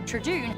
Tribune.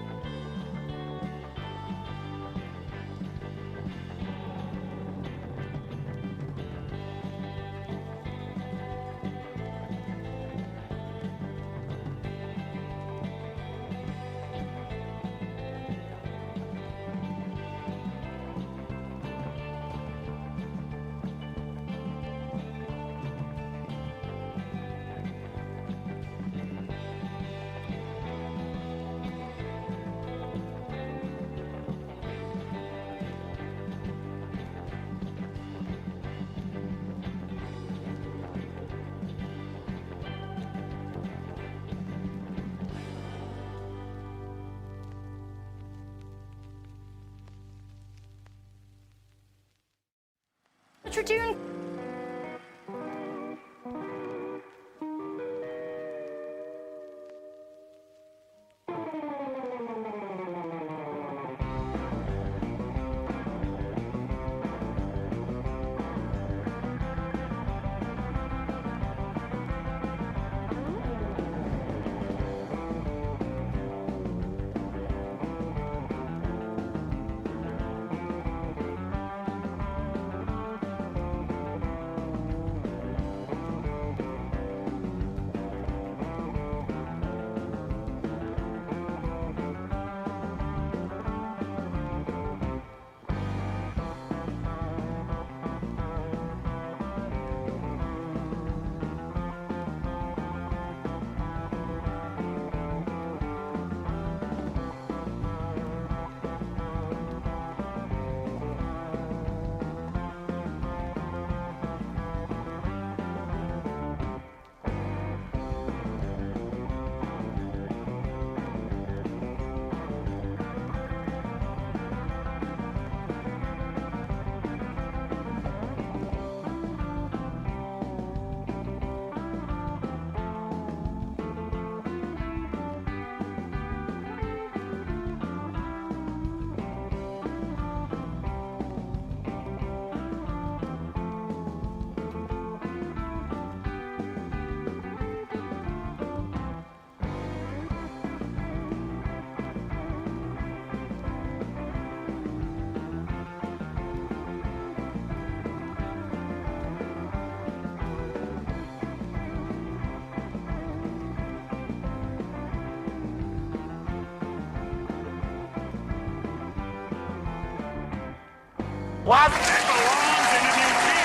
Tribune. What belongs in a museum?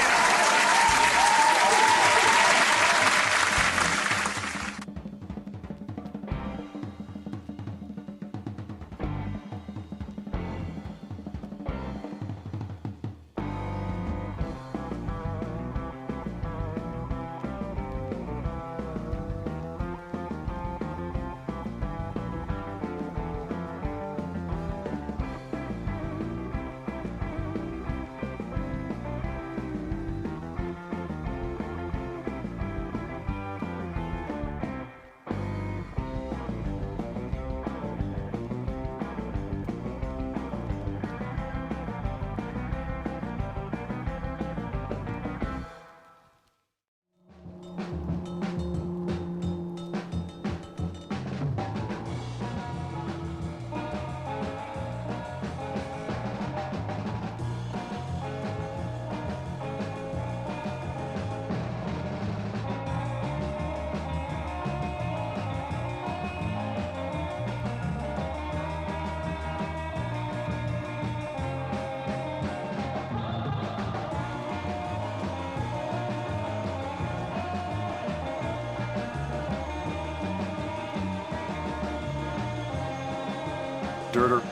Dirter.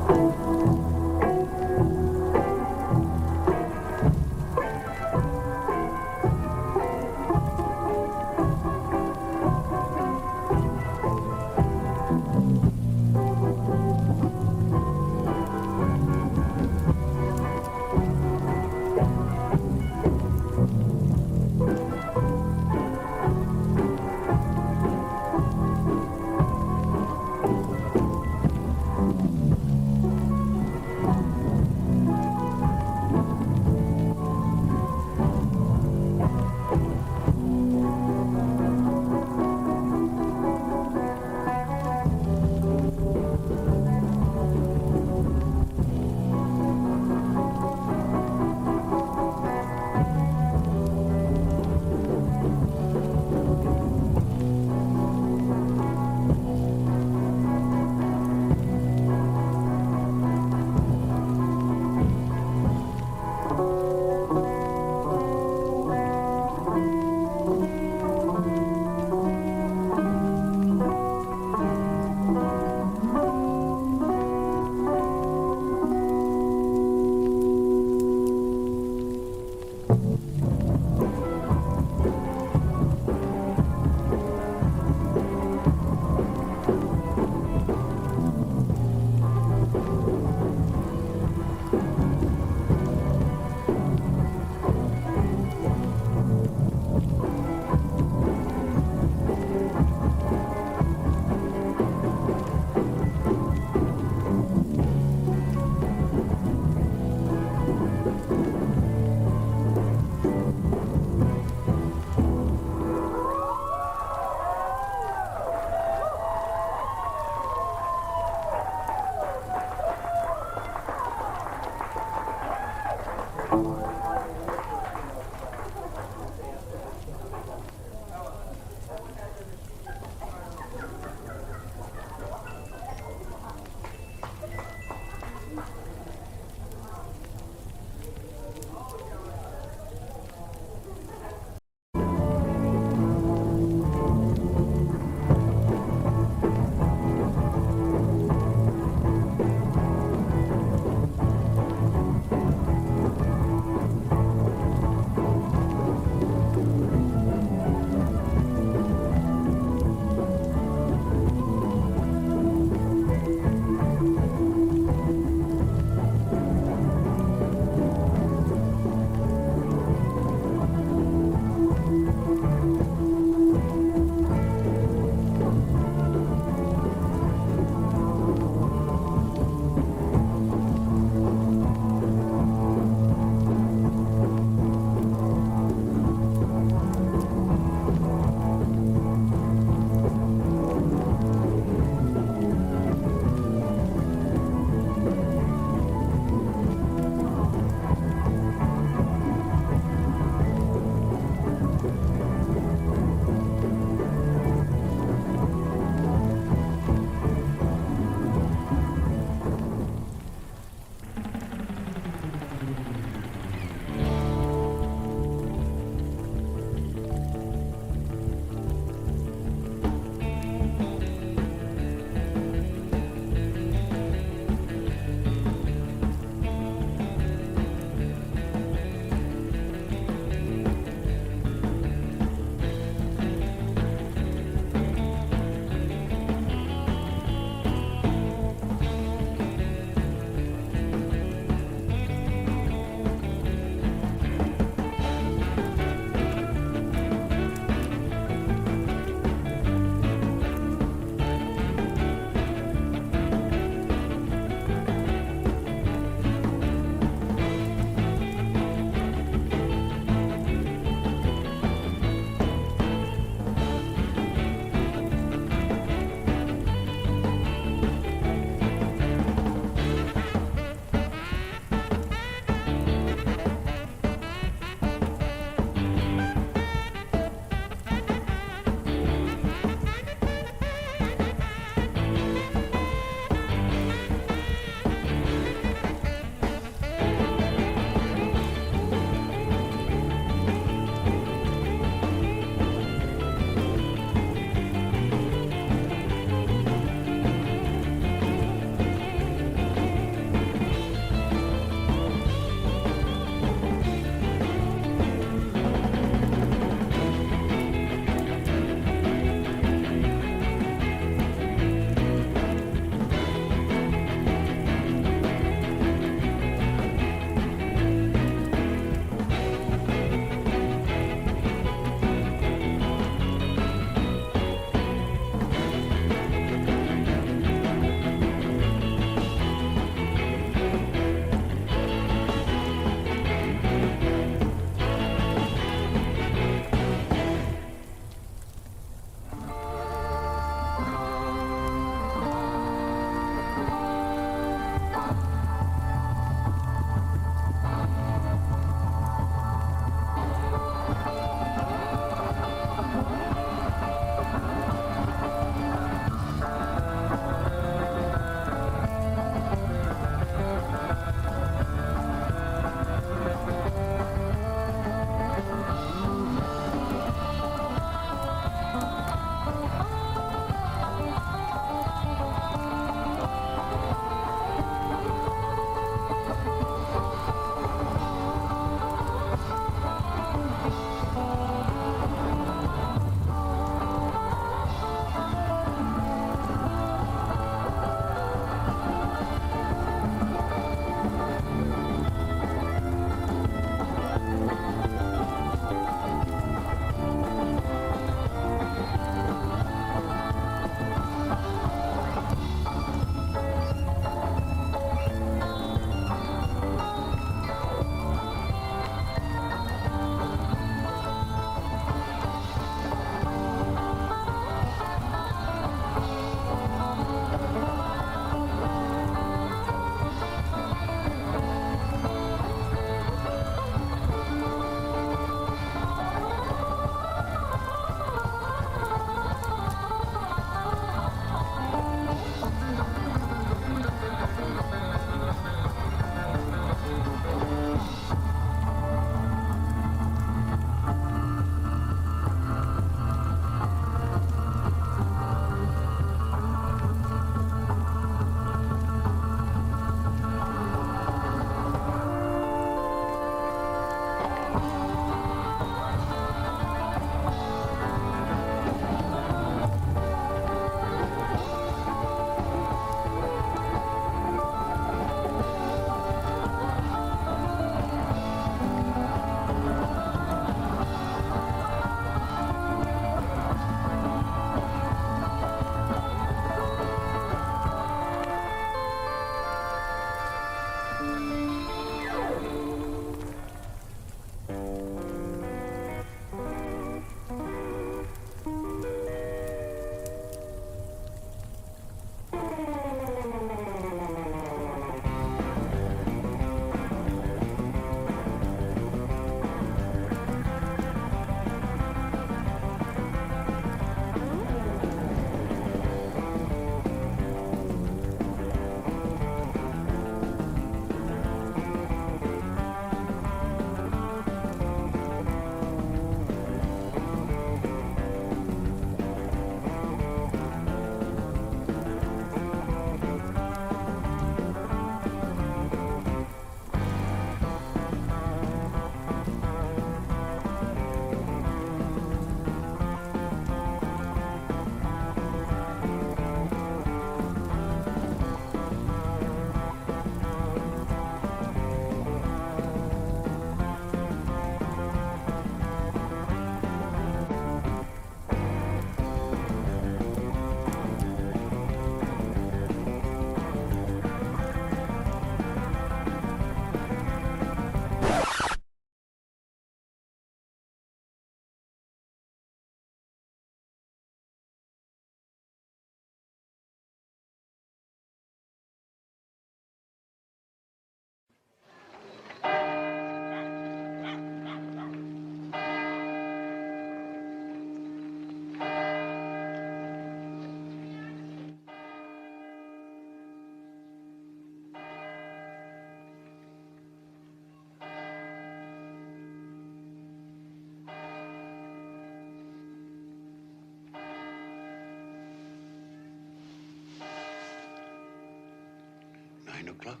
o'clock.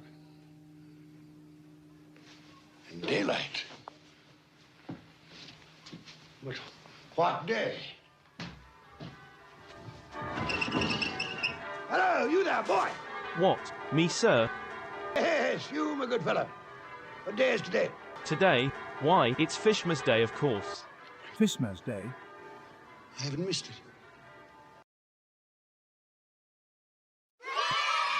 In daylight. But what day? Hello, you there, boy. What? Me, sir? Yes, you, my good fellow. What day is today? Today? Why, it's Fishmas Day, of course. Fishmas Day. I haven't missed it.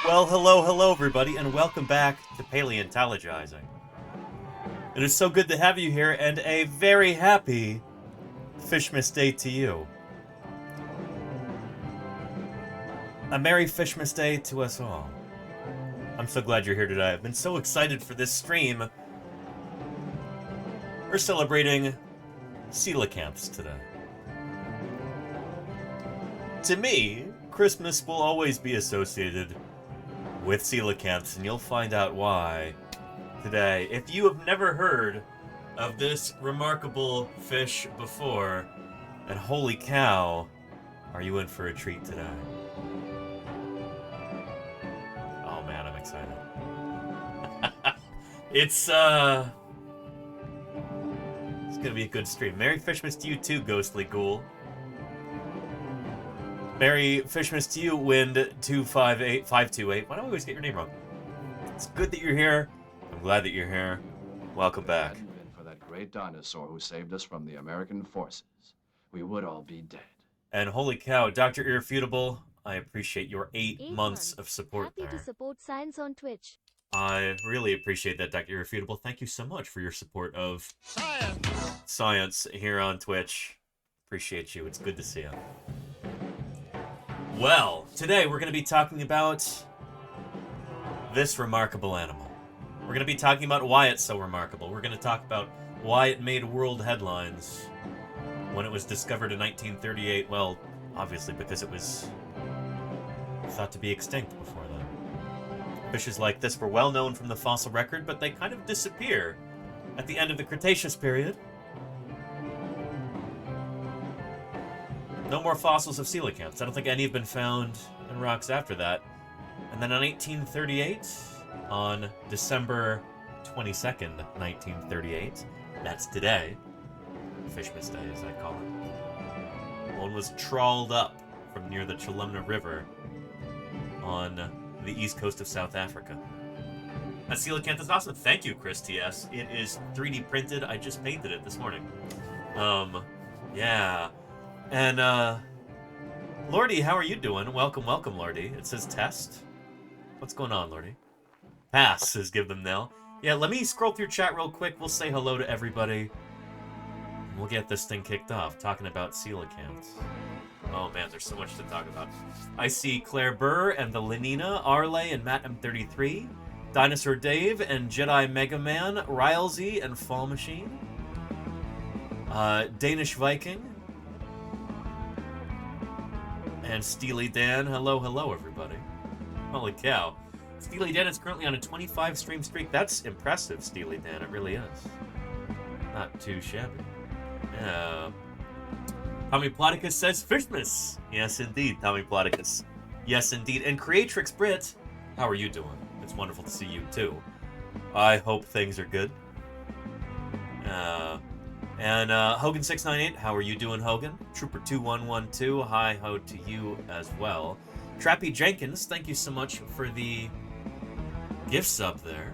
Well, hello everybody, and welcome back to Paleontologizing. It is so good to have you here, and a very happy Fishmas Day to you. A Merry Fishmas Day to us all. I'm so glad you're here today. I've been so excited for this stream. We're celebrating coelacanths today. To me, Christmas will always be associated with coelacanths, and you'll find out why today. If you have never heard of this remarkable fish before, then holy cow, are you in for a treat today. Oh man, I'm excited. It's gonna be a good stream. Merry Fishmas to you too, Ghostly Ghoul. Merry Fishmas to you, Wind258528. Why do I always get your name wrong? It's good that you're here. I'm glad that you're here. Welcome back. If it hadn't been for that great dinosaur who saved us from the American forces, we would all be dead. And holy cow, Dr. Irrefutable, I appreciate your 8 months of support Happy there. to support science on Twitch. I really appreciate that, Dr. Irrefutable. Thank you so much for your support of science here on Twitch. Appreciate you. It's good to see you. Well, today we're going to be talking about this remarkable animal. We're going to be talking about why it's so remarkable. We're going to talk about why it made world headlines when it was discovered in 1938. Well, obviously because it was thought to be extinct before then. Fishes like this were well known from the fossil record, but they kind of disappear at the end of the Cretaceous period. No more fossils of coelacanths. I don't think any have been found in rocks after that. And then in 1838, on December 22nd, 1938, that's today, Fishmas Day as I call it, one was trawled up from near the Chalumna River on the east coast of South Africa. That coelacanth is awesome. Thank you, Chris TS. It is 3D printed. I just painted it this morning. Yeah. And, Lordy, how are you doing? Welcome, Lordy. It says test. What's going on, Lordy? Pass, says Give Them Nil. Yeah, let me scroll through chat real quick. We'll say hello to everybody. And we'll get this thing kicked off, talking about coelacanths. Oh man, there's so much to talk about. I see Claire Burr and the Lenina, Arley and Matt M33, Dinosaur Dave and Jedi Mega Man, Rylesy and Fall Machine, Danish Viking, and Steely Dan. Hello, everybody. Holy cow. Steely Dan is currently on a 25 stream streak. That's impressive, Steely Dan. It really is. Not too shabby. Tommy Ploticus says Fishmas. Yes, indeed, Tommy Ploticus. Yes, indeed. And Creatrix Brit, how are you doing? It's wonderful to see you, too. I hope things are good. And Hogan698, how are you doing, Hogan? Trooper2112, hi ho to you as well. Trappy Jenkins, thank you so much for the gift sub there.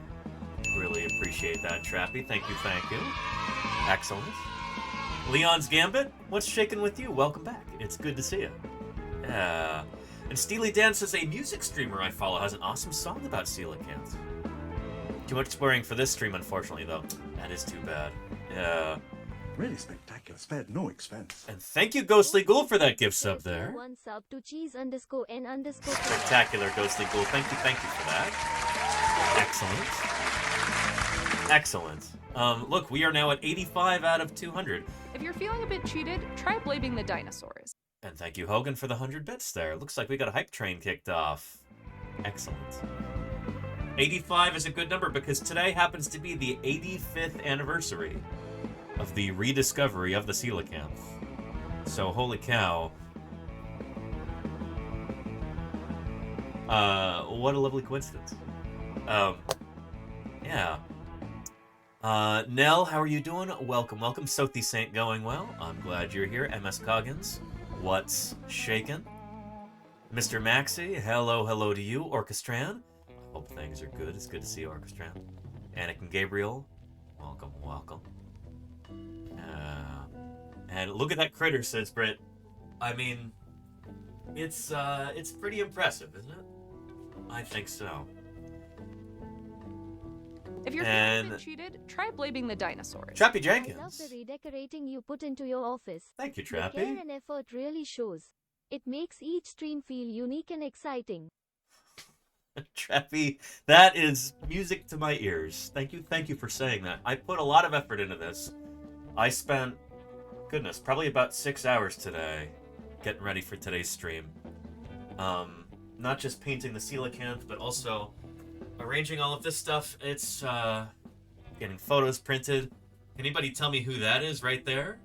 Really appreciate that, Trappy. Thank you, thank you. Excellent. Leon's Gambit, what's shaking with you? Welcome back. It's good to see you. Yeah. And Steely Dan says a music streamer I follow has an awesome song about coelacanths. Too much swearing for this stream, unfortunately, though. That is too bad. Yeah. Really spectacular, spared no expense. And thank you, Ghostly Ghoul, for that gift sub there. One sub to cheese_n_. Spectacular, Ghostly Ghoul. Thank you for that. Excellent. Look, we are now at 85 out of 200. If you're feeling a bit cheated, try blaming the dinosaurs. And thank you, Hogan, for the 100 bits there. Looks like we got a hype train kicked off. Excellent. 85 is a good number because today happens to be the 85th anniversary of the rediscovery of the coelacanth. So, holy cow. What a lovely coincidence. Yeah. Nell, how are you doing? Welcome, welcome. Southie Saint going well. I'm glad you're here. MS Coggins, what's shaking? Mr. Maxi, hello to you. Orchestran, I hope things are good. It's good to see you, Orchestran. Anakin Gabriel, welcome. And look at that critter, says Britt. I mean, it's pretty impressive, isn't it? I think so. If you're feeling a bit cheated, try blaming the dinosaurs. Trappy I love Jenkins. the redecorating you put into your office. Thank you, The care Trappy. and effort really shows. It makes each stream feel unique and exciting. Trappy, that is music to my ears. Thank you for saying that. I put a lot of effort into this. I spent, goodness, probably about 6 hours today getting ready for today's stream. Not just painting the coelacanth, but also arranging all of this stuff. It's getting photos printed. Anybody tell me who that is right there?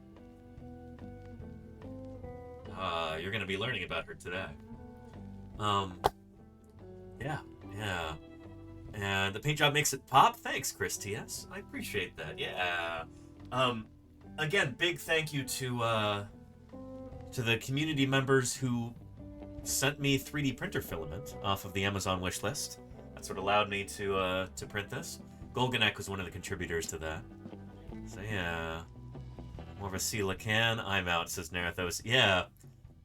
You're gonna be learning about her today. Yeah. And the paint job makes it pop. Thanks, Chris TS. I appreciate that. Yeah. Again, big thank you to the community members who sent me 3D printer filament off of the Amazon wish list. That's what allowed me to print this. Golganek was one of the contributors to that. So yeah. More of a coelacan. I'm out, says Narathos. Yeah.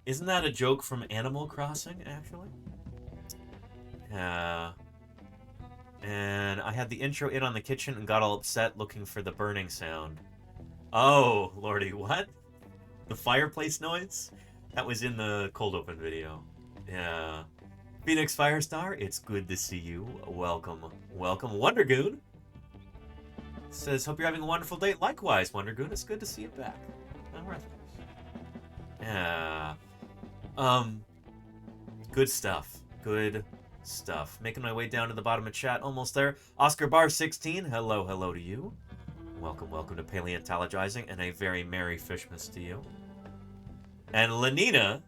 Isn't that a joke from Animal Crossing, actually? Yeah. And I had the intro in on the kitchen and got all upset looking for the burning sound. Oh, lordy, what? The fireplace noise? That was in the cold open video. Yeah. Phoenix Firestar, it's good to see you. Welcome. Wondergoon says, hope you're having a wonderful day. Likewise, Wondergoon, it's good to see you back. Yeah. Good stuff. Making my way down to the bottom of chat, almost there. Oscar Bar 16, hello to you. Welcome to Paleontologizing, and a very merry Fishmas to you. And Lenina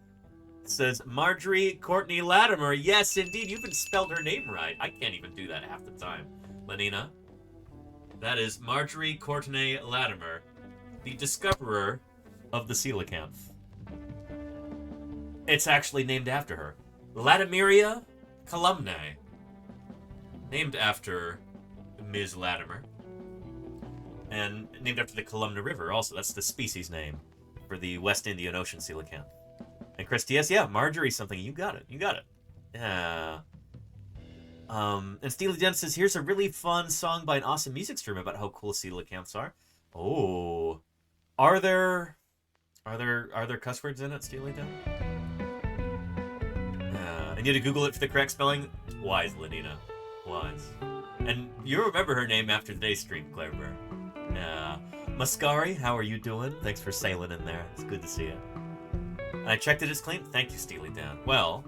says, Marjorie Courtney Latimer. Yes, indeed, you've been spelled her name right. I can't even do that half the time. Lenina, that is Marjorie Courtney Latimer, the discoverer of the coelacanth. It's actually named after her. Latimeria columnae. Named after Ms. Latimer. And named after the Columna River also. That's the species name for the West Indian Ocean coelacanth. And Chris T.S., yeah, Marjorie something. You got it. Yeah. And Steely Dan says, here's a really fun song by an awesome music stream about how cool coelacanths are. Oh. Are there cuss words in it, Steely Dan? And you had to Google it for the correct spelling? Wise, Lenina. Wise. And you remember her name after today's stream, Claire Burr. Yeah. Mascari, how are you doing? Thanks for sailing in there. It's good to see you. I checked it as clean. Thank you, Steely Dan. Well,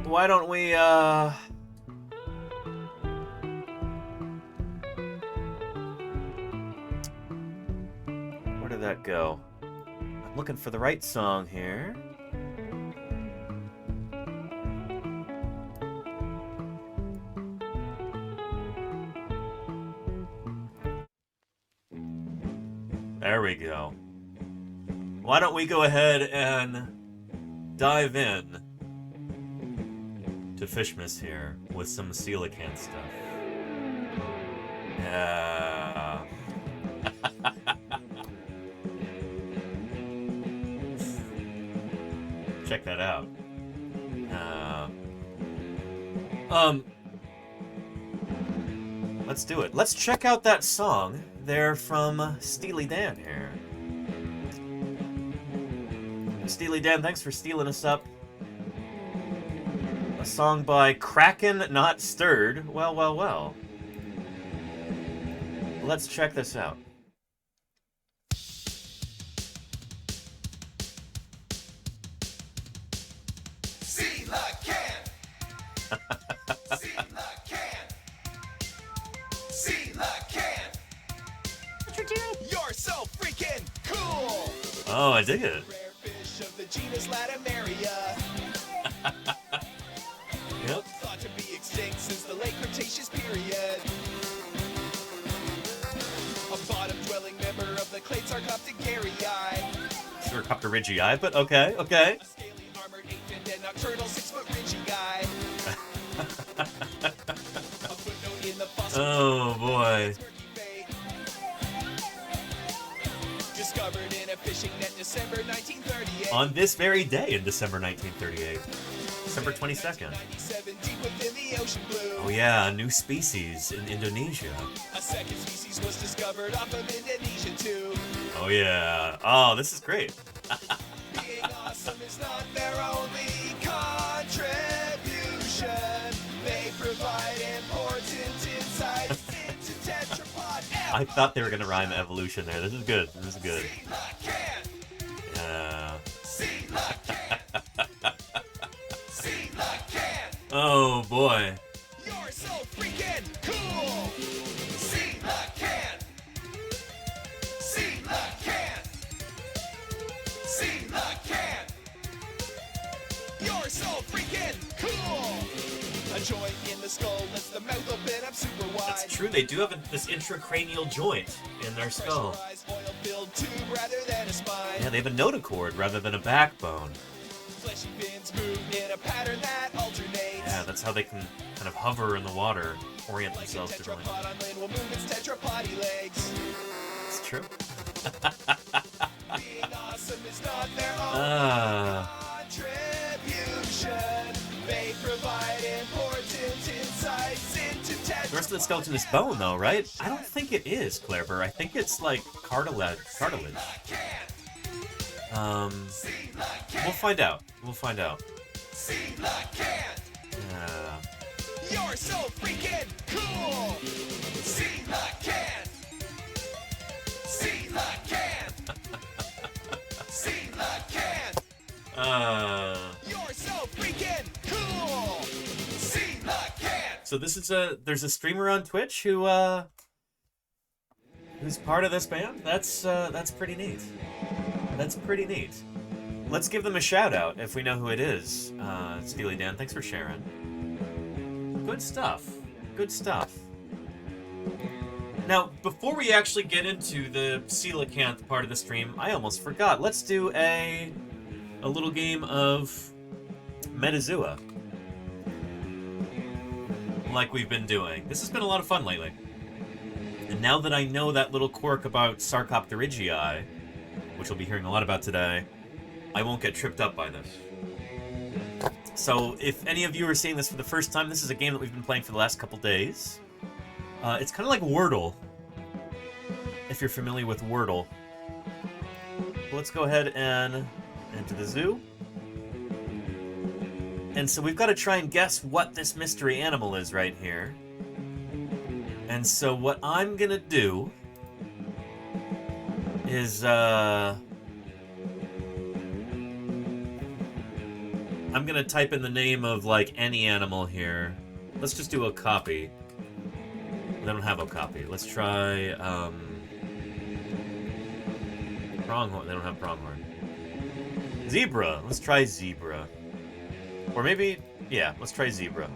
why don't we, where did that go? I'm looking for the right song here. There we go. Why don't we go ahead and dive in to Fishmas here with some coelacanth stuff. Yeah. Check that out. Let's do it. Let's check out that song. They're from Steely Dan here. Steely Dan, thanks for stealing us up. A song by Kraken Not Stirred. Well. Let's check this out. You're so freaking cool. Oh, I dig it. Rare fish of the genus Latimeria. period. A bottom-dwelling member of the clade Sarcopterygiae. Sarcopterygiae, but okay, okay. A scaly armored 8-finned and nocturnal 6-foot ridgy guy. A footnote in the fossil. Oh boy. Discovered in a fishing net December 1938. On this very day in December 1938. December 22nd. 97 deep within the ocean blue. Oh yeah, a new species in Indonesia. A second species was discovered off of Indonesia too. Oh yeah. Oh, this is great. Being awesome is not their only contribution. They provide important insights into tetrapod I thought they were gonna rhyme evolution there. This is good. This is good. Yeah. Oh boy. You're so freaking cool. See the can. See the can. See the can. You're so freaking cool. A joint in the skull lets the mouth open up super wide. That's true. They do have this intracranial joint in their skull. Oil-filled tube rather than a spine. Yeah, they have a notochord rather than a backbone. Fleshy fins move in a pattern that alternates. Yeah, that's how they can kind of hover in the water, orient Like themselves a differently. tetrapod on land will move its tetrapody legs. It's true. Being awesome is not their own contribution. They provide important insights into The rest of the skeleton is bone, though, right? I don't think it is, Clairber. I think it's like cartilage. We'll find out. We'll find out. You're so freaking cool. See the can. See the can. See the can. You're so freaking cool. See the can. So this is there's a streamer on Twitch who's part of this band. That's pretty neat. That's pretty neat. Let's give them a shout out if we know who it is. Steely Dan, thanks for sharing. Good stuff. Good stuff. Now, before we actually get into the coelacanth part of the stream, I almost forgot. Let's do a little game of Metazoa. Like we've been doing. This has been a lot of fun lately. And now that I know that little quirk about Sarcopterygiae, which we'll be hearing a lot about today, I won't get tripped up by this. So, if any of you are seeing this for the first time, this is a game that we've been playing for the last couple days. It's kind of like Wordle, if you're familiar with Wordle. Let's go ahead and enter the zoo. And so we've got to try and guess what this mystery animal is right here. And so what I'm gonna do is, I'm gonna type in the name of, like, any animal here. Let's just do a copy. They don't have a copy. Let's try, pronghorn. They don't have pronghorn. Zebra. Let's try zebra. Or maybe, yeah, let's try zebra.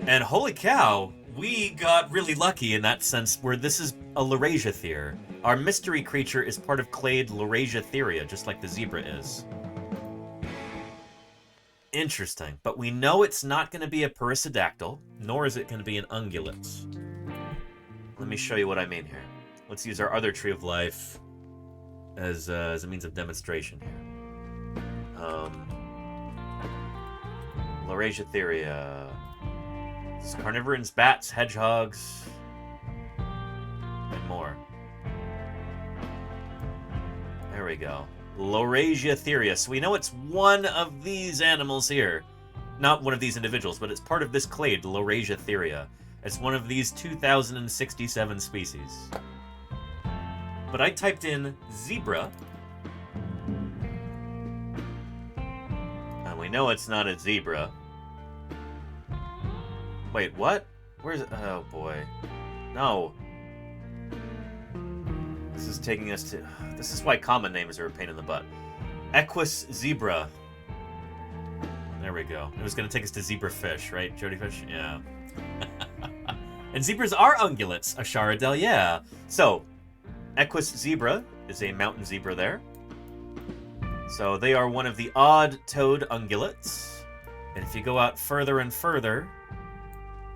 And holy cow, we got really lucky in that sense where this is a Laurasiatheria. Our mystery creature is part of clade Laurasiatheria, just like the zebra is. Interesting. But we know it's not going to be a perissodactyl, nor is it going to be an ungulate. Let me show you what I mean here. Let's use our other tree of life as a means of demonstration here. Laurasiatheria. It's carnivorous, bats, hedgehogs, and more. There we go. Laurasiatheria. So we know it's one of these animals here. Not one of these individuals, but it's part of this clade, Laurasiatheria. It's one of these 2,067 species. But I typed in zebra. And we know it's not a zebra. Wait, what? Where's it? Oh, boy. No. This is taking us to... This is why common names are a pain in the butt. Equus zebra. There we go. It was going to take us to zebrafish, right, Jody Fish? Yeah. And zebras are ungulates, Asharadel, yeah. So, Equus zebra is a mountain zebra there. So they are one of the odd-toed ungulates. And if you go out further and further,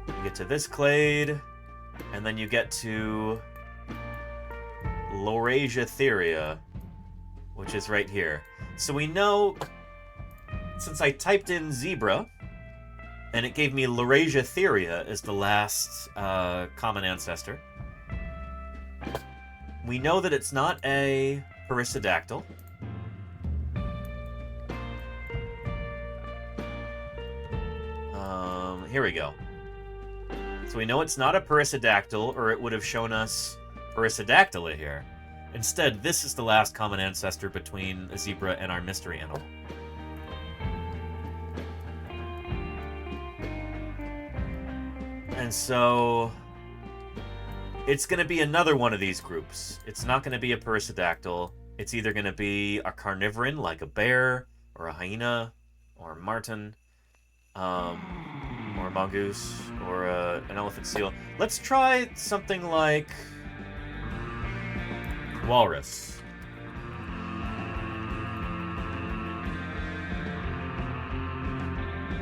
you get to this clade, and then you get to Laurasia, which is right here. So we know, since I typed in zebra, and it gave me Laurasia as the last common ancestor, we know that it's not a perissodactyl. Here we go. So we know it's not a perissodactyl, or it would have shown us Perissodactyla here. Instead, this is the last common ancestor between a zebra and our mystery animal. And so it's going to be another one of these groups. It's not going to be a perissodactyl. It's either going to be a carnivoran, like a bear, or a hyena, or a marten, or a mongoose, or an elephant seal. Let's try something like walrus.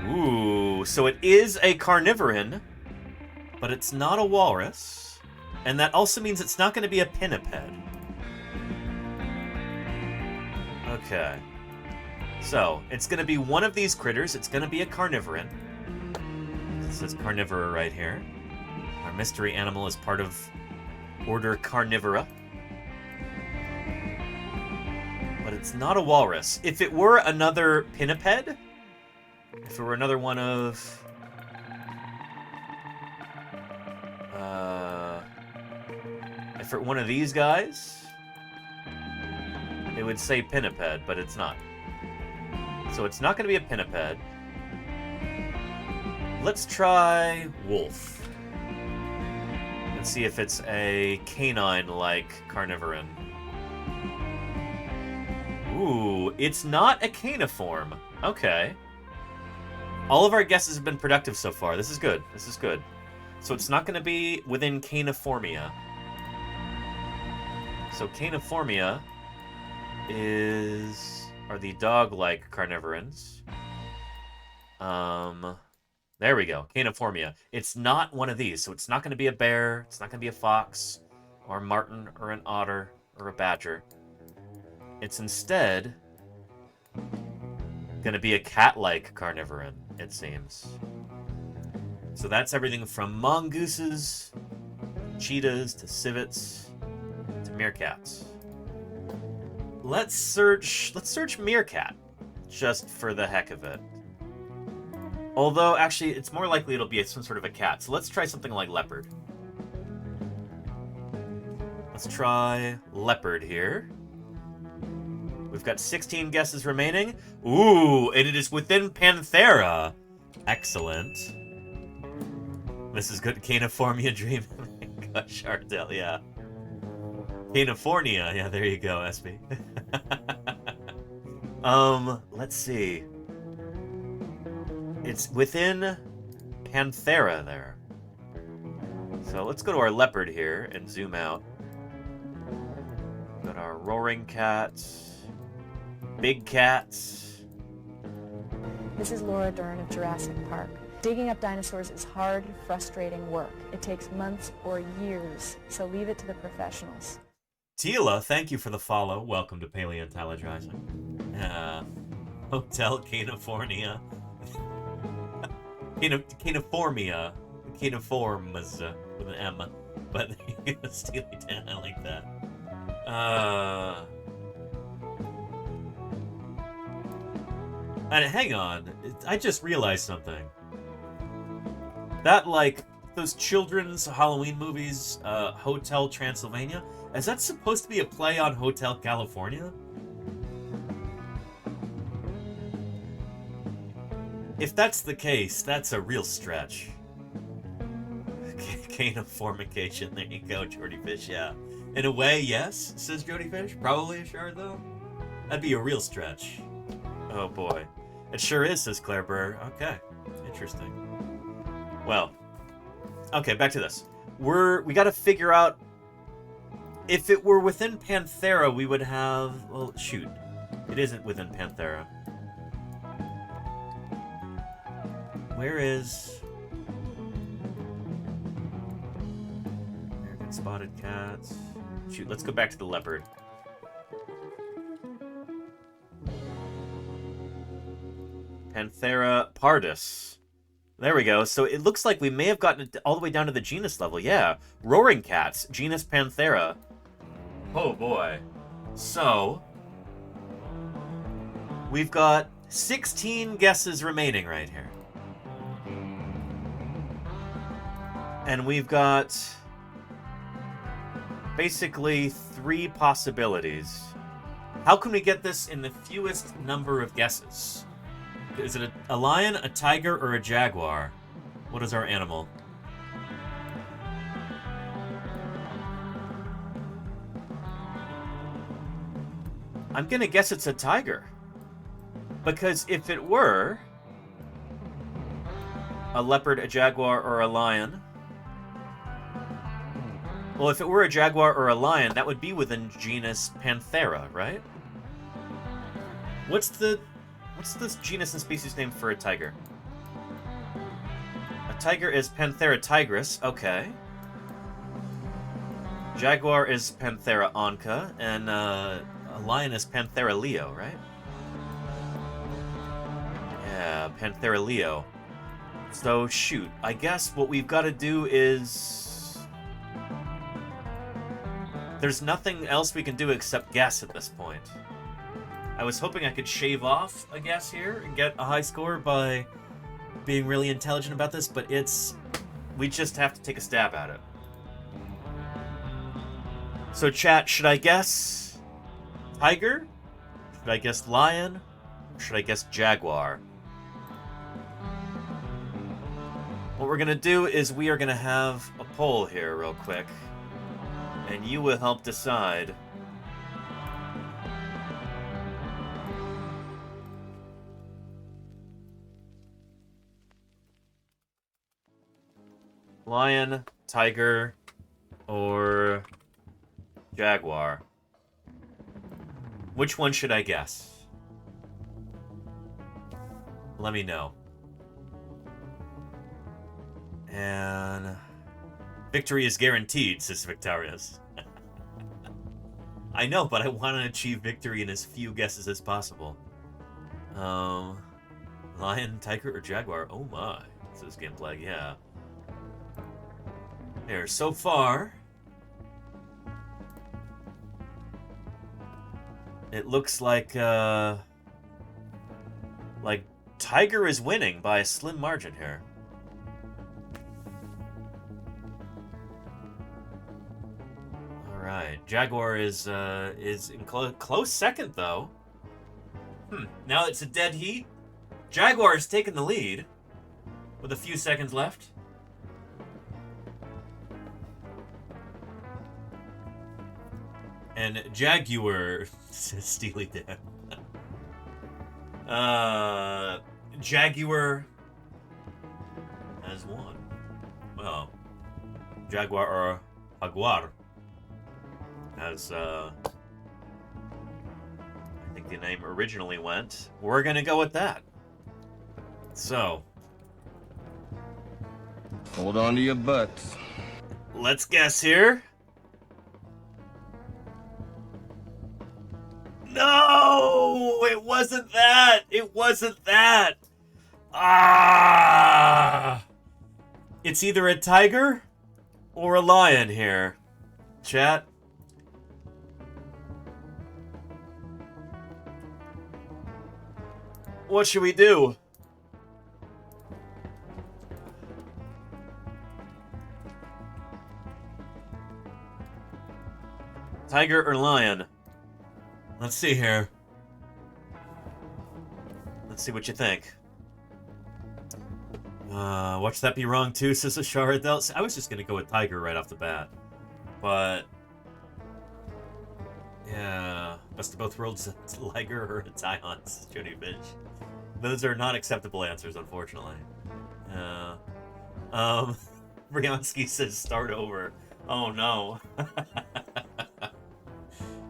Ooh, so it is a carnivoran, but it's not a walrus. And that also means it's not going to be a pinniped. Okay. So, it's going to be one of these critters. It's going to be a carnivoran. It says carnivora right here. Our mystery animal is part of order Carnivora. But it's not a walrus. If it were another pinniped, if it were another one of... if it were one of these guys, it would say pinniped, but it's not. So it's not going to be a pinniped. Let's try wolf. Let's see if it's a canine-like carnivoran. Ooh, it's not a caniform. Okay. All of our guesses have been productive so far. This is good. This is good. So it's not going to be within Caniformia. So Caniformia are the dog-like carnivorans. There we go. Caniformia. It's not one of these, so it's not going to be a bear. It's not going to be a fox, or a marten, or an otter, or a badger. It's instead going to be a cat-like carnivoran, it seems. So that's everything from mongooses, cheetahs, to civets, to meerkats. Let's search meerkat, just for the heck of it. Although, actually, it's more likely it'll be some sort of a cat. So let's try something like leopard. Let's try leopard here. We've got 16 guesses remaining. Ooh, and it is within Panthera. Excellent. This is good. Caniformia dream. Gosh, Ardell, yeah. Canifornia. Yeah, there you go, SB. Let's see. It's within Panthera there. So let's go to our leopard here and zoom out. Got our roaring cats, big cats. This is Laura Dern of Jurassic Park. Digging up dinosaurs is hard, frustrating work. It takes months or years, so leave it to the professionals. Tila, thank you for the follow. Welcome to Paleontologizing. Hotel Canifornia. Caniformia. Caniforms with an M. But Steely Dan, I like that. And hang on. I just realized something. That, like, those children's Halloween movies, Hotel Transylvania, is that supposed to be a play on Hotel California? If that's the case, that's a real stretch. Caniformication, there you go, Jordy Fish, yeah. In a way, yes, says Jody Fish. Probably a shard, though. That'd be a real stretch. Oh, boy. It sure is, says Claire Burr. Okay, interesting. Well, okay, back to this. We got to figure out if it were within Panthera, we would have. Well, shoot, it isn't within Panthera. Where is American spotted cats? Shoot, let's go back to the leopard. Panthera pardus. There we go. So it looks like we may have gotten it all the way down to the genus level. Yeah. Roaring cats. Genus Panthera. Oh, boy. So we've got 16 guesses remaining right here. And we've got basically 3 possibilities. How can we get this in the fewest number of guesses? Is it a lion, a tiger, or a jaguar? What is our animal? I'm gonna guess it's a tiger. Because if it were a leopard, a jaguar, or a lion... Well, if it were a jaguar or a lion, that would be within genus Panthera, right? What's this genus and species name for a tiger? A tiger is Panthera tigris, okay. Jaguar is Panthera onca, and a lion is Panthera leo, right? Yeah, Panthera leo. So, shoot, I guess what we've got to do is... There's nothing else we can do except guess at this point. I was hoping I could shave off a guess here and get a high score by being really intelligent about this, but we just have to take a stab at it. So chat, should I guess tiger? Should I guess lion? Or should I guess jaguar? What we're gonna do is we are gonna have a poll here real quick, and you will help decide. Lion, tiger, or jaguar? Which one should I guess? Let me know. And victory is guaranteed, says Victorious. I know, but I want to achieve victory in as few guesses as possible. Lion, tiger, or jaguar? Oh my, says Gameplay, yeah. There, so far, it looks like tiger is winning by a slim margin here. All right, jaguar is in close second though. Now it's a dead heat. Jaguar is taking the lead with a few seconds left. And Jaguar, says Steely Dan. Jaguar has won. Well, Jaguar or Jaguar as I think the name originally went. We're gonna go with that. So, hold on to your butts. Let's guess here. No! It wasn't that! It wasn't that! Ah! It's either a tiger or a lion here. Chat. What should we do? Tiger or lion? Let's see here. Let's see what you think. Watch that be wrong too, says Asharadel. I was just gonna go with tiger right off the bat. But yeah. Best of both worlds, a tiger or a Taihan, says Jody Finch. Those are not acceptable answers, unfortunately. Briansky says start over. Oh no.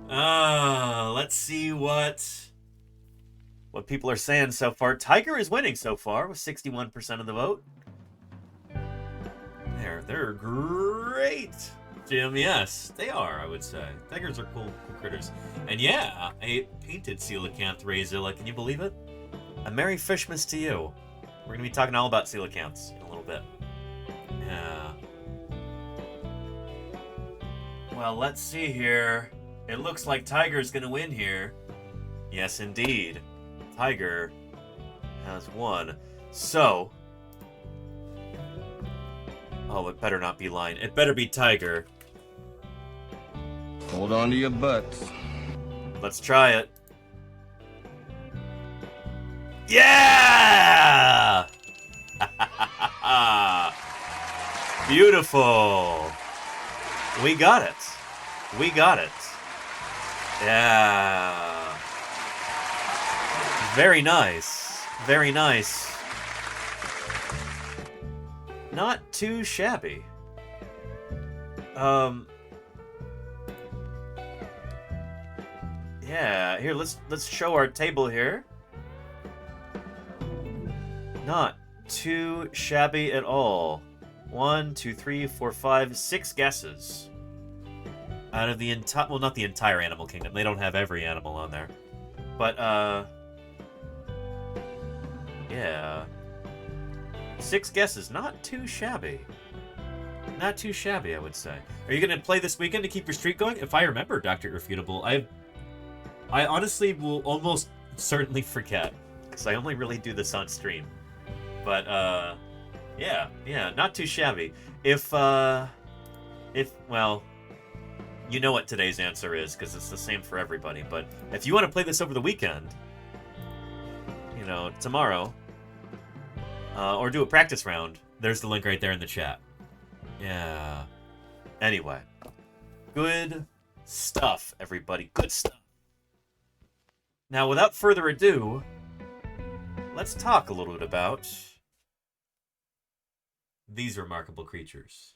Let's see what people are saying so far. Tiger is winning so far with 61% of the vote. They're great, Jim. Yes, they are, I would say. Tigers are cool critters. And yeah, a painted coelacanth Rayzilla. Can you believe it? A Merry Fishmas to you. We're going to be talking all about coelacanths in a little bit. Yeah. Well, let's see here. It looks like Tiger's going to win here. Yes, indeed. Tiger has won. So... Oh, it better not be Lion. It better be Tiger. Hold on to your butts. Let's try it. Yeah! Beautiful. We got it. We got it. Yeah. Very nice. Very nice. Not too shabby. Yeah, here, let's show our table here. Not too shabby at all. 1, 2, 3, 4, 5, 6 guesses. Out of the entire, well, not the entire animal kingdom. They don't have every animal on there. But, yeah. 6 guesses, not too shabby. Not too shabby, I would say. Are you going to play this weekend to keep your streak going? If I remember, Dr. Irrefutable, I honestly will almost certainly forget, because I only really do this on stream. But, yeah, not too shabby. If, well, you know what today's answer is, because it's the same for everybody, but if you want to play this over the weekend, you know, tomorrow, or do a practice round, there's the link right there in the chat. Yeah. Anyway. Good stuff, everybody. Good stuff. Now, without further ado, let's talk a little bit about these remarkable creatures.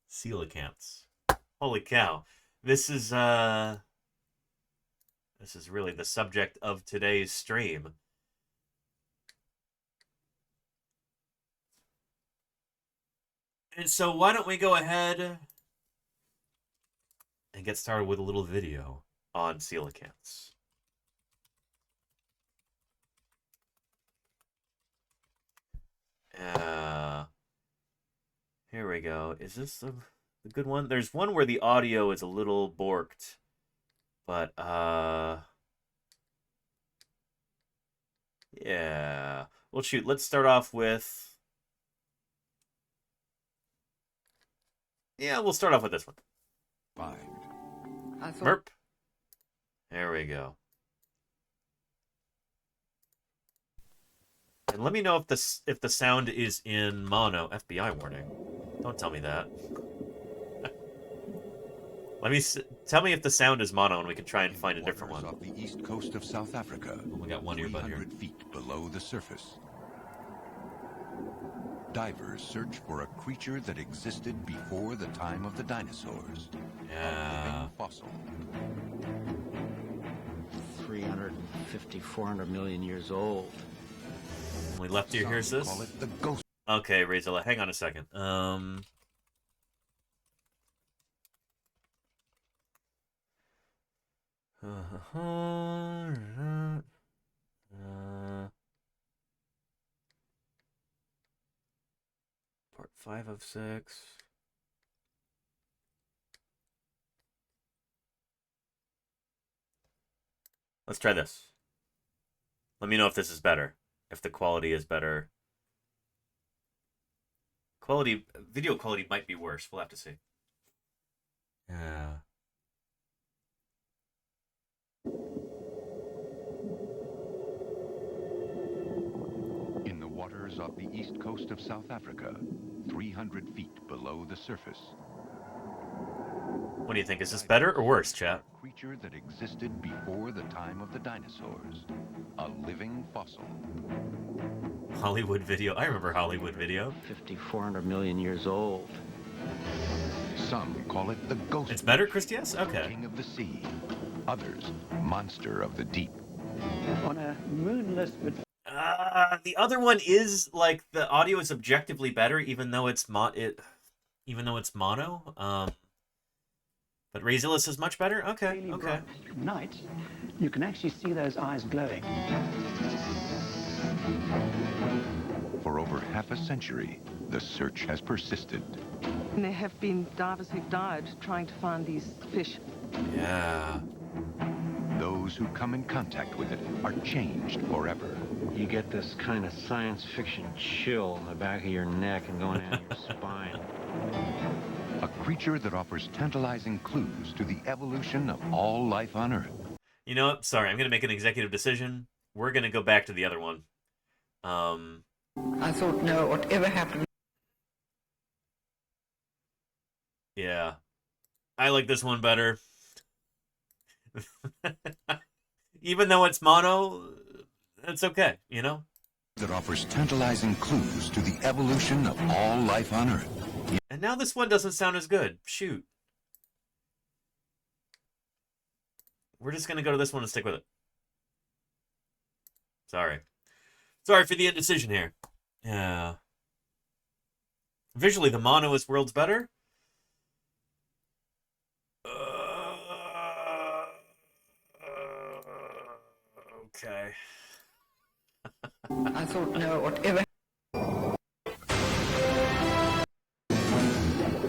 Coelacanths. Holy cow. This is really the subject of today's stream. And so why don't we go ahead and get started with a little video on coelacanths. Here we go. Is this the good one? There's one where the audio is a little borked, but yeah. Well, shoot. Let's start off with. Yeah, we'll start off with this one. Merp. There we go. And let me know if the sound is in mono. FBI warning. Don't tell me that. Tell me if the sound is mono, and we can try and find a different one. Off the east coast of South Africa. Oh, we got one earbud here. 300 feet below the surface. Divers search for a creature that existed before the time of the dinosaurs. Yeah. A fossil. 350, 400 million years old. Only left ear hears this. Call it the ghost. Okay, Rayzilla, hang on a second. Part 5 of 6. Let's try this. Let me know if this is better. If the quality is better. Video quality might be worse. We'll have to see. Yeah. In the waters off the east coast of South Africa, 300 feet below the surface. What do you think? Is this better or worse, chat? A creature that existed before the time of the dinosaurs. A living fossil. Hollywood Video. I remember Hollywood Video. 5,400 million years old. Some call it the ghost. It's better, Christias? Okay. King of the sea. Others, monster of the deep. On a moonless but The other one is like the audio is objectively better, even though it's mono. But Razilus is much better. Okay, okay. Night, you can actually see those eyes glowing. For over half a century, the search has persisted. And there have been divers who've died trying to find these fish. Yeah. Those who come in contact with it are changed forever. you get this kind of science fiction chill in the back of your neck and going down your spine. A creature that offers tantalizing clues to the evolution of all life on Earth. You know what? Sorry, I'm going to make an executive decision. We're going to go back to the other one. I thought, no, whatever happened. Yeah. I like this one better. Even though it's mono, it's okay, you know? That offers tantalizing clues to the evolution of all life on Earth. And now this one doesn't sound as good. Shoot. We're just going to go to this one and stick with it. Sorry. Sorry for the indecision here. Yeah. Visually, the mono is worlds better. Okay. I thought, no, whatever.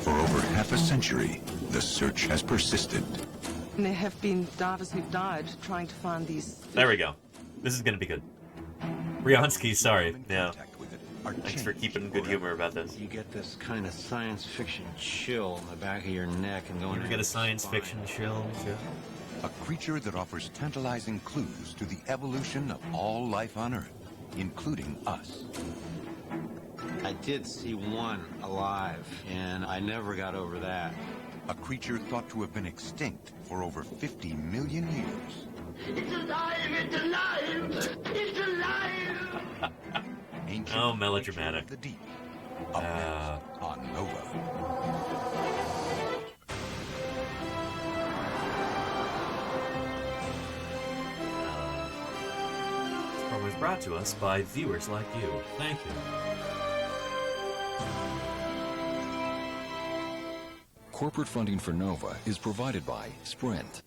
For over half a century, the search has persisted. And there have been divers who've died trying to find these fish. There we go. This is going to be good. Ryansky, sorry. Yeah. Thanks for keeping good humor about this. You get this kind of science fiction chill in the back of your neck and going. You ever get a science fiction chill? Yeah. A creature that offers tantalizing clues to the evolution of all life on Earth, including us. I did see one alive, and I never got over that. A creature thought to have been extinct for over 50 million years. It's alive! It's alive! It's alive! Ancient oh, melodramatic. The deep. Up next on Nova. This program was brought to us by viewers like you. Thank you. Corporate funding for Nova is provided by Sprint.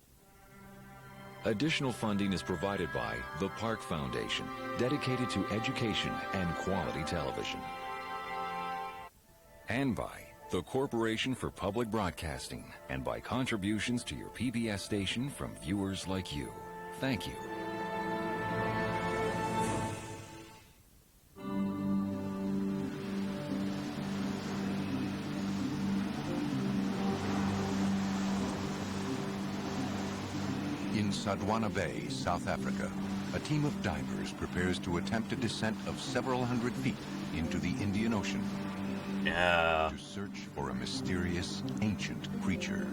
Additional funding is provided by the Park Foundation, dedicated to education and quality television. And by the Corporation for Public Broadcasting, and by contributions to your PBS station from viewers like you. Thank you. In Sadwana Bay, South Africa, a team of divers prepares to attempt a descent of several hundred feet into the Indian Ocean. Yeah. To search for a mysterious, ancient creature.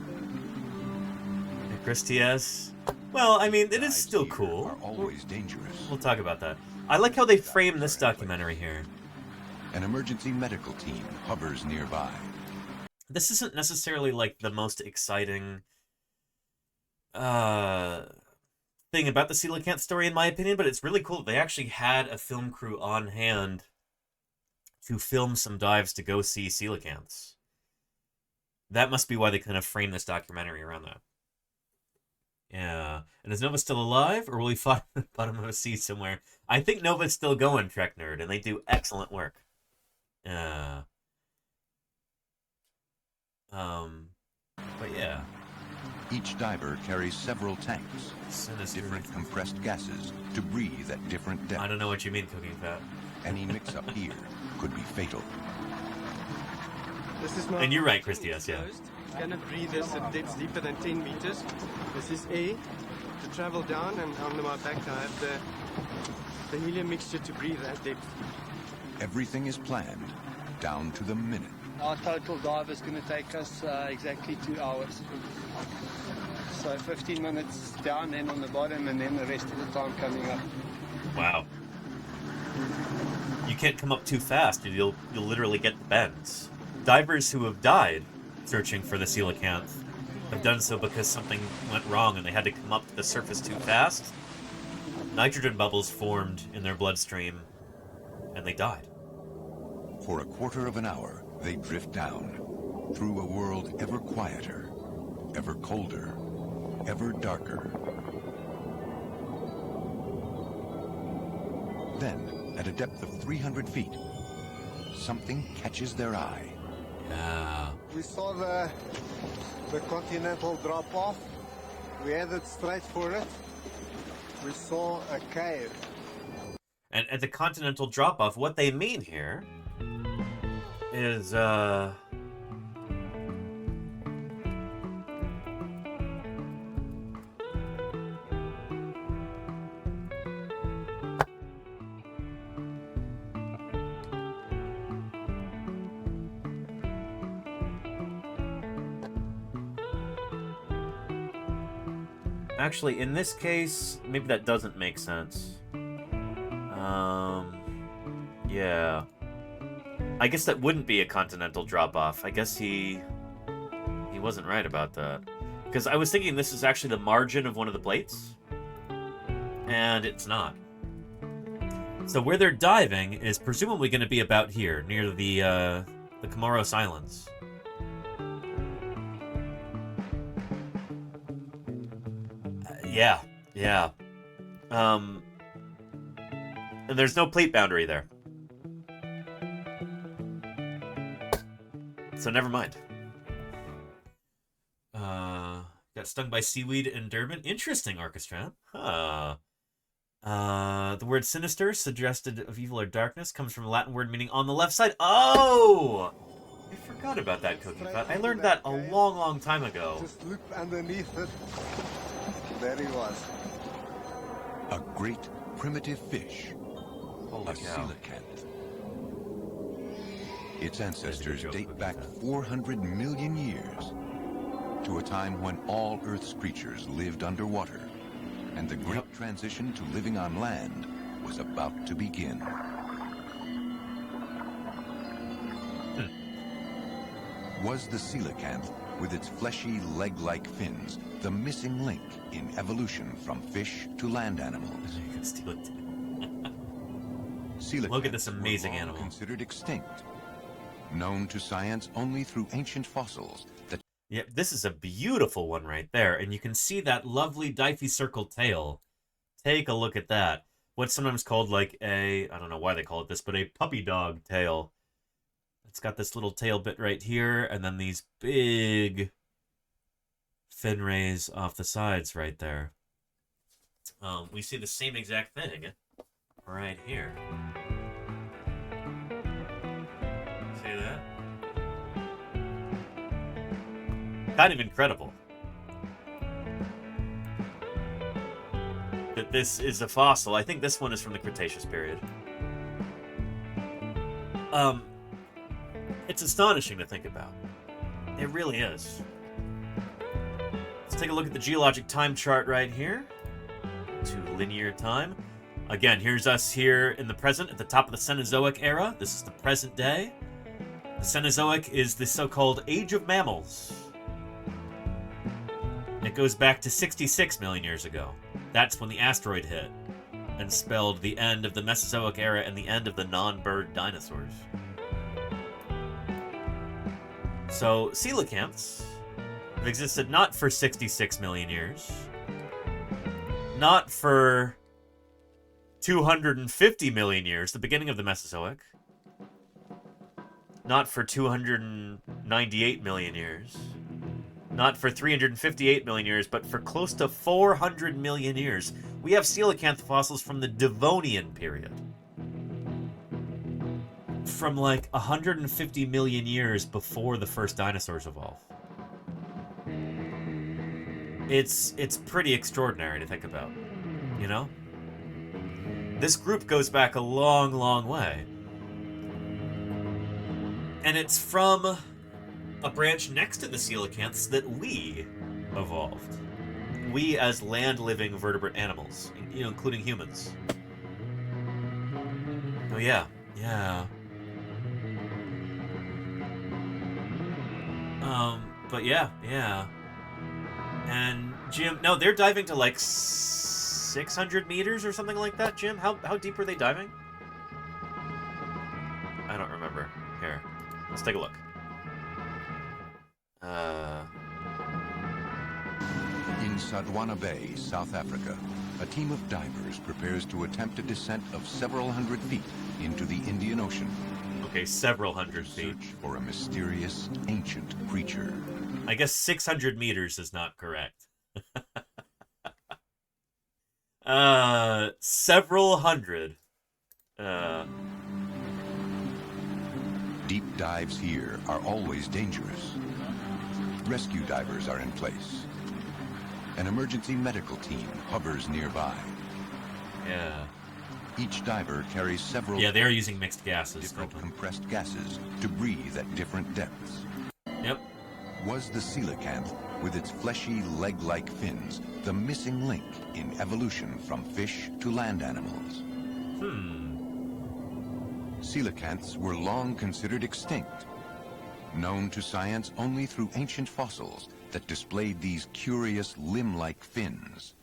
Christias. Well, I mean, it is still cool. Are always dangerous. We'll talk about that. I like how they frame this documentary here. An emergency medical team hovers nearby. This isn't necessarily like the most exciting thing about the coelacanth story, in my opinion, but it's really cool that they actually had a film crew on hand to film some dives to go see coelacanths. That must be why they kind of framed this documentary around that. Yeah. And is Nova still alive, or will he fight at the bottom of a sea somewhere? I think Nova's still going, Trek Nerd, and they do excellent work. But yeah. Each diver carries several tanks, different compressed gases, to breathe at different depths. I don't know what you mean, Cooking Fat. Any mix-up here could be fatal. This is not and you're right, Christias, yeah. Cannot breathe this at depths deeper than 10 meters. This is A, to travel down, and under my back I have the helium mixture to breathe at depth. Everything is planned, down to the minute. Our total dive is going to take us exactly 2 hours. So 15 minutes down and on the bottom, and then the rest of the time coming up. Wow. You can't come up too fast, and you'll literally get the bends. Divers who have died searching for the coelacanth have done so because something went wrong and they had to come up to the surface too fast. Nitrogen bubbles formed in their bloodstream, and they died. For a quarter of an hour, they drift down through a world ever quieter, ever colder, ever darker. Then, at a depth of 300 feet, something catches their eye. Yeah. We saw the continental drop-off. We headed straight for it. We saw a cave. And at the continental drop-off, what they mean here is, actually, in this case, maybe that doesn't make sense. Yeah. I guess that wouldn't be a continental drop-off. I guess he wasn't right about that. Because I was thinking this is actually the margin of one of the plates. And it's not. So where they're diving is presumably going to be about here, near the Comoros Islands. Yeah. And there's no plate boundary there. So never mind. Got stung by seaweed in Durban. Interesting, Orchestra. Huh. The word sinister, suggested of evil or darkness, comes from a Latin word meaning on the left side. Oh! I forgot about that, Cookie Cut. I learned that a long, long time ago. Just look underneath it. There he was. A great primitive fish. Holy a cow. coelacanth. Its ancestors date back 400 million years to a time when all Earth's creatures lived underwater, and the great transition to living on land was about to begin. Was the coelacanth, with its fleshy leg-like fins, the missing link in evolution from fish to land animals? You can steal it. Coelacanths Look at this amazing were long animal. considered extinct, known to science only through ancient fossils that... Yep, this is a beautiful one right there, and you can see that lovely diffy-circle tail. Take a look at that. What's sometimes called like a, I don't know why they call it this, but a puppy dog tail. It's got this little tail bit right here, and then these big fin rays off the sides right there. We see the same exact thing right here. See that? Kind of incredible that this is a fossil. I think this one is from the Cretaceous period. It's astonishing to think about. It really is. Let's take a look at the geologic time chart right here. To linear time. Again, here's us here in the present at the top of the Cenozoic era. This is the present day. The Cenozoic is the so-called Age of Mammals. It goes back to 66 million years ago. That's when the asteroid hit and spelled the end of the Mesozoic era and the end of the non-bird dinosaurs. So, coelacanths have existed not for 66 million years, not for 250 million years, the beginning of the Mesozoic, not for 298 million years, not for 358 million years, but for close to 400 million years. We have coelacanth fossils from the Devonian period. From like 150 million years before the first dinosaurs evolved. It's pretty extraordinary to think about, you know? This group goes back a long, long way. And it's from a branch next to the coelacanths that we evolved. We as land-living vertebrate animals, including humans. Oh yeah, yeah. But yeah. And Jim, no, they're diving to like 600 meters or something like that, Jim? How deep are they diving? I don't remember. Here, let's take a look. In Sadwana Bay, South Africa, a team of divers prepares to attempt a descent of several hundred feet into the Indian Ocean. Okay, several hundred feet. Search for a mysterious, ancient creature. I guess 600 meters is not correct. Several hundred. Deep dives here are always dangerous. Rescue divers are in place. An emergency medical team hovers nearby. Yeah. Each diver carries several... Yeah, they're using mixed gases. Different compressed gases to breathe at different depths. Yep. Was the coelacanth, with its fleshy leg-like fins, the missing link in evolution from fish to land animals? Coelacanths were long considered extinct, known to science only through ancient fossils that displayed these curious limb-like fins.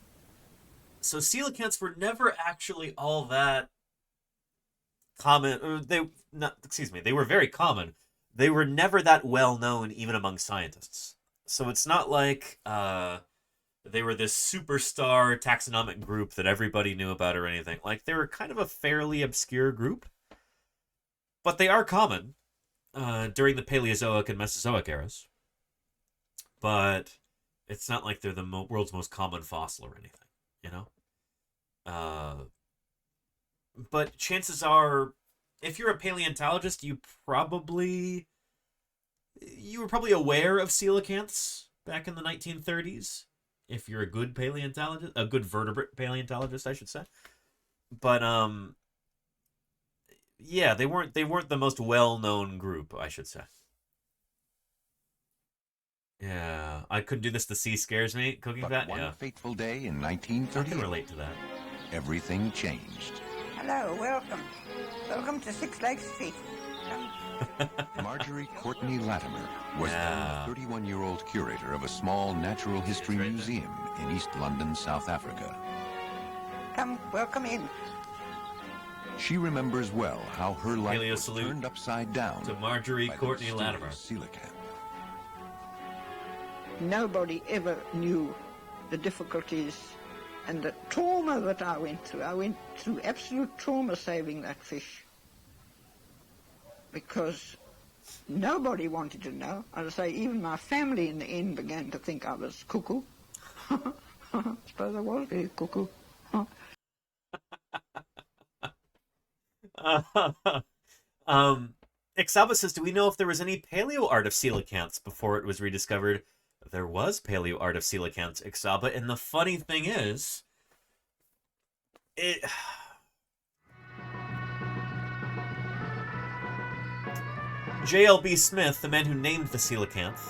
So coelacanths were never actually all that common. Or they were very common. They were never that well known even among scientists. So it's not like they were this superstar taxonomic group that everybody knew about or anything. Like, they were kind of a fairly obscure group. But they are common during the Paleozoic and Mesozoic eras. But it's not like they're the world's most common fossil or anything, you know? But chances are, if you're a paleontologist, you were probably aware of coelacanths back in the 1930s. If you're a good paleontologist, a good vertebrate paleontologist, I should say. But yeah, they weren't the most well-known group, I should say. Yeah, I couldn't do this. The sea scares me. Cooking But fat, one yeah. fateful day in I 1938, can relate to that. everything changed. Hello, welcome. Welcome to Six Lakes Street. Marjorie Courtney Latimer was then the 31-year-old curator of a small natural history museum in East London, South Africa. Come, welcome in. She remembers well how her life Paleo was salute turned upside down to Marjorie by the Courtney Latimer. mysterious coelacanth. Nobody ever knew the difficulties and the trauma that I went through. I went through absolute trauma saving that fish. Because nobody wanted to know. As I say, even my family in the end began to think I was cuckoo. I suppose I was very cuckoo. Ixaba says, do we know if there was any paleo art of coelacanths before it was rediscovered? There was paleo art of coelacanths, Ixaba, and the funny thing is, J.L.B. Smith, the man who named the coelacanth,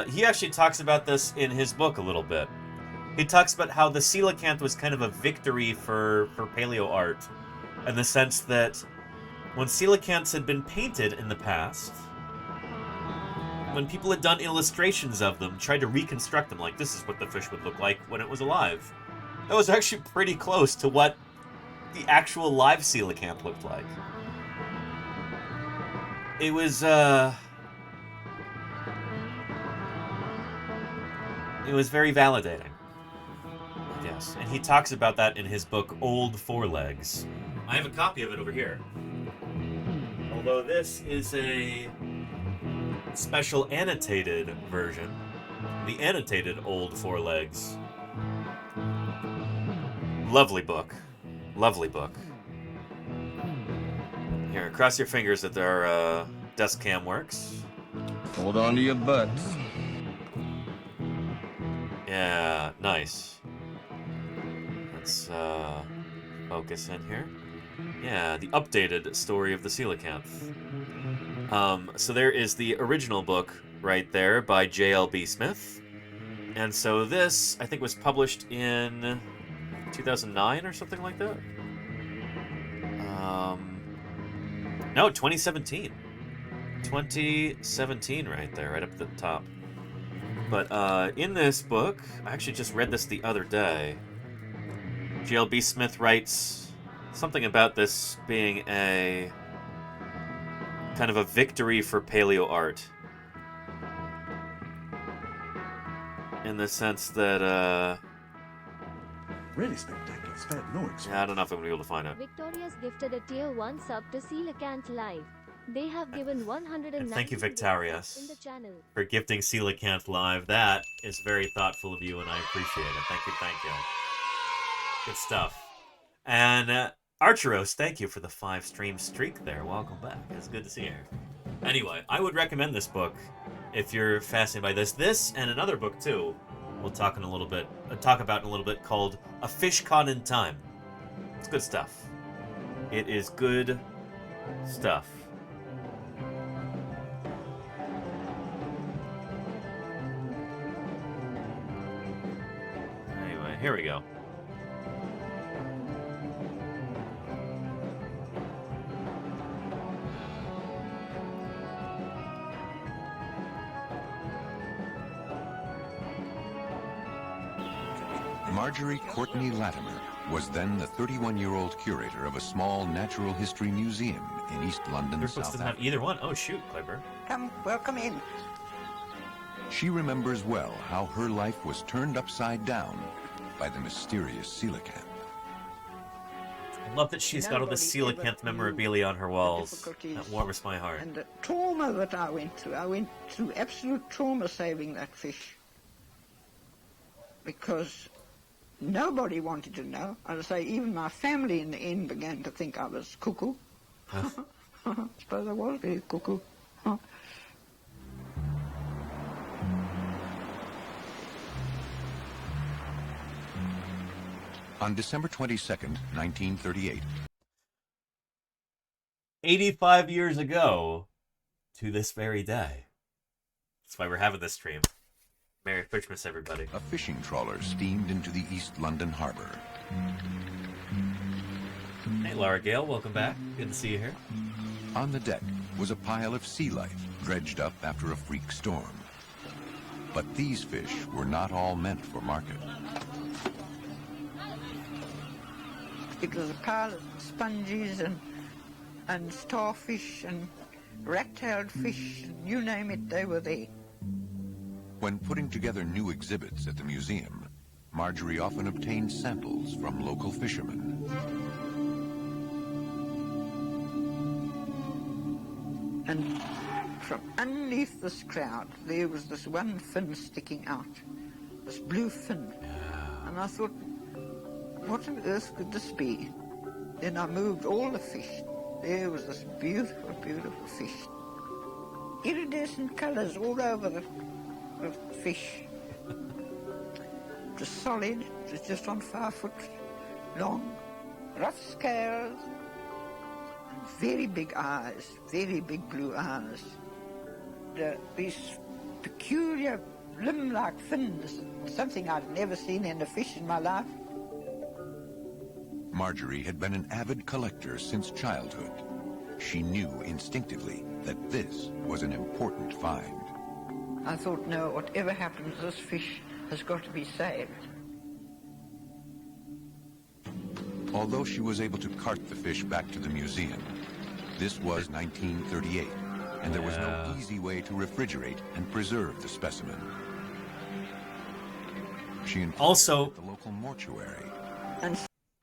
he actually talks about this in his book a little bit. He talks about how the coelacanth was kind of a victory for paleo art, in the sense that when coelacanths had been painted in the past, when people had done illustrations of them, tried to reconstruct them, like this is what the fish would look like when it was alive, that was actually pretty close to what the actual live coelacanth looked like. It was very validating, I guess. And he talks about that in his book, Old Forelegs. I have a copy of it over here. Although this is a special annotated version. The annotated Old Forelegs. Lovely book. Lovely book. Here, cross your fingers that their desk cam works. Hold on to your butts. Yeah, nice. Let's focus in here. Yeah, the updated story of the coelacanth. So there is the original book right there by J.L.B. Smith. And so this, I think, was published in 2009 or something like that. No, 2017. 2017 right there, right up at the top. But in this book, I actually just read this the other day. J.L.B. Smith writes something about this being a kind of a victory for paleo art. In the sense that, Really spectacular, spared no expense. yeah, I don't know if I'm going to be able to find it. Victoria's gifted a tier 1 sub to Coelacanth Live. They have given 190 And thank you, in the Victorious, channel. for gifting Coelacanth Live. That is very thoughtful of you, and I appreciate it. Thank you, thank you. Good stuff. And Archeros, thank you for the 5-stream streak there. Welcome back. It's good to see you. Anyway, I would recommend this book if you're fascinated by this. This and another book too. We'll talk about in a little bit called A Fish Caught in Time. It's good stuff. It is good stuff. Anyway, here we go. Marjorie Courtney Latimer was then the 31-year-old curator of a small natural history museum in East London, Your books South doesn't have Africa. either one. Oh, shoot, Clever. Come, welcome in. She remembers well how her life was turned upside down by the mysterious coelacanth. I love that she's got all this coelacanth memorabilia on her walls. That warms my heart. And the trauma that I went through absolute trauma saving that fish. Because nobody wanted to know. As I say, even my family in the end began to think I was cuckoo. I suppose I was very cuckoo. On December 22nd, 1938, 85 years ago to this very day. That's why we're having this stream. Merry Fishmas, everybody. a fishing trawler steamed into the East London harbor. Hey, Laura Gale, welcome back. Good to see you here. On the deck was a pile of sea life dredged up after a freak storm. But these fish were not all meant for market. It was a pile of sponges and starfish and rat-tailed fish, and you name it, they were there. When putting together new exhibits at the museum, Marjorie often obtained samples from local fishermen. And from underneath this crowd, there was this one fin sticking out, this blue fin. And I thought, what on earth could this be? Then I moved all the fish. There was this beautiful, beautiful fish. Iridescent colors all over the fish. It was solid, it was just on 5 foot long, rough scales, and very big eyes, very big blue eyes. These peculiar limb-like fins, something I'd never seen in a fish in my life. Marjorie had been an avid collector since childhood. She knew instinctively that this was an important find. I thought, no, whatever happens, this fish has got to be saved. Although she was able to cart the fish back to the museum, this was 1938, and there was no easy way to refrigerate and preserve the specimen. She also the local mortuary.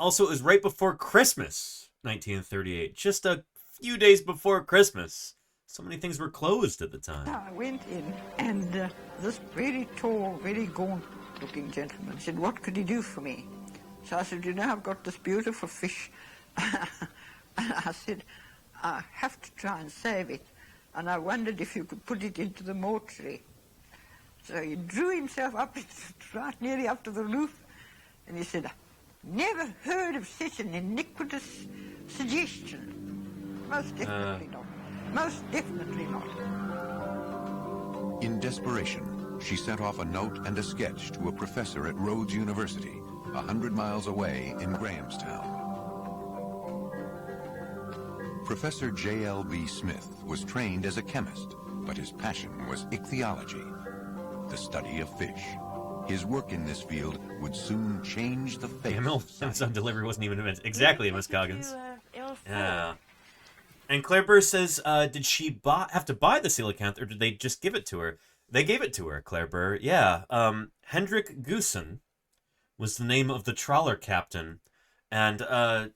Also, it was right before Christmas, 1938. Just a few days before Christmas. So many things were closed at the time. I went in, and this very tall, very gaunt-looking gentleman said, what could he do for me? So I said, you know, I've got this beautiful fish. And I said, I have to try and save it. And I wondered if you could put it into the mortuary. So he drew himself up right nearly up to the roof, and he said, never heard of such an iniquitous suggestion. Most definitely not. Most definitely not. In desperation, she sent off a note and a sketch to a professor at Rhodes University, 100 miles away in Grahamstown. Professor J.L.B. Smith was trained as a chemist, but his passion was ichthyology, the study of fish. His work in this field would soon change the face. Amazon delivery wasn't even invented. Exactly, Miss Coggins. Yeah. And Claire Burr says, did she have to buy the coelacanth, or did they just give it to her? They gave it to her, Claire Burr. Yeah. Hendrik Goosen was the name of the trawler captain. And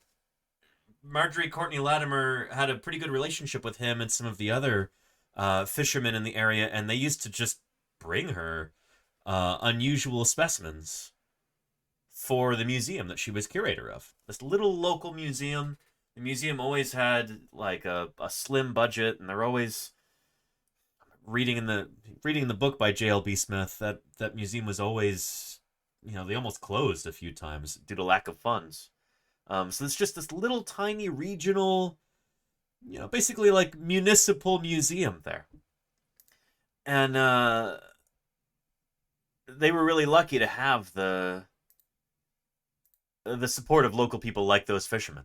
Marjorie Courtney Latimer had a pretty good relationship with him and some of the other fishermen in the area, and they used to just bring her unusual specimens for the museum that she was curator of. This little local museum. The museum always had like a slim budget, and they're always reading in the book by J.L.B. Smith. That museum was always, they almost closed a few times due to lack of funds. So it's just this little tiny regional, basically like municipal museum there. And they were really lucky to have the support of local people like those fishermen,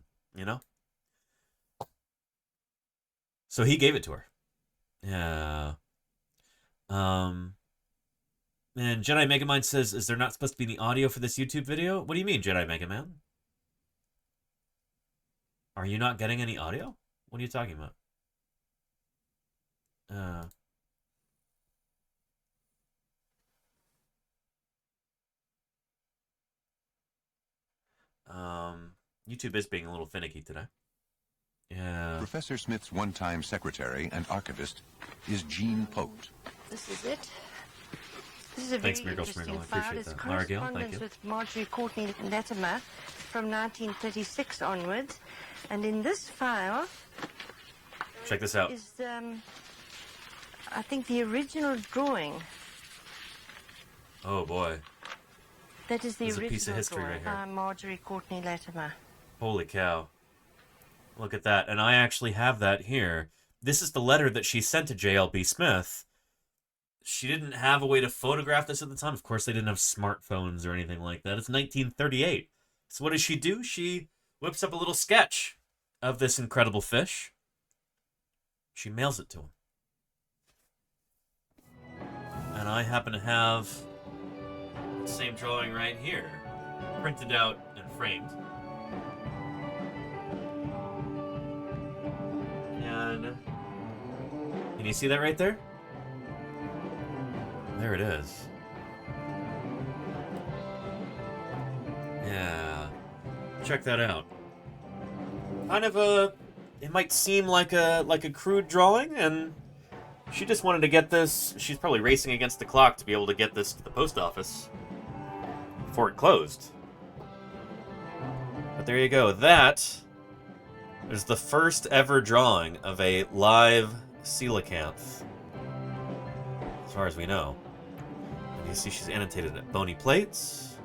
So he gave it to her. Yeah. And Jedi Megamind says, is there not supposed to be any audio for this YouTube video? What do you mean, Jedi Megaman? Are you not getting any audio? What are you talking about? YouTube is being a little finicky today. Yeah. Professor Smith's one-time secretary and archivist is Jean Pote. This is it. This is a very interesting file. It's correspondence with Marjorie Courtney Latimer from 1936 onwards. And in this file... Check this out. ...is, I think, the original drawing. Oh, boy. That is the There's original a piece of history right here. By Marjorie Courtney Latimer. Holy cow. Look at that. And I actually have that here. This is the letter that she sent to J.L.B. Smith. She didn't have a way to photograph this at the time. Of course, they didn't have smartphones or anything like that. It's 1938. So what does she do? She whips up a little sketch of this incredible fish. She mails it to him. And I happen to have the same drawing right here, printed out and framed. And can you see that right there? There it is. Yeah. Check that out. Kind of it might seem like a crude drawing, and she just wanted to get this. She's probably racing against the clock to be able to get this to the post office before it closed. But there you go. That is the first ever drawing of a live coelacanth, as far as we know. And you see she's annotated it. Bony plates.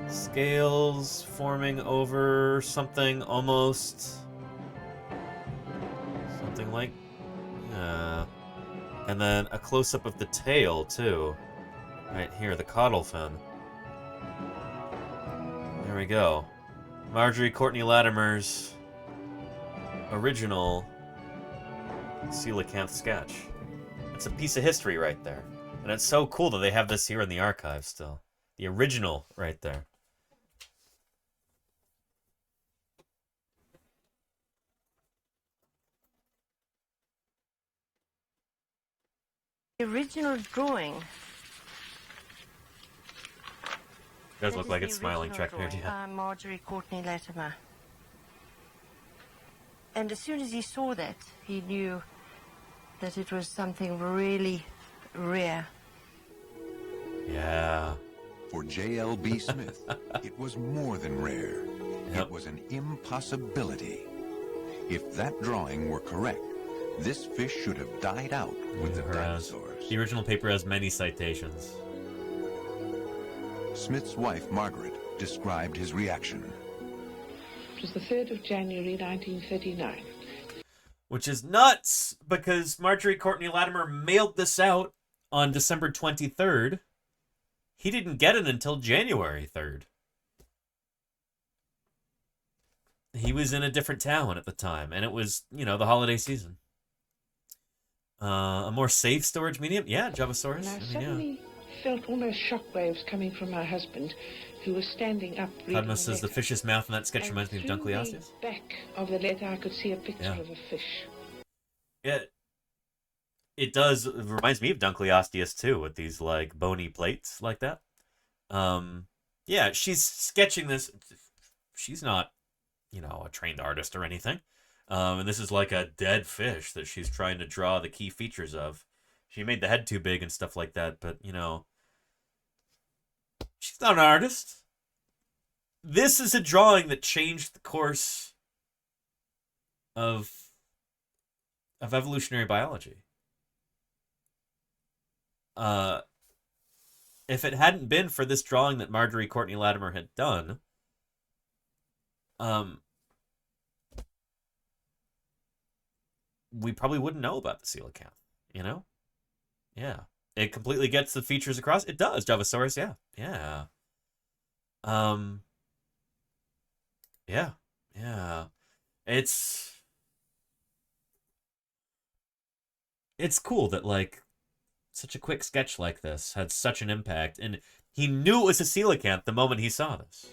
Scales forming over something almost... something like... and then a close-up of the tail, too. Right here, the caudal fin. There we go. Marjorie Courtney Latimer's original coelacanth sketch. It's a piece of history right there. And it's so cool that they have this here in the archive still. The original right there. The original drawing. It does look like it's smiling, track page, yeah. Marjorie Courtney Latimer. And as soon as he saw that, he knew that it was something really rare. Yeah. For J.L.B. Smith, it was more than rare. Yep. It was an impossibility. If that drawing were correct, this fish should have died out with the dinosaurs. The original paper has many citations. Smith's wife, Margaret, described his reaction. It was the 3rd of January, 1939. Which is nuts, because Marjorie Courtney Latimer mailed this out on December 23rd. He didn't get it until January 3rd. He was in a different town at the time, and it was, you know, the holiday season. A more safe storage medium? Yeah, Javasaurus. And I suddenly felt almost shockwaves coming from my husband, who was standing up reading Padma says the fish's mouth in that sketch reminds me of Dunkleosteus. The back of the letter, I could see a picture of a fish. Yeah, it does. It reminds me of Dunkleosteus too, with these like bony plates like that. Yeah, she's sketching this. She's not, you know, a trained artist or anything. And this is like a dead fish that she's trying to draw the key features of. She made the head too big and stuff like that, but, you know, she's not an artist. This is a drawing that changed the course of evolutionary biology. If it hadn't been for this drawing that Marjorie Courtney Latimer had done, we probably wouldn't know about the coelacanth, you know? Yeah. It completely gets the features across. It does, Javasaurus, yeah. Yeah. Yeah. It's cool that, like, such a quick sketch like this had such an impact, and he knew it was a coelacanth the moment he saw this.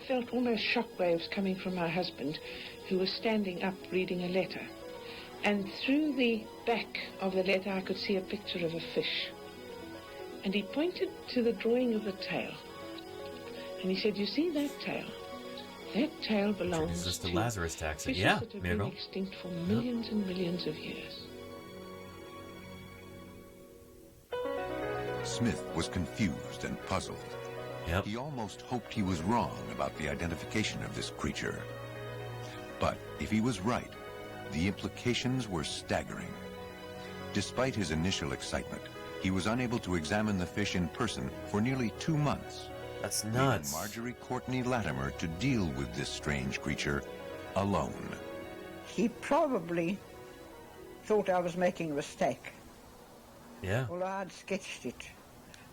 Felt almost shockwaves coming from my husband, who was standing up reading a letter. And through the back of the letter, I could see a picture of a fish. And he pointed to the drawing of the tail. And he said, you see that tail? That tail belongs to Lazarus taxa. fishes Yeah, that have been extinct for millions and millions of years. Smith was confused and puzzled. Yep. He almost hoped he was wrong about the identification of this creature. But if he was right, the implications were staggering. Despite his initial excitement, he was unable to examine the fish in person for nearly 2 months. That's nuts. Leaving Marjorie Courtney Latimer to deal with this strange creature alone. He probably thought I was making a mistake. Yeah. Well, I'd sketched it,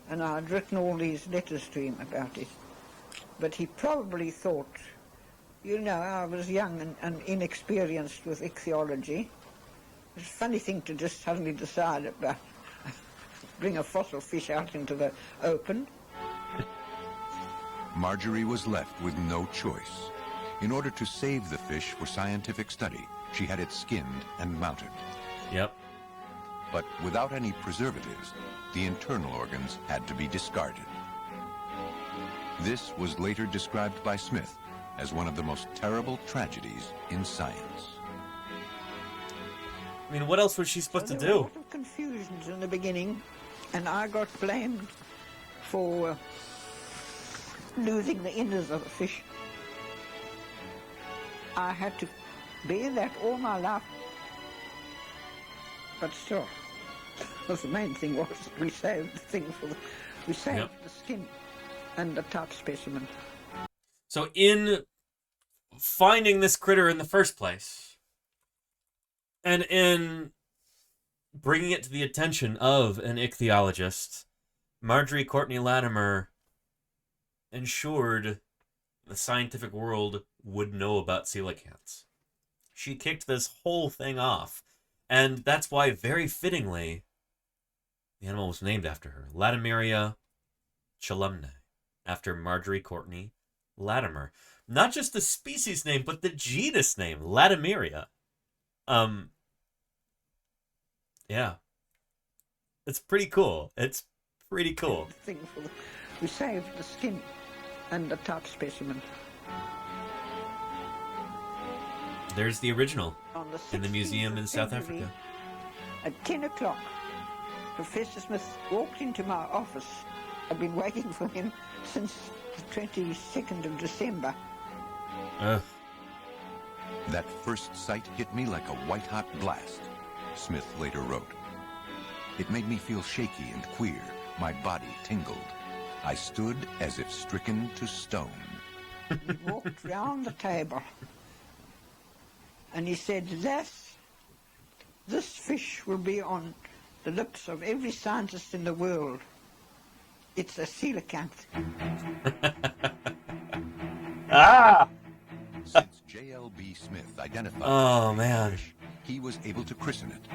and I'd written all these letters to him about it. But he probably thought, you know, I was young and inexperienced with ichthyology. It's a funny thing to just suddenly decide about bring a fossil fish out into the open. Marjorie was left with no choice. In order to save the fish for scientific study, she had it skinned and mounted. Yep. But without any preservatives, the internal organs had to be discarded. This was later described by Smith as one of the most terrible tragedies in science. I mean, what else was she supposed to do? There were a lot of confusions in the beginning, and I got blamed for losing the innards of the fish. I had to bear that all my life. But still, the main thing was we saved the thing we saved the skin and the type specimen. So in finding this critter in the first place, and in bringing it to the attention of an ichthyologist, Marjorie Courtney Latimer ensured the scientific world would know about coelacanths. She kicked this whole thing off, and that's why, very fittingly, the animal was named after her, Latimeria chelumnae, after Marjorie Courtney Latimer. Not just the species name, but the genus name, Latimeria. Yeah. It's pretty cool. It's pretty cool. We saved the skin and the type specimen. There's the original in the museum in South February, Africa. At 10 o'clock, Professor Smith walked into my office. I've been waiting for him since the 22nd of December. That first sight hit me like a white-hot blast, Smith later wrote. It made me feel shaky and queer. My body tingled. I stood as if stricken to stone. He walked round the table and he said, that's This fish will be on the lips of every scientist in the world. It's a coelacanth. Ah! Since J.L.B. Smith identified the fish, he was able to christen it.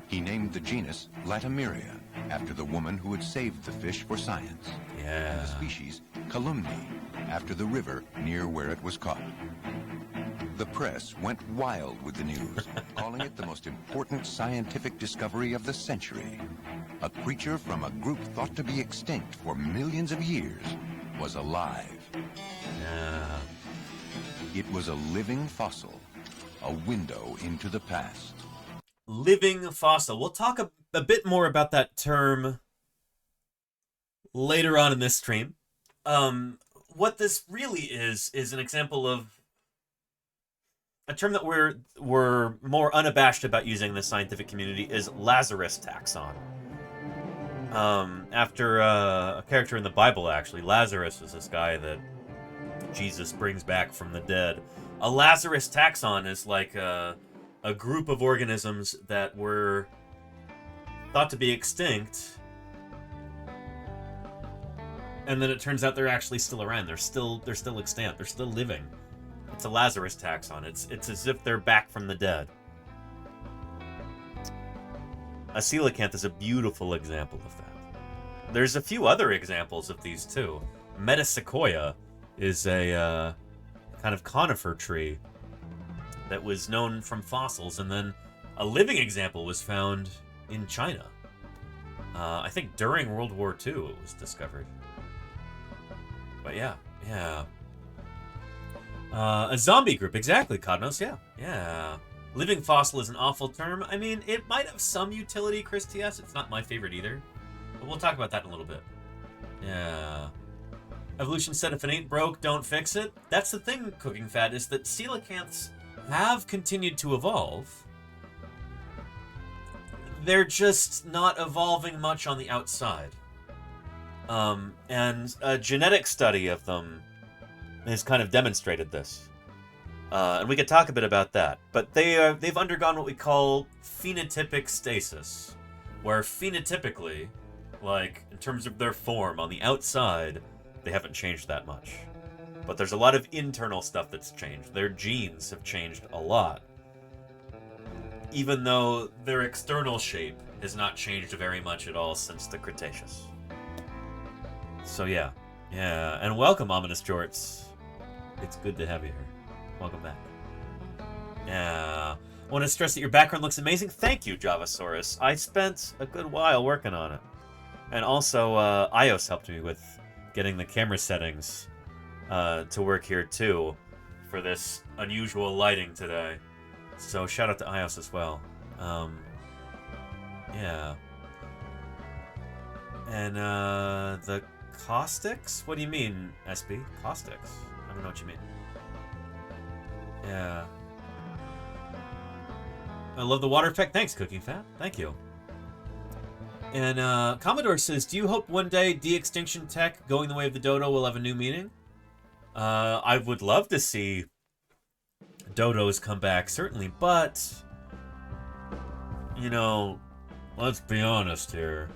He named the genus Latimeria after the woman who had saved the fish for science. And the species Calumni after the river near where it was caught. The press went wild with the news, calling it the most important scientific discovery of the century. A creature from a group thought to be extinct for millions of years was alive. It was a living fossil, a window into the past. Living fossil. We'll talk a bit more about that term later on in this stream. What this really is an example of a term that we're more unabashed about using in the scientific community is Lazarus taxon. After a character in the Bible, actually, Lazarus is this guy that Jesus brings back from the dead. A Lazarus taxon is like a group of organisms that were thought to be extinct, and then it turns out they're actually still around. They're still extant. They're still living. It's a Lazarus taxon. It's as if they're back from the dead. A coelacanth is a beautiful example of that. There's a few other examples of these too. Metasequoia is a kind of conifer tree that was known from fossils, and then a living example was found in China. I think during World War II it was discovered. But yeah. A zombie group, exactly, Codnos, yeah. Living fossil is an awful term. I mean, it might have some utility, Chris TS. It's not my favorite either. But we'll talk about that in a little bit. Yeah. Evolution said if it ain't broke, don't fix it. That's the thing, Cooking Fat, is that coelacanths have continued to evolve. They're just not evolving much on the outside. And a genetic study of them has kind of demonstrated this. And we could talk a bit about that. But they've undergone what we call phenotypic stasis, where phenotypically, like in terms of their form on the outside, they haven't changed that much. But there's a lot of internal stuff that's changed. Their genes have changed a lot, even though their external shape has not changed very much at all since the Cretaceous. So yeah. And welcome, Ominous Jorts. It's good to have you here. Welcome back. Yeah. I want to stress that your background looks amazing. Thank you, Javasaurus. I spent a good while working on it. And also, Ios helped me with getting the camera settings to work here, too, for this unusual lighting today. So shout out to Ios as well. Yeah. And the caustics? What do you mean, SB? Caustics? I don't know what you mean. Yeah. I love the water effect. Thanks, Cooking Fat. Thank you. And Commodore says, do you hope one day de-extinction tech going the way of the dodo will have a new meaning? I would love to see dodos come back, certainly, but, you know, let's be honest here.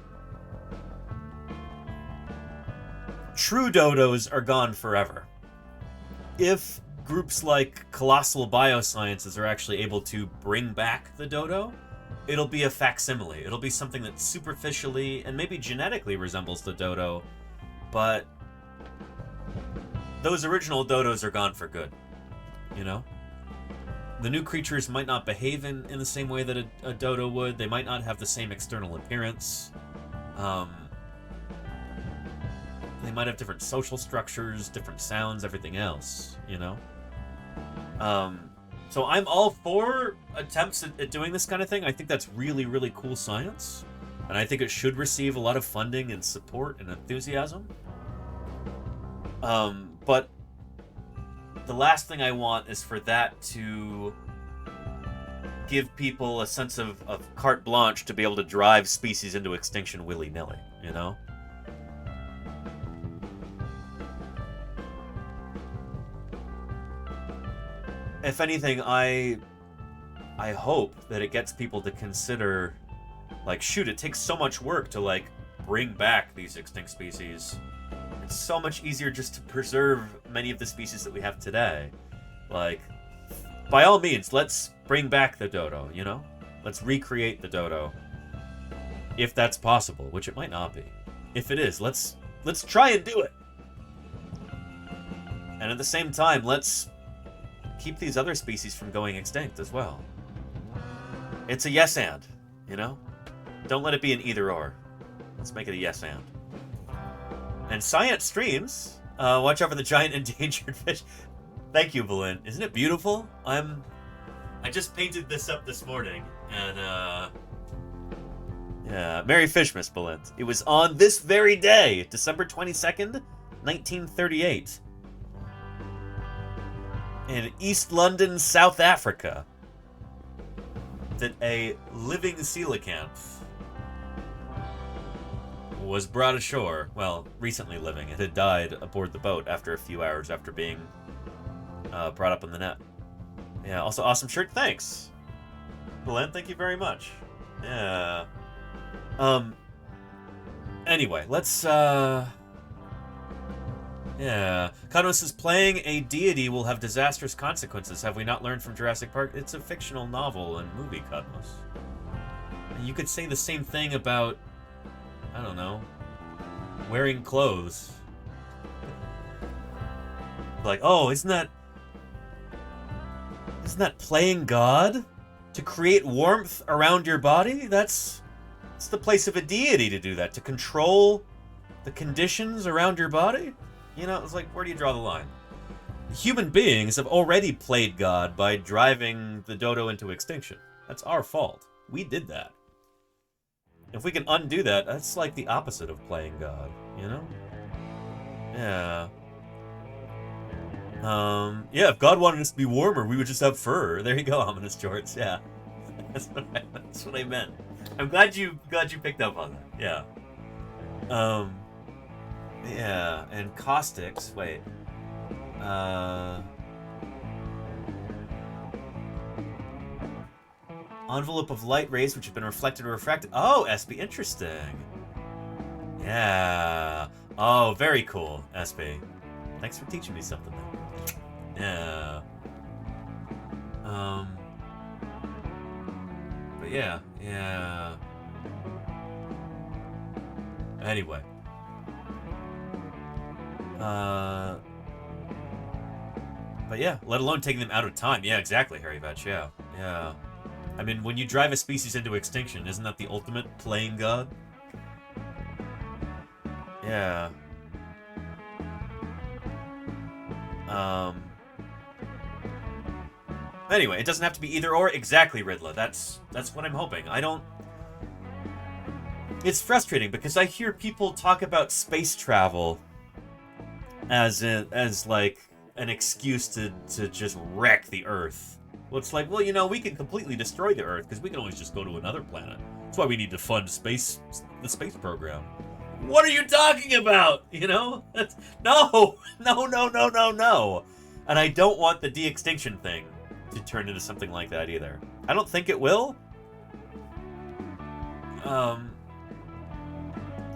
True dodos are gone forever. If groups like Colossal Biosciences are actually able to bring back the dodo, it'll be a facsimile. It'll be something that superficially and maybe genetically resembles the dodo, but those original dodos are gone for good, you know? The new creatures might not behave in the same way that a dodo would. They might not have the same external appearance. They might have different social structures, different sounds, everything else, you know? So I'm all for attempts at doing this kind of thing. I think that's really, really cool science. And I think it should receive a lot of funding and support and enthusiasm. But the last thing I want is for that to give people a sense of carte blanche to be able to drive species into extinction willy-nilly, you know? If anything, I I hope that it gets people to consider, like, shoot, it takes so much work to, like, bring back these extinct species. It's so much easier just to preserve many of the species that we have today. Like, by all means, let's bring back the dodo, you know? Let's recreate the dodo. If that's possible, which it might not be. If it is, let's try and do it. And at the same time, let's keep these other species from going extinct as well. It's a yes and, you know? Don't let it be an either or. Let's make it a yes and. And Science Streams, watch out for the giant endangered fish. Thank you, Belinda. Isn't it beautiful? I just painted this up this morning, and yeah, Merry Fishmas, Belinda. It was on this very day, December 22nd, 1938, in East London, South Africa, that a living coelacanth was brought ashore. Well, recently living. It had died aboard the boat after a few hours after being brought up on the net. Yeah, also awesome shirt. Thanks, Belinda. Thank you very much. Yeah. Anyway, let's, yeah. Kano says, playing a deity will have disastrous consequences. Have we not learned from Jurassic Park? It's a fictional novel and movie, Cosmos. And you could say the same thing about, I don't know, wearing clothes. Like, oh, isn't that playing God? To create warmth around your body? It's the place of a deity to do that, to control the conditions around your body? You know, it's like, where do you draw the line? Human beings have already played God by driving the dodo into extinction. That's our fault. We did that. If we can undo that, that's like the opposite of playing God, you know? Yeah. Yeah, if God wanted us to be warmer, we would just have fur. There you go, ominous jorts. Yeah. That's what I meant. I'm glad you picked up on that. Yeah. Yeah, and caustics, wait. Envelope of light rays which have been reflected or refracted. Oh, SB, interesting. Yeah. Oh, very cool, SB. Thanks for teaching me something then. Yeah. But yeah. Anyway. But yeah, let alone taking them out of time. Yeah, exactly, Harry Batch. Yeah. I mean, when you drive a species into extinction, isn't that the ultimate playing God? Yeah. Anyway, it doesn't have to be either or. Exactly, Ridla. That's what I'm hoping. It's frustrating because I hear people talk about space travel as like an excuse to just wreck the Earth. Well, it's like, well, you know, we can completely destroy the Earth because we can always just go to another planet. That's why we need to fund the space program. What are you talking about? You know? No. And I don't want the de-extinction thing to turn into something like that either. I don't think it will.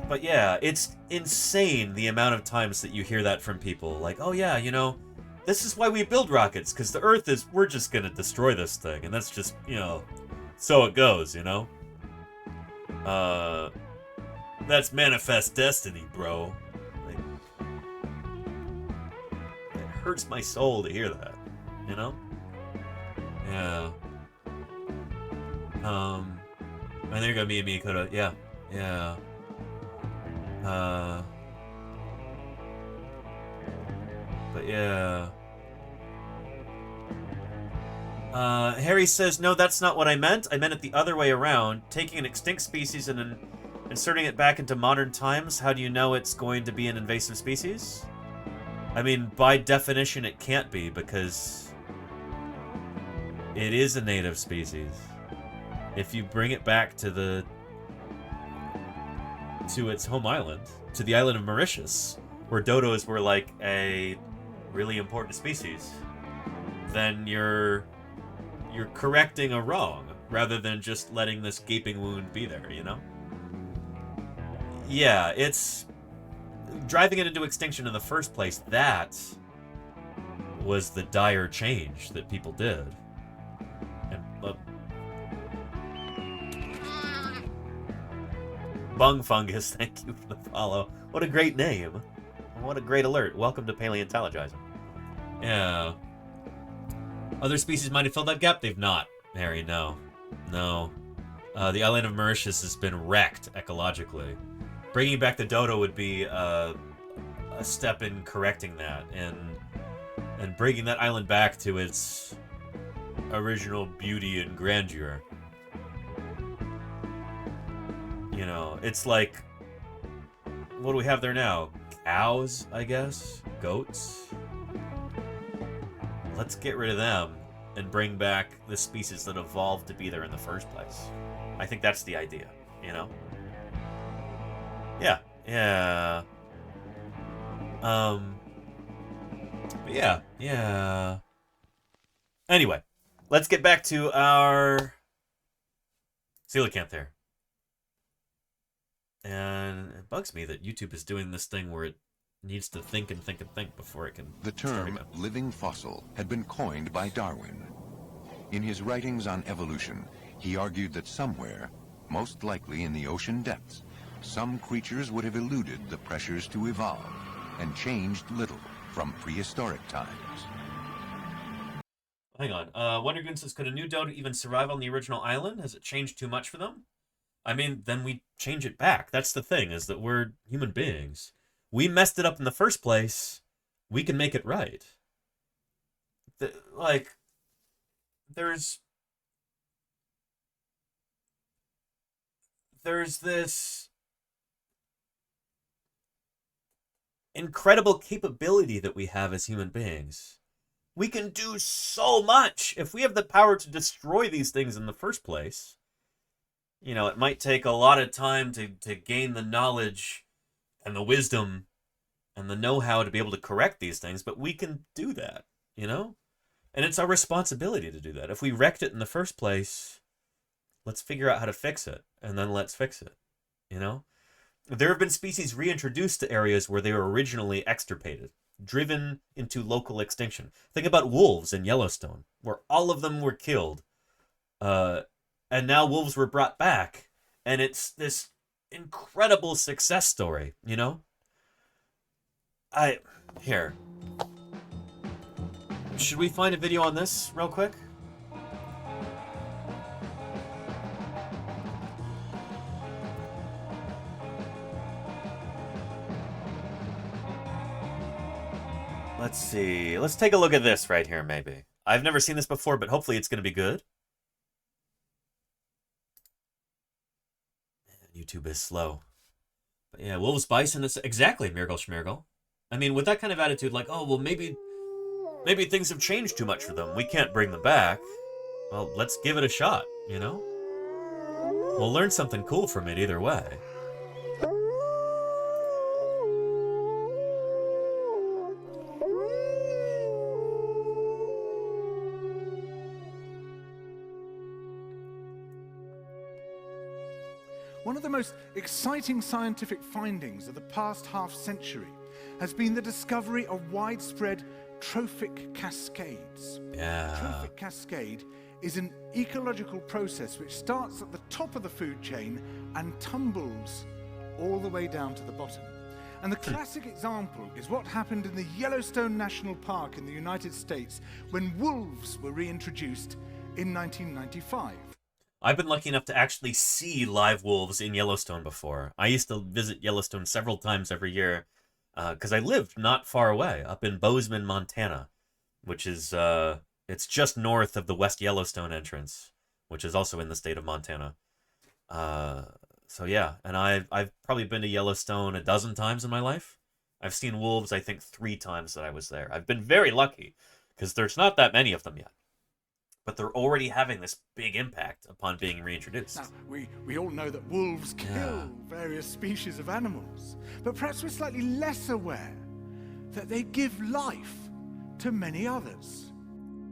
But yeah, it's insane the amount of times that you hear that from people. Like, oh yeah, you know, this is why we build rockets, because the Earth we're just gonna destroy this thing, and that's just, you know, so it goes, you know? That's manifest destiny, bro. Like, it hurts my soul to hear that, you know? Yeah. And there you go, me and Miyakota. Yeah. But yeah. Harry says, no, that's not what I meant. I meant it the other way around. Taking an extinct species and inserting it back into modern times, how do you know it's going to be an invasive species? I mean, by definition, it can't be, because it is a native species. If you bring it back to its home island, to the island of Mauritius, where dodos were like a really important species, then you're you're correcting a wrong rather than just letting this gaping wound be there, you know? Yeah, it's driving it into extinction in the first place. That was the dire change that people did. And Bung Fungus, thank you for the follow. What a great name. What a great alert. Welcome to Paleontologizing. Yeah. Other species might have filled that gap? They've not, Harry, no. No. The island of Mauritius has been wrecked ecologically. Bringing back the dodo would be a step in correcting that and bringing that island back to its original beauty and grandeur. You know, it's like, what do we have there now? Cows, I guess? Goats? Let's get rid of them and bring back the species that evolved to be there in the first place. I think that's the idea, you know? Yeah, yeah. Yeah. Anyway, let's get back to our coelacanth there. And it bugs me that YouTube is doing this thing where it needs to think and think and think before it can... The term living fossil had been coined by Darwin. In his writings on evolution, he argued that somewhere, most likely in the ocean depths, some creatures would have eluded the pressures to evolve and changed little from prehistoric times. Hang on. Wondergoon says, could a new dodo even survive on the original island? Has it changed too much for them? I mean, then we change it back. That's the thing, is that we're human beings. We messed it up in the first place. We can make it right. There's this incredible capability that we have as human beings. We can do so much. If we have the power to destroy these things in the first place, you know, it might take a lot of time to gain the knowledge and the wisdom and the know-how to be able to correct these things, but we can do that, you know? And it's our responsibility to do that. If we wrecked it in the first place, let's figure out how to fix it, and then let's fix it, you know? There have been species reintroduced to areas where they were originally extirpated, driven into local extinction. Think about wolves in Yellowstone, where all of them were killed, and now wolves were brought back, and it's this incredible success story, you know? Here. Should we find a video on this real quick? Let's see. Let's take a look at this right here, maybe. I've never seen this before, but hopefully it's going to be good. YouTube is slow. But yeah, wolves, bison, it's exactly Mirgle Schmirgle. I mean, with that kind of attitude, like, oh, well, maybe things have changed too much for them. We can't bring them back. Well, let's give it a shot, you know? We'll learn something cool from it either way. One of the most exciting scientific findings of the past half-century has been the discovery of widespread trophic cascades. Yeah. Trophic cascade is an ecological process which starts at the top of the food chain and tumbles all the way down to the bottom. And the classic example is what happened in the Yellowstone National Park in the United States when wolves were reintroduced in 1995. I've been lucky enough to actually see live wolves in Yellowstone before. I used to visit Yellowstone several times every year because I lived not far away, up in Bozeman, Montana, which is, it's just north of the West Yellowstone entrance, which is also in the state of Montana. So yeah, and I've probably been to Yellowstone a dozen times in my life. I've seen wolves, I think, 3 times that I was there. I've been very lucky because there's not that many of them yet. But they're already having this big impact upon being reintroduced. Now, we all know that wolves kill various species of animals, but perhaps we're slightly less aware that they give life to many others.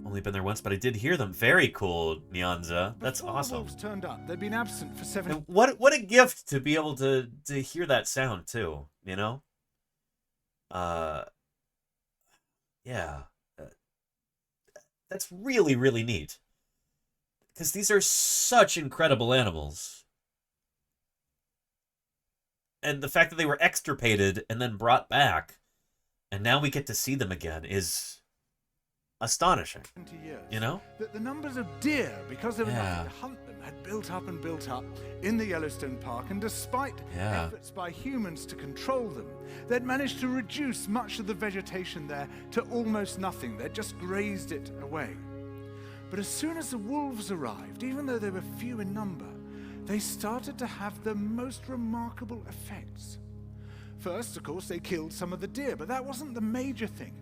only been there once, but I did hear them. Very cool, Nyanza. That's Before awesome. The wolves turned up. They'd been absent for 7 And what a gift to be able to hear that sound too, you know? Yeah. That's really, really neat. Because these are such incredible animals. And the fact that they were extirpated and then brought back, and now we get to see them again, is astonishing. 20 years. You know? That the numbers of deer, because there were nothing to hunt them, had built up and built up in the Yellowstone Park, and despite efforts by humans to control them, they'd managed to reduce much of the vegetation there to almost nothing. They'd just grazed it away. But as soon as the wolves arrived, even though they were few in number, they started to have the most remarkable effects. First, of course, they killed some of the deer, but that wasn't the major thing.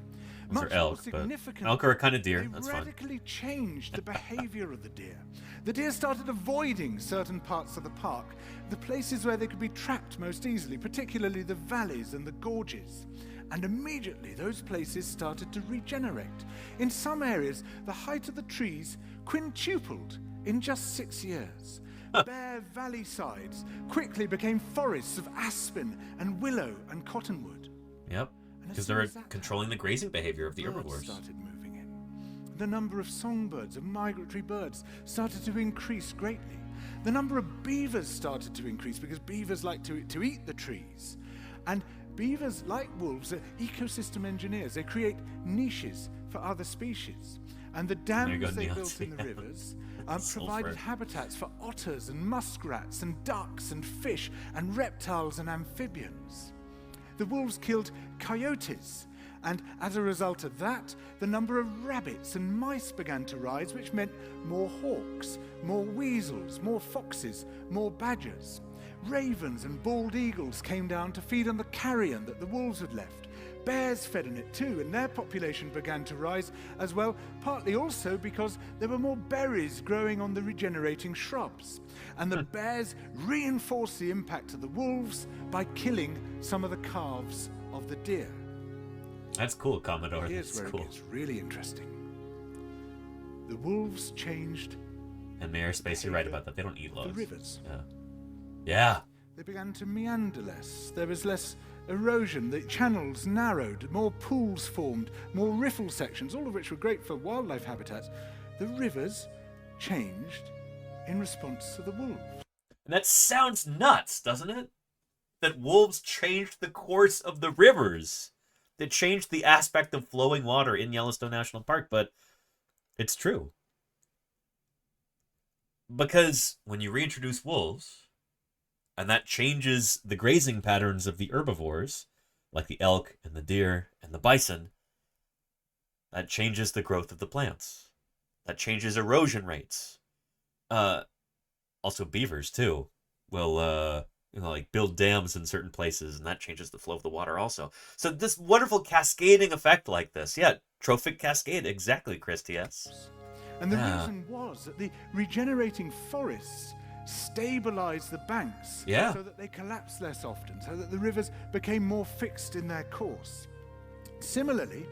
Those are elk, but elk are a kind of deer. That's fine. They radically changed the behavior of the deer. The deer started avoiding certain parts of the park, the places where they could be trapped most easily, particularly the valleys and the gorges. And immediately those places started to regenerate. In some areas, the height of the trees quintupled in just 6 years. Bare valley sides quickly became forests of aspen and willow and cottonwood. Yep, because they're controlling the grazing behavior of the herbivores. Started moving in. The number of songbirds and migratory birds started to increase greatly. The number of beavers started to increase because beavers like to eat the trees. And beavers, like wolves, are ecosystem engineers. They create niches for other species. And the dams they built in the rivers provided habitats for otters and muskrats and ducks and fish and reptiles and amphibians. The wolves killed coyotes, and as a result of that, the number of rabbits and mice began to rise, which meant more hawks, more weasels, more foxes, more badgers. Ravens and bald eagles came down to feed on the carrion that the wolves had left. Bears fed on it too, and their population began to rise as well, partly also because there were more berries growing on the regenerating shrubs. And the bears reinforced the impact of the wolves by killing some of the calves of the deer. That's cool, Commodore. Here's where it gets really interesting. The wolves changed. And Mayor Spacey right about that. They don't eat loads. The rivers. Yeah. They began to meander less. There was less erosion. The channels narrowed. More pools formed. More riffle sections, all of which were great for wildlife habitats. The rivers changed in response to the wolves. And that sounds nuts, doesn't it? That wolves changed the course of the rivers. They changed the aspect of flowing water in Yellowstone National Park, but it's true. Because when you reintroduce wolves, and that changes the grazing patterns of the herbivores, like the elk and the deer and the bison, that changes the growth of the plants. That changes erosion rates. Also beavers, too, will like build dams in certain places, and that changes the flow of the water also. So this wonderful cascading effect like this. Yeah, trophic cascade, exactly, Chris T.S. And the reason was that the regenerating forests stabilized the banks so that they collapsed less often, so that the rivers became more fixed in their course. Similarly,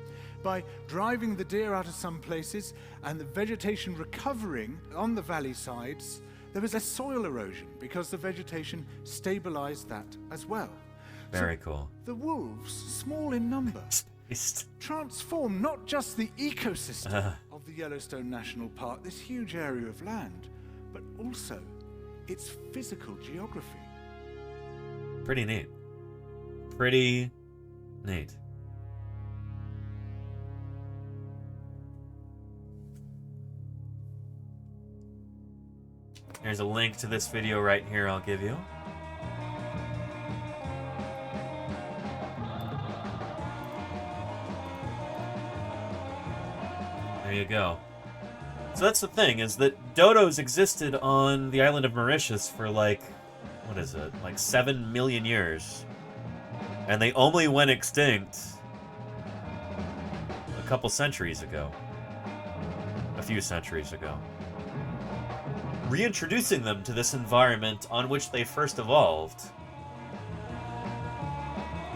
by driving the deer out of some places and the vegetation recovering on the valley sides, there was less soil erosion because the vegetation stabilized that as well. Very cool. The wolves, small in number, transformed not just the ecosystem of the Yellowstone National Park, this huge area of land, but also its physical geography. Pretty neat. Pretty neat. There's a link to this video right here I'll give you. There you go. So that's the thing, is that dodos existed on the island of Mauritius for like, what is it, like 7 million years. And they only went extinct a couple centuries ago. A few centuries ago. Reintroducing them to this environment on which they first evolved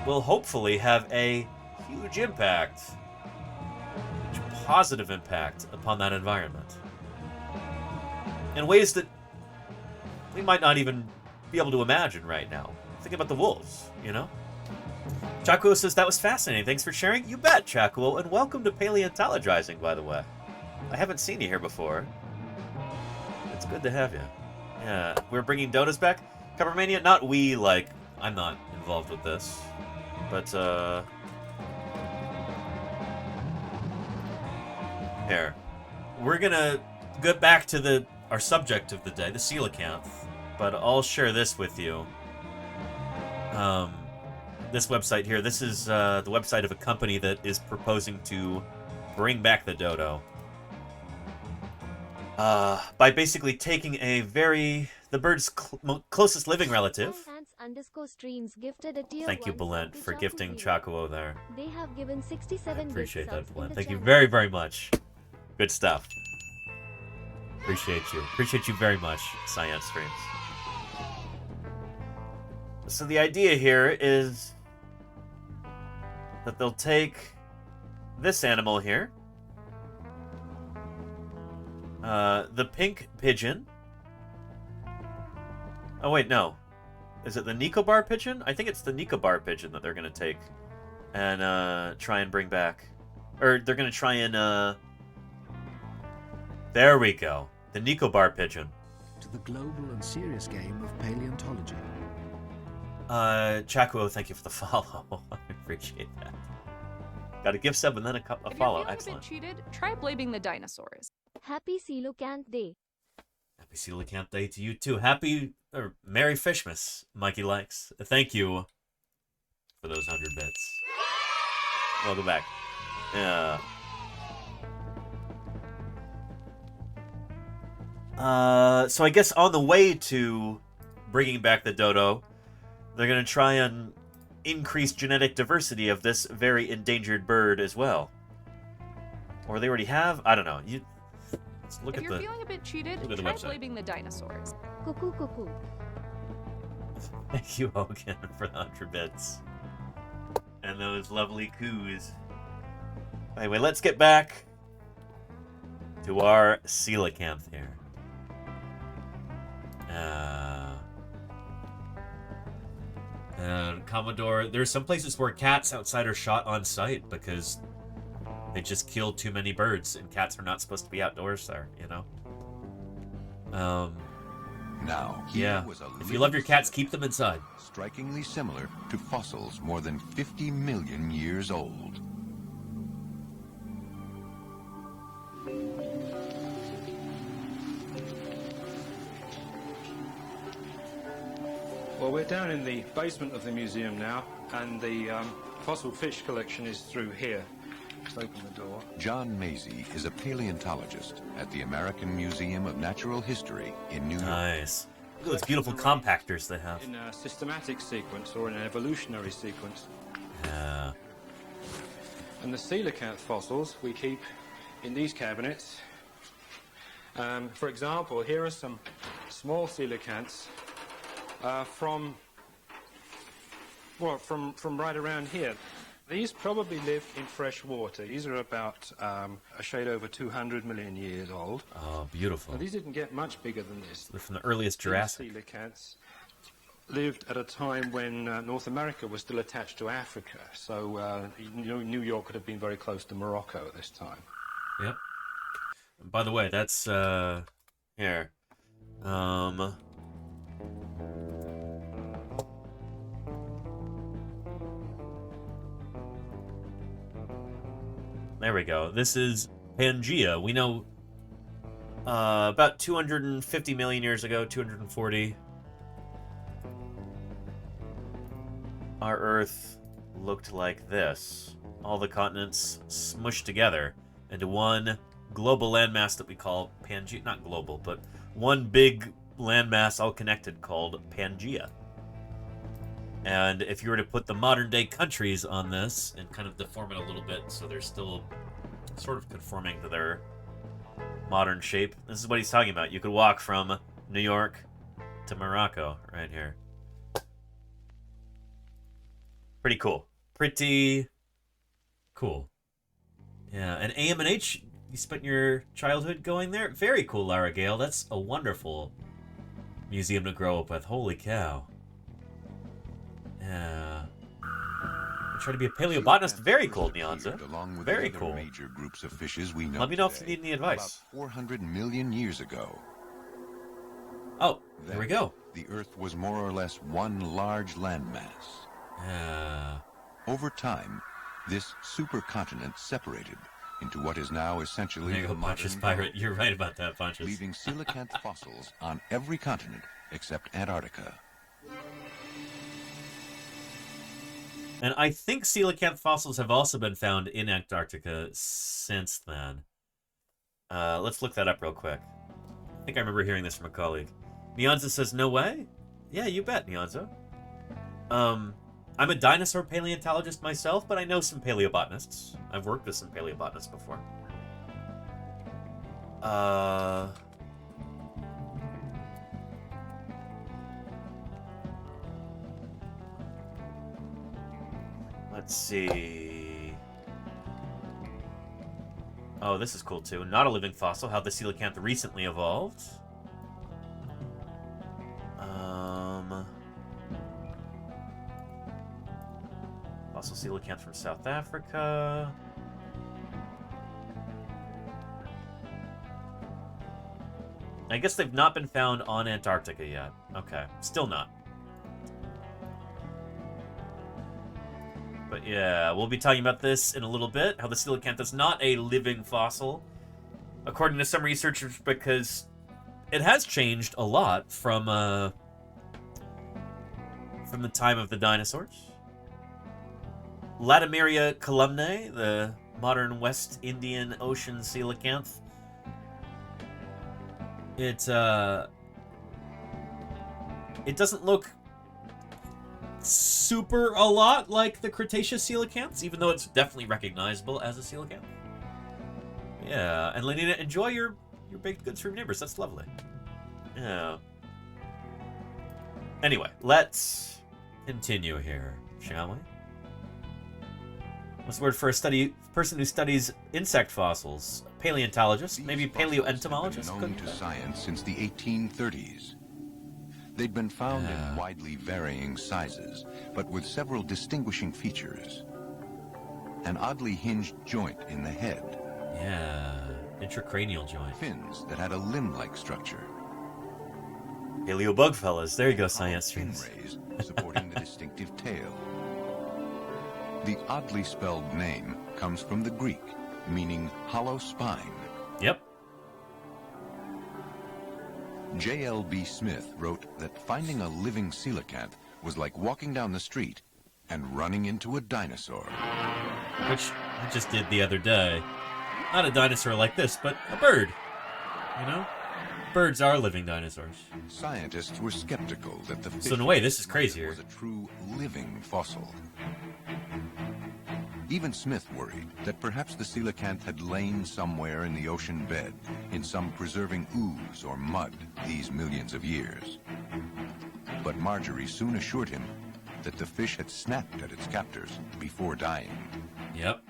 will hopefully have a huge impact, which positive impact upon that environment in ways that we might not even be able to imagine right now. Think about the wolves, you know? Chakuo says, that was fascinating. Thanks for sharing. You bet, Chakuo, and welcome to Paleontologizing, by the way. I haven't seen you here before. It's good to have you. Yeah, we're bringing donuts back. Covermania, not we, like, I'm not involved with this. But, here. We're gonna get back to our subject of the day, the coelacanth, but I'll share this with you. This website here, this is the website of a company that is proposing to bring back the dodo. By basically taking the bird's closest living relative. Thank you, Belent, for gifting Chakuo there. They have given 67 I appreciate that, gifts Belent. Thank you very, very much. Good stuff. Appreciate you. Appreciate you very much, Science Streams. So the idea here is that they'll take this animal here, the pink pigeon. Oh wait, no. Is it the Nicobar pigeon? I think it's the Nicobar pigeon that they're going to take and try and bring back. Or they're going to try and... There we go. The Nicobar pigeon. To the global and serious game of paleontology. Chakuo, thank you for the follow. I appreciate that. Got a gift sub and then a follow. If you're feeling Excellent. a bit cheated, try blaming the dinosaurs. Happy Coelacanth Day. Happy Coelacanth Day to you too. Merry Fishmas, Mikey likes. Thank you for those 100 bits. Welcome back. So I guess on the way to bringing back the dodo, they're going to try and increase genetic diversity of this very endangered bird as well. Or they already have? I don't know. Look if you're feeling a bit cheated, try blaming the dinosaurs. Cuckoo, cuckoo. Thank you, Hogan, for the 100 bits. And those lovely coos. Anyway, let's get back to our coelacanth here. Commodore, there's some places where cats outside are shot on sight because they just killed too many birds, and cats are not supposed to be outdoors there, you know? Now, yeah. If you love your cats, keep them inside. Strikingly similar to fossils more than 50 million years old. Well, we're down in the basement of the museum now, and the fossil fish collection is through here. Let's open the door. John Maisie is a paleontologist at the American Museum of Natural History in New York. Nice. Look at those beautiful compactors they have. In a systematic sequence or in an evolutionary sequence. Yeah. And the coelacanth fossils we keep in these cabinets. For example, here are some small coelacanths from right around here. These probably lived in fresh water. These are about a shade over 200 million years old. Oh, beautiful. Now, these didn't get much bigger than this. They're from the earliest Jurassic. These coelacanths lived at a time when North America was still attached to Africa. So New York could have been very close to Morocco at this time. Yep. By the way, that's here. There we go. This is Pangea. We know about 250 million years ago, 240, our Earth looked like this. All the continents smushed together into one global landmass that we call Pangea. Not global, but one big landmass all connected called Pangea. And if you were to put the modern day countries on this and kind of deform it a little bit so they're still sort of conforming to their modern shape, this is what he's talking about. You could walk from New York to Morocco right here. Pretty cool. Pretty cool. Yeah, and AM&H, you spent your childhood going there? Very cool, Lara Gale. That's a wonderful museum to grow up with. Holy cow. Yeah. I try to be a paleobotanist. Very cool, Nyanza. Very cool. Major groups of fishes we know Let me know today, if you need any advice. About 400 million years ago. Oh, there we go. The Earth was more or less one large landmass. Yeah. Over time, this supercontinent separated into what is now essentially There you go, the Pontius modern Pirate. You're right about that, Pontius. leaving coelacanth fossils on every continent except Antarctica. And I think coelacanth fossils have also been found in Antarctica since then. Let's look that up real quick. I think I remember hearing this from a colleague. Nyanza says, no way? Yeah, you bet, Nyanza. I'm a dinosaur paleontologist myself, but I know some paleobotanists. I've worked with some paleobotanists before. Let's see. Oh, this is cool too. Not a living fossil. How the coelacanth recently evolved. Fossil coelacanth from South Africa. I guess they've not been found on Antarctica yet. Okay, still not. But yeah, we'll be talking about this in a little bit. How the coelacanth is not a living fossil, according to some researchers, because it has changed a lot from the time of the dinosaurs. Latimeria columnae, the modern West Indian Ocean coelacanth. It doesn't look super a lot like the Cretaceous coelacanths, even though it's definitely recognizable as a coelacanth. Yeah, and Lenina, enjoy your baked goods from neighbors. That's lovely. Yeah. Anyway, let's continue here, shall we? What's the word for a person who studies insect fossils? Paleontologist, maybe paleoentomologist? Known to science since the 1830s. They'd been found in widely varying sizes, but with several distinguishing features. An oddly hinged joint in the head. Yeah, intracranial joint. Fins that had a limb-like structure. Paleobug fellas, there you go, science fin rays supporting the distinctive tail. The oddly spelled name comes from the Greek, meaning hollow spine. Yep. J.L.B. Smith wrote that finding a living coelacanth was like walking down the street and running into a dinosaur. Which I just did the other day. Not a dinosaur like this, but a bird. You know? Birds are living dinosaurs. Scientists were skeptical that the fish so in a way, this is crazier. Was a true living fossil. Even Smith worried that perhaps the coelacanth had lain somewhere in the ocean bed, in some preserving ooze or mud these millions of years. But Marjorie soon assured him that the fish had snapped at its captors before dying. Yep.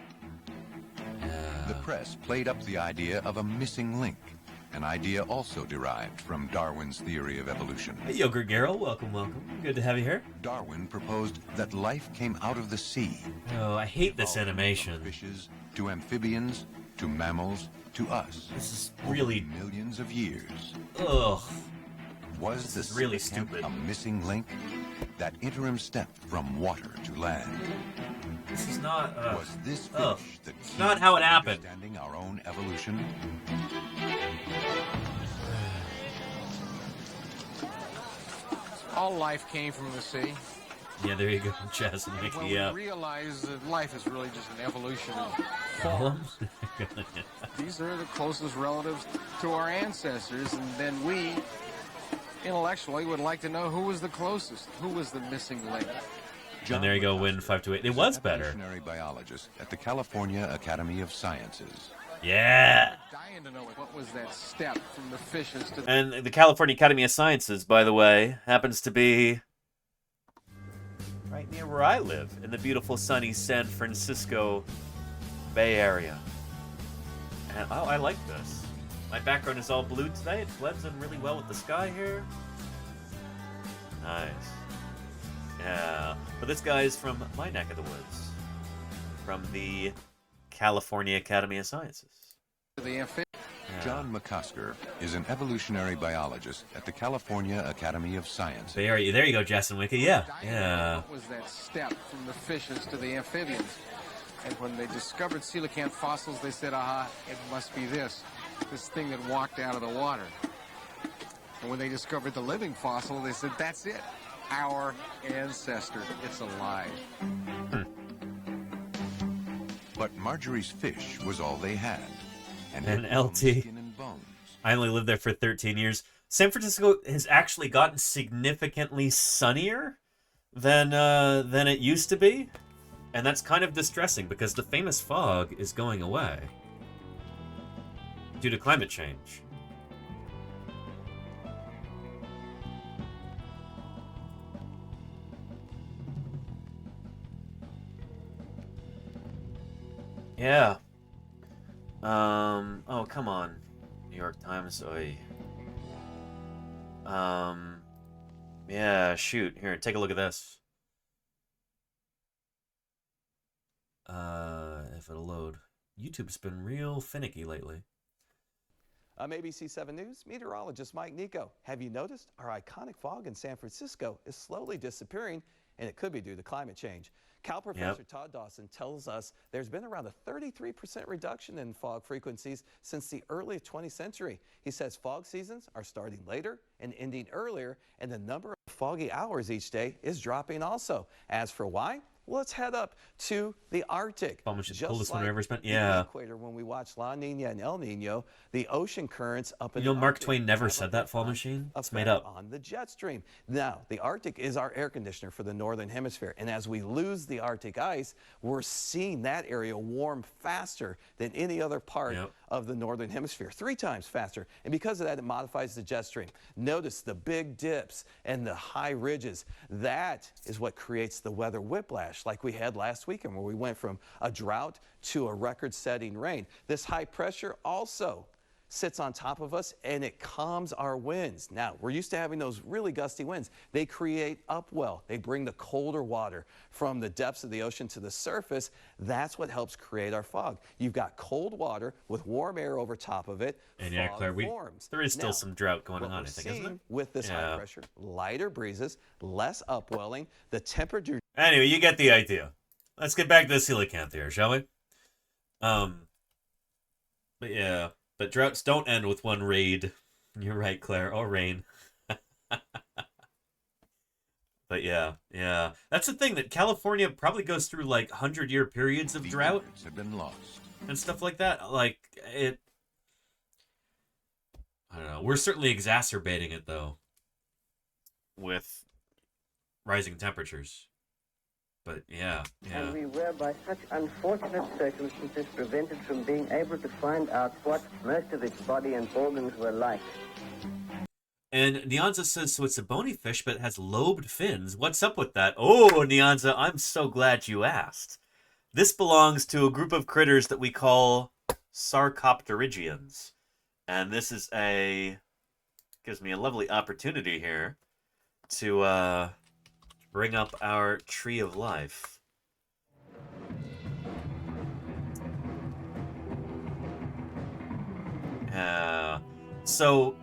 The press played up the idea of a missing link, an idea also derived from Darwin's theory of evolution. Hey, Yogurt Garrel, welcome, welcome. Good to have you here. Darwin proposed that life came out of the sea. Oh, I hate this animation. Fishes, to amphibians, to mammals, to us. This is really millions of years. Ugh. Was this really stupid? A missing link? That interim step from water to land. This is not. Was this fish the key not how it happened? Understanding our own evolution. All life came from the sea. Yeah, there you go, Chaz and Mickey. When Yeah. we realize that life is really just an evolution of forms. These are the closest relatives to our ancestors, and then we, intellectually, would like to know who was the closest, who was the missing link. And there you go, win 528. It was better. Evolutionary biologist at the California Academy of Sciences. Yeah. Dying to know what was that step from the fishes to. And the California Academy of Sciences, by the way, happens to be right near where I live, in the beautiful sunny San Francisco Bay Area. And, oh, I like this. My background is all blue today. It blends in really well with the sky here. Nice. Yeah. But this guy is from my neck of the woods. From the California Academy of Sciences. John McCusker is an evolutionary biologist at the California Academy of Sciences. There you go, Justin Wicke. Yeah. Yeah. What was that step from the fishes to the amphibians? And when they discovered coelacanth fossils, they said, aha, it must be this thing that walked out of the water. And when they discovered the living fossil, they said, that's it, our ancestor. It's alive. But Marjorie's fish was all they had. And LT. I only lived there for 13 years. San Francisco has actually gotten significantly sunnier than it used to be. And that's kind of distressing because the famous fog is going away due to climate change. Yeah. Oh, come on. New York Times. Oy. Yeah, shoot. Here, take a look at this. If it'll load. YouTube's been real finicky lately. I'm ABC 7 News meteorologist Mike Nico. Have you noticed our iconic fog in San Francisco is slowly disappearing, and it could be due to climate change? Cal professor Todd Dawson tells us there's been around a 33% reduction in fog frequencies since the early 20th century. He says fog seasons are starting later and ending earlier, and the number of foggy hours each day is dropping also. As for why? Let's head up to the Arctic. Almost the coldest like one I've ever spent. the Yeah. equator, when we watch La Nina and El Nino, the ocean currents up in You know, the Mark Arctic Twain never have said a that, Fall Machine. It's made effect up. on the jet stream. Now, the Arctic is our air conditioner for the northern hemisphere, and as we lose the Arctic ice, we're seeing that area warm faster than any other part of the northern hemisphere, 3 times faster. And because of that, it modifies the jet stream. Notice the big dips and the high ridges. That is what creates the weather whiplash like we had last weekend, where we went from a drought to a record-setting rain. This high pressure also sits on top of us, and it calms our winds. Now, we're used to having those really gusty winds. They create upwell. They bring the colder water from the depths of the ocean to the surface. That's what helps create our fog. You've got cold water with warm air over top of it. And yeah, fog Claire, forms. there is still Now, some drought going what on, we're I think, isn't seeing there? with this high pressure, lighter breezes, less upwelling, the temperature. Anyway, you get the idea. Let's get back to the coelacanth here, shall we? But yeah, but droughts don't end with one raid. You're right, Claire, or rain. But yeah. That's the thing, that California probably goes through like 100-year periods of drought. Have been lost. And stuff like that. Like, I don't know. We're certainly exacerbating it, though, with rising temperatures. But yeah. And we were, by such unfortunate circumstances, prevented from being able to find out what most of its body and organs were like. And Nyanza says, so it's a bony fish, but it has lobed fins. What's up with that? Oh, Nyanza, I'm so glad you asked. This belongs to a group of critters that we call sarcopterygians. And this is gives me a lovely opportunity here to bring up our tree of life. So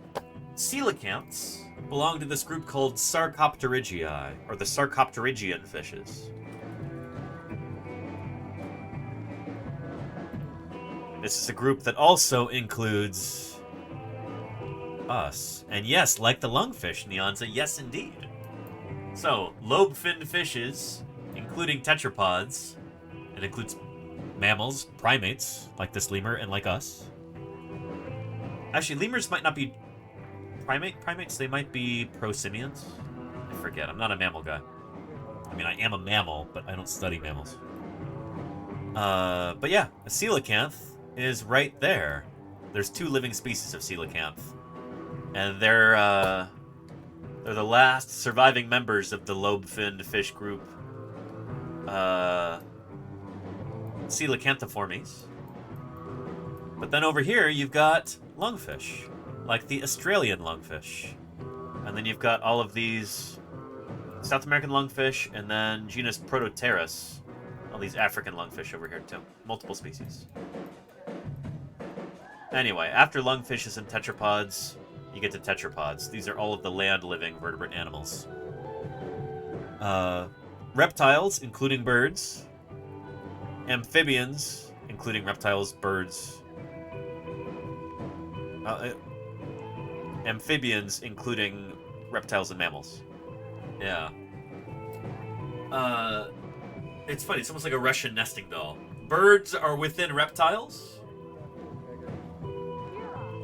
coelacanths belong to this group called Sarcopterygii, or the Sarcopterygian fishes. This is a group that also includes us. And yes, like the lungfish, Nyanza, yes indeed. So, lobe-finned fishes, including tetrapods, it includes mammals, primates, like this lemur, and like us. Actually, lemurs might not be primates, they might be prosimians. I forget, I'm not a mammal guy. I mean, I am a mammal, but I don't study mammals. But yeah, a coelacanth is right there. There's 2 living species of coelacanth. And they're the last surviving members of the lobe-finned fish group, Coelacanthiformes. But then over here, you've got lungfish, like the Australian lungfish. And then you've got all of these South American lungfish, and then genus Prototerus. All these African lungfish over here, too. Multiple species. Anyway, after lungfishes and tetrapods, you get to tetrapods. These are all of the land-living vertebrate animals. Reptiles, including birds. Amphibians, including reptiles, birds. Amphibians, including reptiles and mammals. Yeah. It's funny. It's almost like a Russian nesting doll. Birds are within reptiles,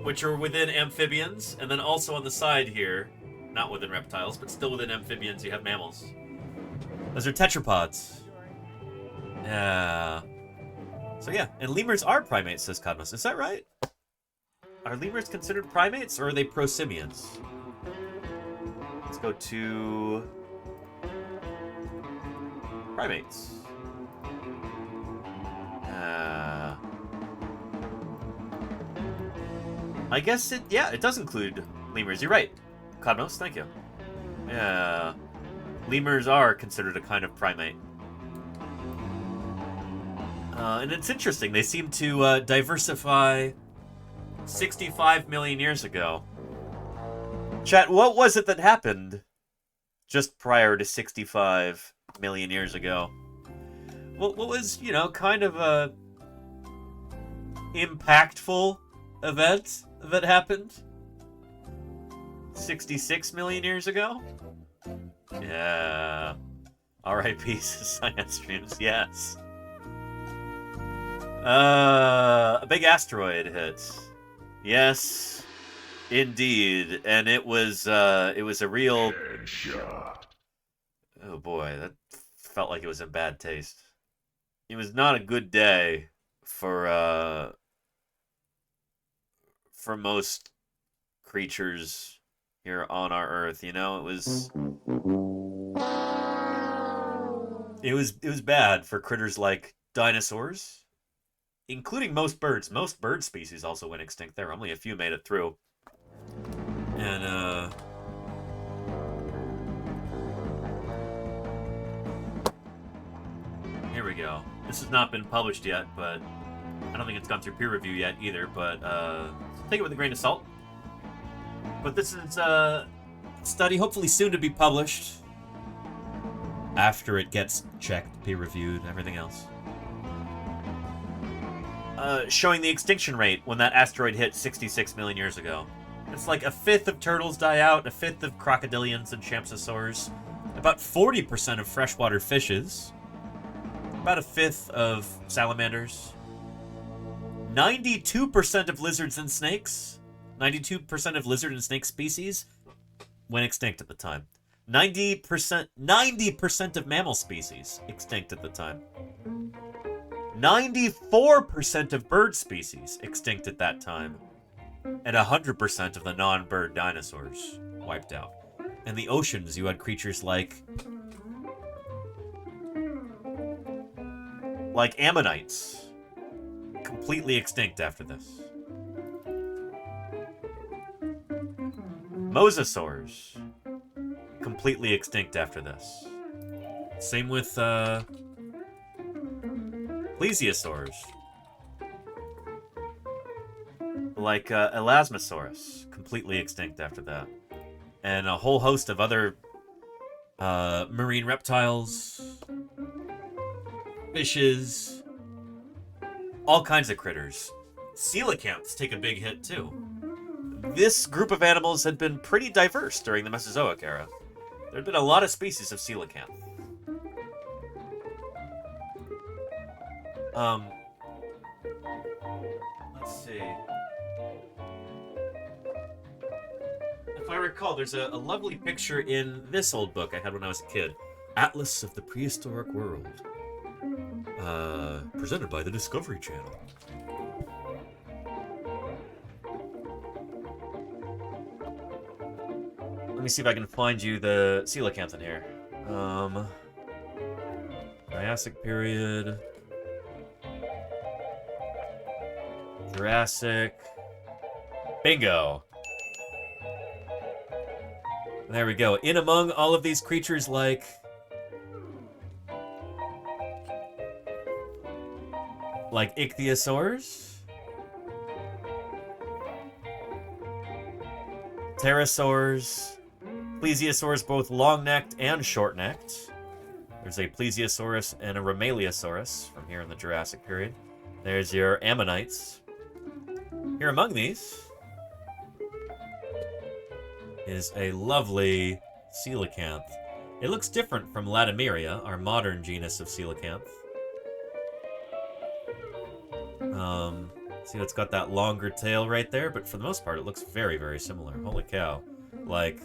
which are within amphibians, and then also on the side here, not within reptiles, but still within amphibians, you have mammals. Those are tetrapods. Yeah. So yeah, and lemurs are primates, says Cosmos. Is that right? Are lemurs considered primates, or are they prosimians? Let's go to primates. I guess it does include lemurs. You're right. Cosmos, thank you. Yeah. Lemurs are considered a kind of primate. And it's interesting. They seem to diversify 65 million years ago. Chat, what was it that happened just prior to 65 million years ago? What was, kind of a impactful event that happened 66 million years ago? Yeah. R.I.P. Science streams, yes. A big asteroid hit. Yes, indeed. And it was a real headshot. Oh boy, that felt like it was in bad taste. It was not a good day for most creatures here on our Earth. It was bad for critters like dinosaurs, including most birds. Most bird species also went extinct there. Only a few made it through. And here we go. This has not been published yet, but I don't think it's gone through peer review yet either, but take it with a grain of salt. But this is a study hopefully soon to be published after it gets checked, peer reviewed, everything else. Showing the extinction rate when that asteroid hit 66 million years ago. It's like a fifth of turtles die out, a fifth of crocodilians and champsosaurs, about 40% of freshwater fishes, about a fifth of salamanders, 92% of lizards and snakes, 92% of lizard and snake species went extinct at the time. 90% of mammal species extinct at the time. 94% of bird species extinct at that time. And 100% of the non-bird dinosaurs wiped out. In the oceans, you had creatures like ammonites, completely extinct after this. Mosasaurs, completely extinct after this. Same with plesiosaurs, like Elasmosaurus, completely extinct after that. And a whole host of other marine reptiles, fishes, all kinds of critters. Coelacanths take a big hit too. This group of animals had been pretty diverse during the Mesozoic era. There had been a lot of species of coelacanth. Let's see. If I recall, there's a lovely picture in this old book I had when I was a kid. Atlas of the Prehistoric World. Presented by the Discovery Channel. Let me see if I can find you the coelacanth in here. Triassic period. Jurassic. Bingo. There we go. In among all of these creatures like ichthyosaurs, pterosaurs, plesiosaurs, both long-necked and short-necked. There's a plesiosaurus and a Romaleosaurus from here in the Jurassic period. There's your ammonites. Here among these is a lovely coelacanth. It looks different from Latimeria, our modern genus of coelacanth. See, it's got that longer tail right there, but for the most part, it looks very, very similar. Holy cow. Like,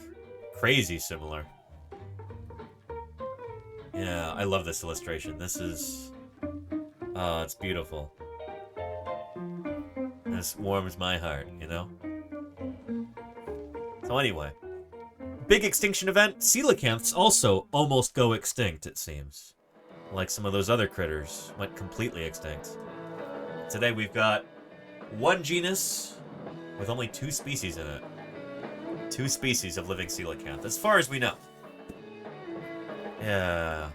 crazy similar. Yeah, I love this illustration. This is... oh, it's beautiful. This warms my heart, you know? So anyway. Big extinction event. Coelacanths also almost go extinct, it seems. Like some of those other critters went completely extinct. Today we've got one genus with only 2 species in it. 2 species of living coelacanth, as far as we know. Yeah.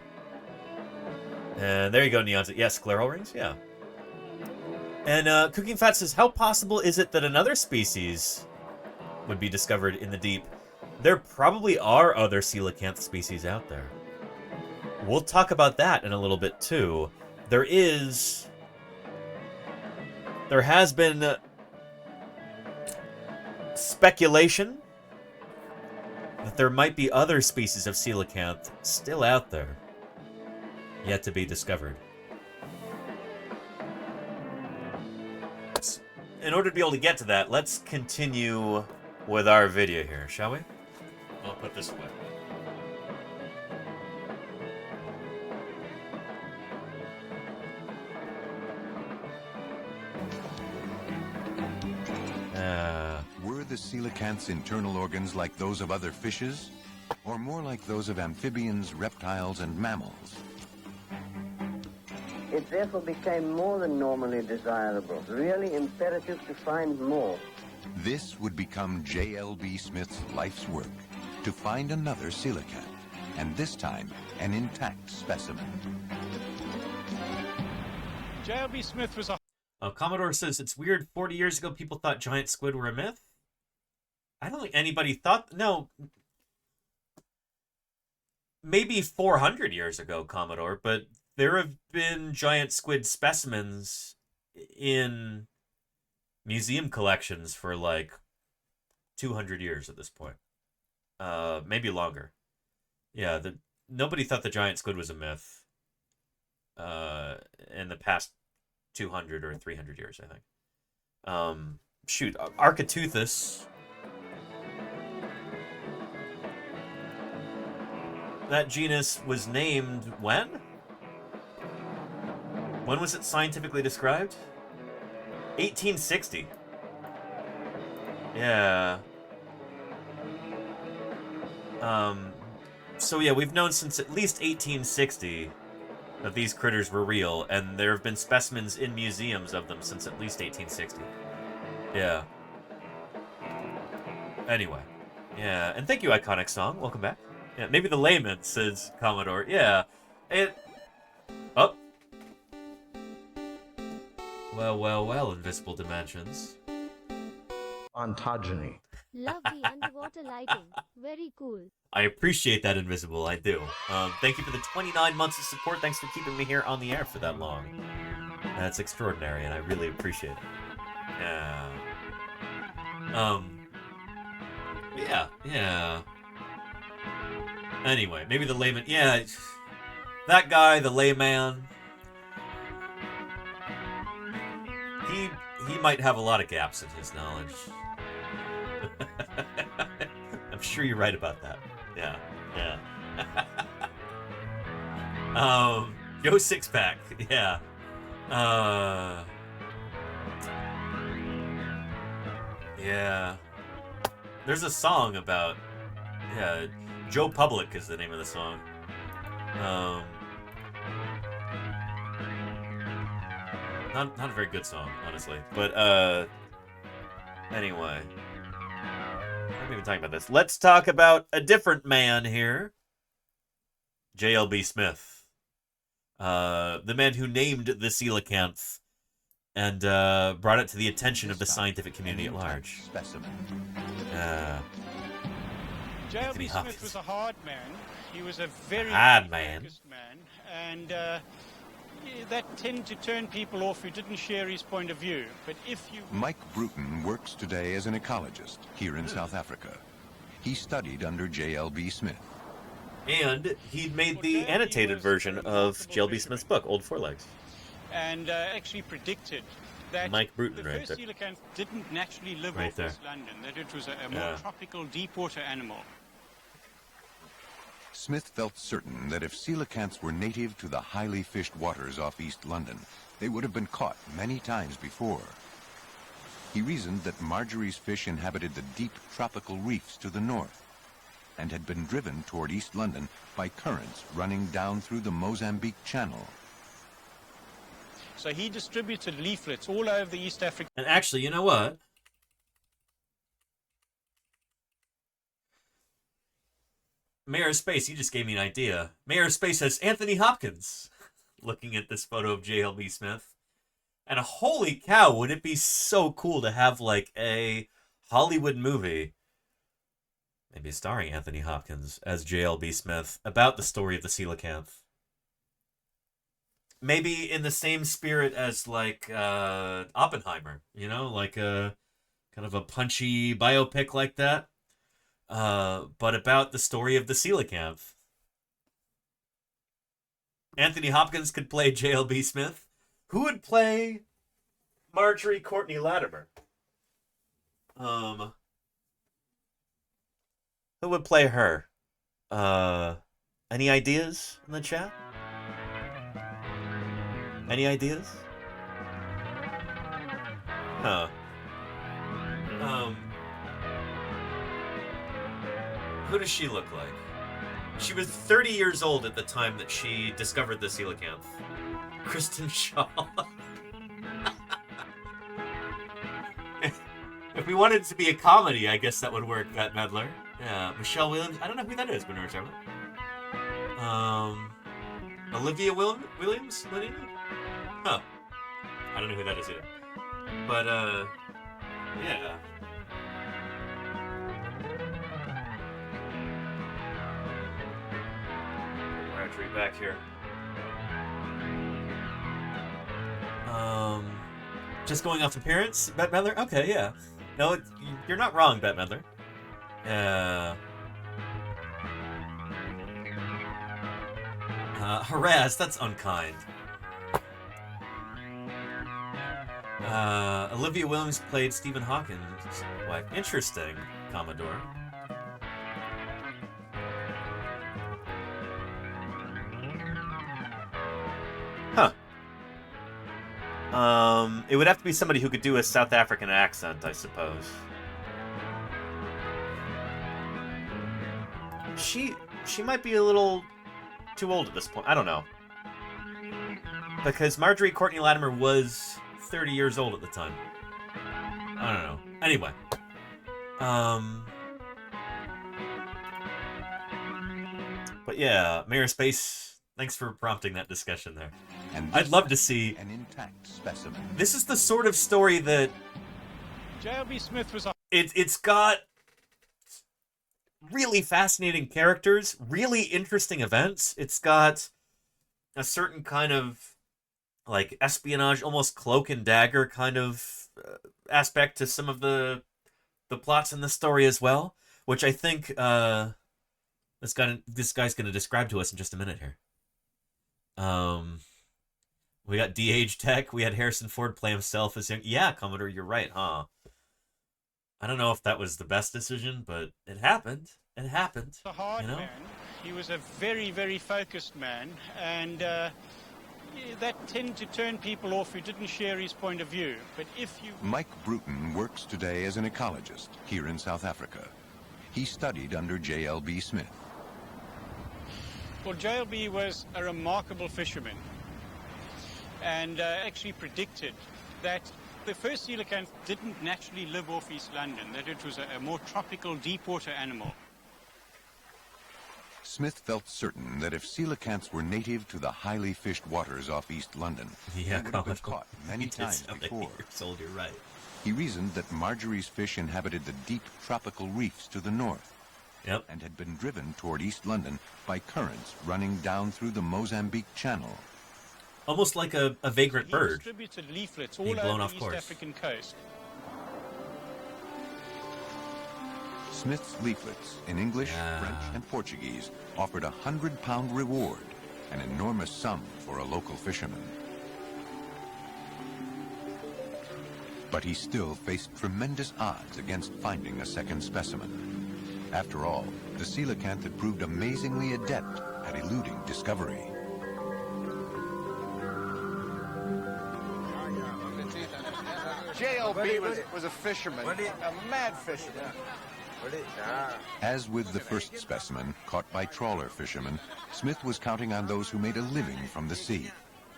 And there you go, Neons. Yes, scleral rings? Yeah. And Cooking Fat says, how possible is it that another species would be discovered in the deep? There probably are other coelacanth species out there. We'll talk about that in a little bit, too. There has been speculation that there might be other species of coelacanth still out there, yet to be discovered. In order to be able to get to that, let's continue with our video here, shall we? I'll put this away. Were the coelacanth's internal organs like those of other fishes, or more like those of amphibians, reptiles, and mammals? It therefore became more than normally desirable, really imperative to find more. This would become J.L.B. Smith's life's work, to find another coelacanth, and this time an intact specimen. J.L.B. Smith was a... Commodore says, it's weird, 40 years ago people thought giant squid were a myth? I don't think anybody thought... No. Maybe 400 years ago, Commodore, but there have been giant squid specimens in museum collections for like 200 years at this point. Maybe longer. Yeah, nobody thought the giant squid was a myth in the past 200 or 300 years, I think. Shoot, Architeuthis. That genus was named when? When was it scientifically described? 1860. Yeah. So yeah, we've known since at least 1860 that these critters were real, and there have been specimens in museums of them since at least 1860. Yeah. Anyway. Yeah, and thank you, Iconic Song. Welcome back. Yeah, maybe the layman, says Commodore. Yeah. Oh. Well, Invisible Dimensions. Ontogeny. Love the underwater lighting. Very cool. I appreciate that, Invisible. I do. Thank you for the 29 months of support. Thanks for keeping me here on the air for that long. That's extraordinary, and I really appreciate it. Yeah. Yeah. Anyway, maybe the layman... Yeah, that guy, the layman... He might have a lot of gaps in his knowledge. I'm sure you're right about that. Yeah. Joe Sixpack. Yeah. Yeah. There's a song about... Yeah, Joe Public is the name of the song. Not a very good song, honestly. But, anyway. I'm even talking about this. Let's talk about a different man here. J.L.B. Smith. The man who named the coelacanth and brought it to the attention of the scientific community at large. J.L.B. Smith was a hard man. He was a very focused man. And that tended to turn people off who didn't share his point of view. But if you... Mike Bruton works today as an ecologist here in South Africa. He studied under J.L.B. Smith. And he made the annotated version of J.L.B. Smith's book, Old Forelegs. And actually predicted that Mike Bruton, the right first there. coelacanth didn't naturally live off West London, that it was a more tropical, deep-water animal. Smith felt certain that if coelacanths were native to the highly fished waters off East London, they would have been caught many times before. He reasoned that Marjorie's fish inhabited the deep tropical reefs to the north and had been driven toward East London by currents running down through the Mozambique Channel. So he distributed leaflets all over the East African... And actually, you know what? Mayor of Space, you just gave me an idea. Mayor of Space has Anthony Hopkins looking at this photo of J.L.B. Smith. And holy cow, would it be so cool to have like a Hollywood movie, maybe starring Anthony Hopkins as J.L.B. Smith, about the story of the coelacanth. Maybe in the same spirit as like Oppenheimer, you know, like a kind of a punchy biopic like that. But about the story of the coelacanth. Anthony Hopkins could play J.L.B. Smith. Who would play Marjorie Courtney Latimer? Who would play her? Any ideas in the chat? Any ideas? Huh. Who does she look like? She was 30 years old at the time that she discovered the coelacanth. Kristen Shaw. If we wanted it to be a comedy, I guess that would work, Pat Medler. Yeah, Michelle Williams. I don't know who that is, but never talking about. Olivia Williams? Huh. I don't know who that is either. But, yeah. Marjorie back here. Just going off appearance, Bette Midler? Okay, yeah. No, you're not wrong, Bette Midler. Harass, that's unkind. Olivia Williams played Stephen Hawking's wife. Interesting, Commodore. Huh. It would have to be somebody who could do a South African accent, I suppose. She might be a little too old at this point. I don't know. Because Marjorie Courtney Latimer was 30 years old at the time. I don't know. Anyway. But yeah, Mayor Space, thanks for prompting that discussion there. And I'd love to see an intact specimen. This is the sort of story that J.L.B. Smith was a... It's got really fascinating characters, really interesting events. It's got a certain kind of like espionage, almost cloak and dagger kind of aspect to some of the plots in the story as well, which I think this guy's going to describe to us in just a minute here. We got D-Age Tech. We had Harrison Ford play himself as young. Yeah, Commodore, you're right, huh? I don't know if that was the best decision, but it happened. It happened. A hard man. He was a very, very focused man, and that tended to turn people off who didn't share his point of view. But if you... Mike Bruton works today as an ecologist here in South Africa. He studied under J.L.B. Smith. Well, J.L.B. was a remarkable fisherman. and actually predicted that the first coelacanth didn't naturally live off East London, that it was a more tropical, deep-water animal. Smith felt certain that if coelacanths were native to the highly fished waters off East London, they would have been caught many times before. You're right. He reasoned that Marjorie's fish inhabited the deep tropical reefs to the north, and had been driven toward East London by currents running down through the Mozambique Channel. Almost like a vagrant bird. Distributed leaflets being all blown over off the East course. African coast. Smith's leaflets, in English, French, and Portuguese, offered a £100 reward, an enormous sum for a local fisherman. But he still faced tremendous odds against finding a second specimen. After all, the coelacanth had proved amazingly adept at eluding discovery. J.L.B. was a fisherman, a mad fisherman. As with the first specimen, caught by trawler fishermen, Smith was counting on those who made a living from the sea.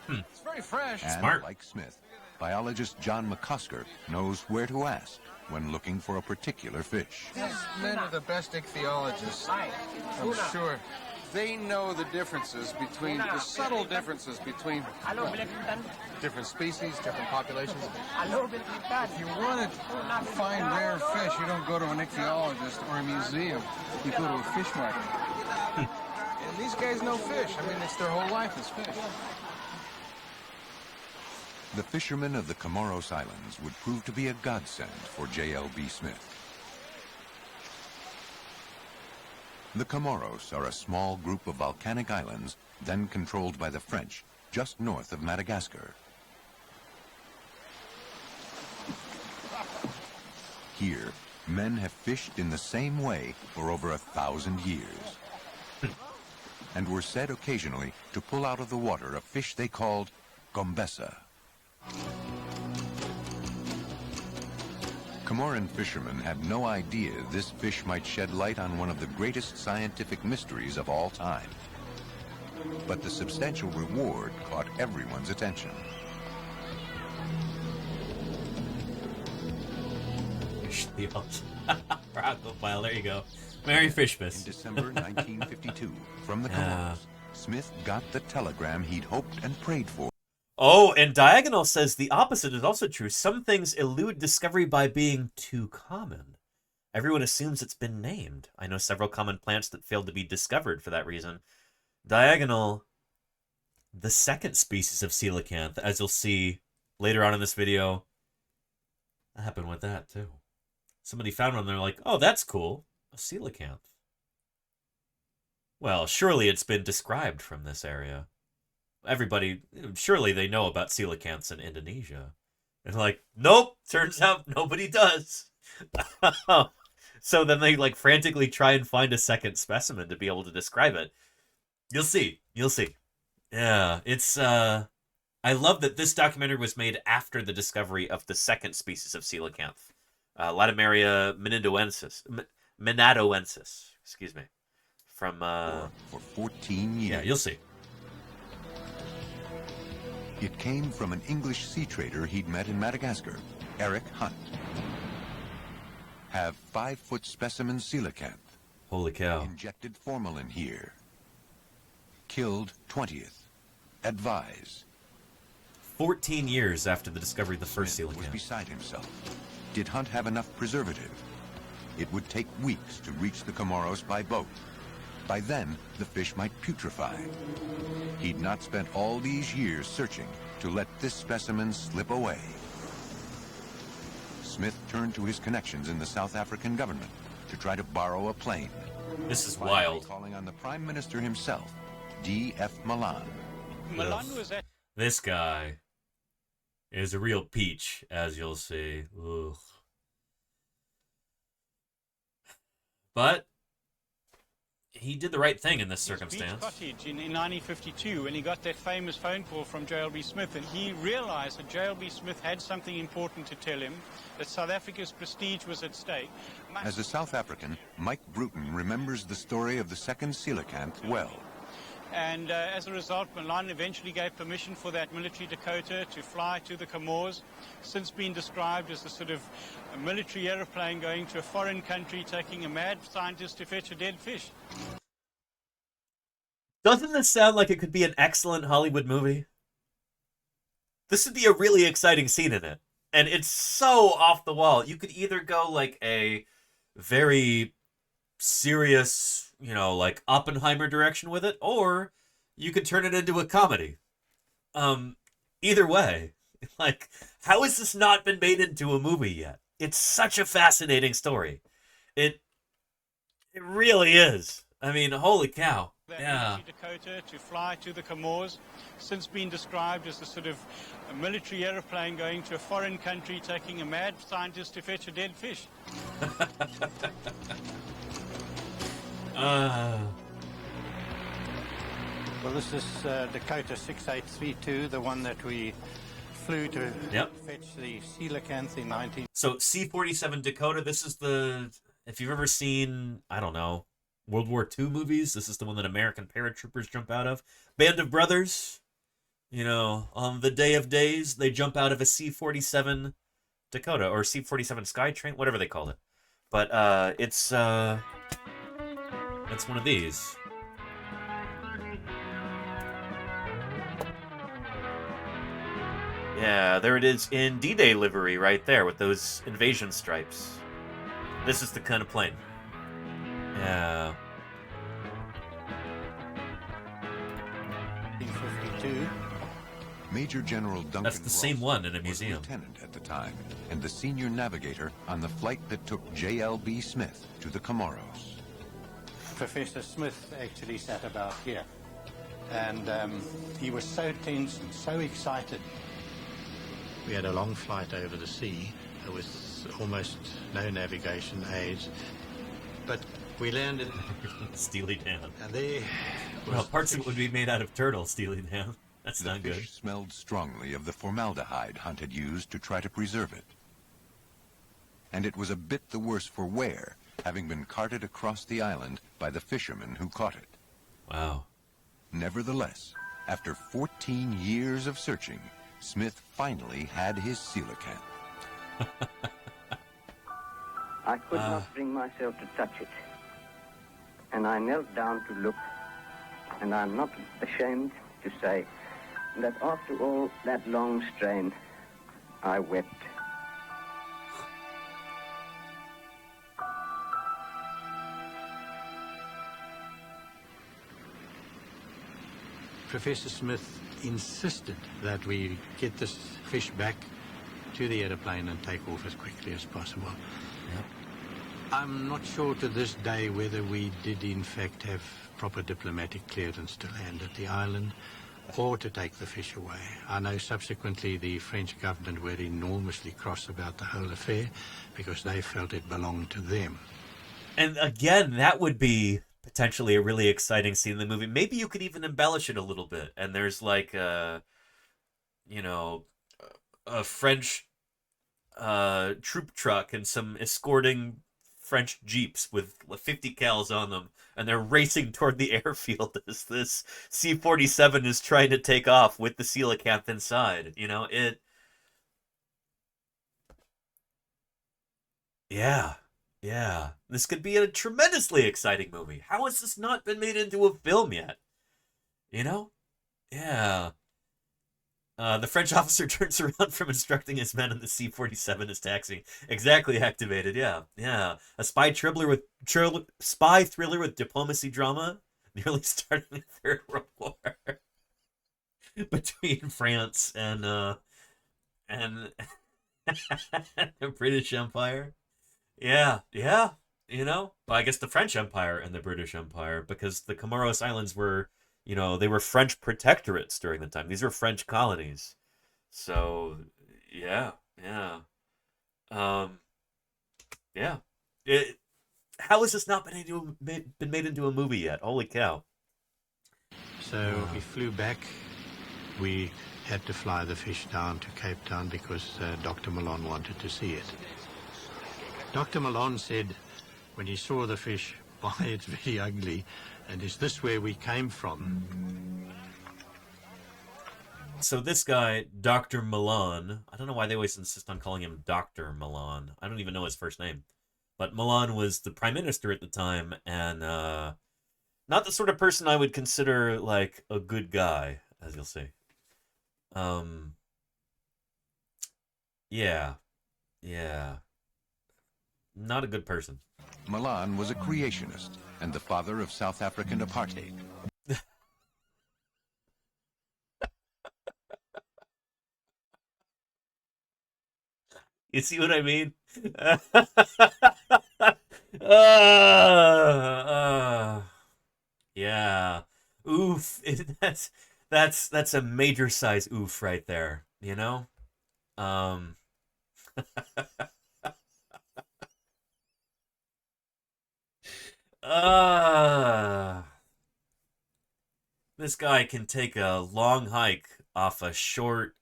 It's very fresh. And, like Smith, biologist John McCusker knows where to ask when looking for a particular fish. These men are the best ichthyologists, I'm sure. They know the differences between, the subtle differences between different species, different populations. If you want to find rare fish, you don't go to an ichthyologist or a museum. You go to a fish market. And these guys know fish. I mean, it's their whole life is fish. The fishermen of the Comoros Islands would prove to be a godsend for J.L.B. Smith. The Comoros are a small group of volcanic islands then controlled by the French just north of Madagascar. Here, men have fished in the same way for over 1,000 years and were said occasionally to pull out of the water a fish they called gombessa. Comoran fishermen had no idea this fish might shed light on one of the greatest scientific mysteries of all time. But the substantial reward caught everyone's attention. Profile, there you go. Merry Fishmas. In December 1952, from the Comoros, Smith got the telegram he'd hoped and prayed for. Oh, and Diagonal says the opposite is also true. Some things elude discovery by being too common. Everyone assumes it's been named. I know several common plants that failed to be discovered for that reason. Diagonal, the second species of coelacanth, as you'll see later on in this video, that happened with that too. Somebody found one and they're like, oh, that's cool. A coelacanth. Well, surely it's been described from this area. Everybody, surely they know about coelacanths in Indonesia. And like, nope, turns out nobody does. So then they like frantically try and find a second specimen to be able to describe it. You'll see. You'll see. Yeah, it's, I love that this documentary was made after the discovery of the second species of coelacanth. Latimeria menadoensis, excuse me. From, for 14 years. Yeah, you'll see. It came from an English sea trader he'd met in Madagascar, Eric Hunt. Have 5-foot specimen coelacanth. Holy cow. Injected formalin here. Killed 20th. Advise. 14 years after the discovery of the first coelacanth. Was beside himself. Did Hunt have enough preservative? It would take weeks to reach the Comoros by boat. By then, the fish might putrefy. He'd not spent all these years searching to let this specimen slip away. Smith turned to his connections in the South African government to try to borrow a plane. This is wild. Calling on the Prime Minister himself, D.F. Malan. Malan was at... This guy is a real peach, as you'll see. Ugh. But he did the right thing in this circumstance. Cottage in 1952 when he got that famous phone call from J.L.B. Smith, and he realized that J.L.B. Smith had something important to tell him, that South Africa's prestige was at stake. As a South African, Mike Bruton remembers the story of the second coelacanth well. And as a result, Milan eventually gave permission for that military Dakota to fly to the Comores, since been described as a sort of a military aeroplane going to a foreign country, taking a mad scientist to fetch a dead fish. Doesn't this sound like it could be an excellent Hollywood movie? This would be a really exciting scene in it. And it's so off the wall. You could either go like a very serious, you know, like Oppenheimer direction with it, or you could turn it into a comedy. Either way, like, how has this not been made into a movie yet? It's such a fascinating story. It really is. I mean, holy cow. Yeah. Dakota to fly to the Comores, since been described as a sort of a military aeroplane going to a foreign country, taking a mad scientist to fetch a dead fish. Well, this is Dakota 6832, the one that we flew to fetch the coelacanth in 19... So C-47 Dakota, this is the... If you've ever seen, I don't know, World War II movies, this is the one that American paratroopers jump out of. Band of Brothers, you know, on the Day of Days, they jump out of a C-47 Dakota, or C-47 Skytrain, whatever they called it. But it's one of these. Yeah, there it is in D-Day livery right there with those invasion stripes. This is the kind of plane. Yeah. 1952. Major General Duncan That's the same one in a museum. Lieutenant at the time, and the senior navigator on the flight that took J.L.B. Smith to the Comoros. Professor Smith actually sat about here, and he was so tense and so excited. We had a long flight over the sea with almost no navigation aids, but we landed Steely Dan. And there well, parts of it would be made out of turtle, Steely Dan. That's not good. The fish smelled strongly of the formaldehyde Hunt had used to try to preserve it. And it was a bit the worse for wear, having been carted across the island by the fishermen who caught it. Wow. Nevertheless, after 14 years of searching, Smith finally had his coelacanth. I could not bring myself to touch it. And I knelt down to look, and I'm not ashamed to say that after all that long strain, I wept. Professor Smith insisted that we get this fish back to the aeroplane and take off as quickly as possible. Yep. I'm not sure to this day whether we did in fact have proper diplomatic clearance to land at the island or to take the fish away. I know subsequently the French government were enormously cross about the whole affair because they felt it belonged to them. And again, that would be potentially a really exciting scene in the movie. Maybe you could even embellish it a little bit. And there's like a French troop truck and some escorting French jeeps with 50 cals on them, and they're racing toward the airfield as this C-47 is trying to take off with the coelacanth inside. You know, Yeah. This could be a tremendously exciting movie. How has this not been made into a film yet? You know? Yeah. The French officer turns around from instructing his men and the C-47 is taxiing. Exactly activated, yeah. A spy thriller with diplomacy drama, nearly starting the Third World War between France and the British Empire. Yeah. You know, well, I guess the French Empire and the British Empire, because the Comoros Islands were, you know, they were French protectorates during the time. These were French colonies. So, yeah. How has this not been made into a movie yet? Holy cow. So we flew back. We had to fly the fish down to Cape Town because Dr. Malone wanted to see it. Dr. Malone said when he saw the fish, "Boy, it's very ugly," And is this where we came from? So this guy, Dr. Milan, I don't know why they always insist on calling him Dr. Milan. I don't even know his first name. But Milan was the prime minister at the time, and not the sort of person I would consider, like, a good guy, as you'll see. Yeah. Not a good person. Milan was a creationist and the father of South African apartheid. You see what I mean? Yeah. Oof. That's a major size oof right there, you know? This guy can take a long hike off a short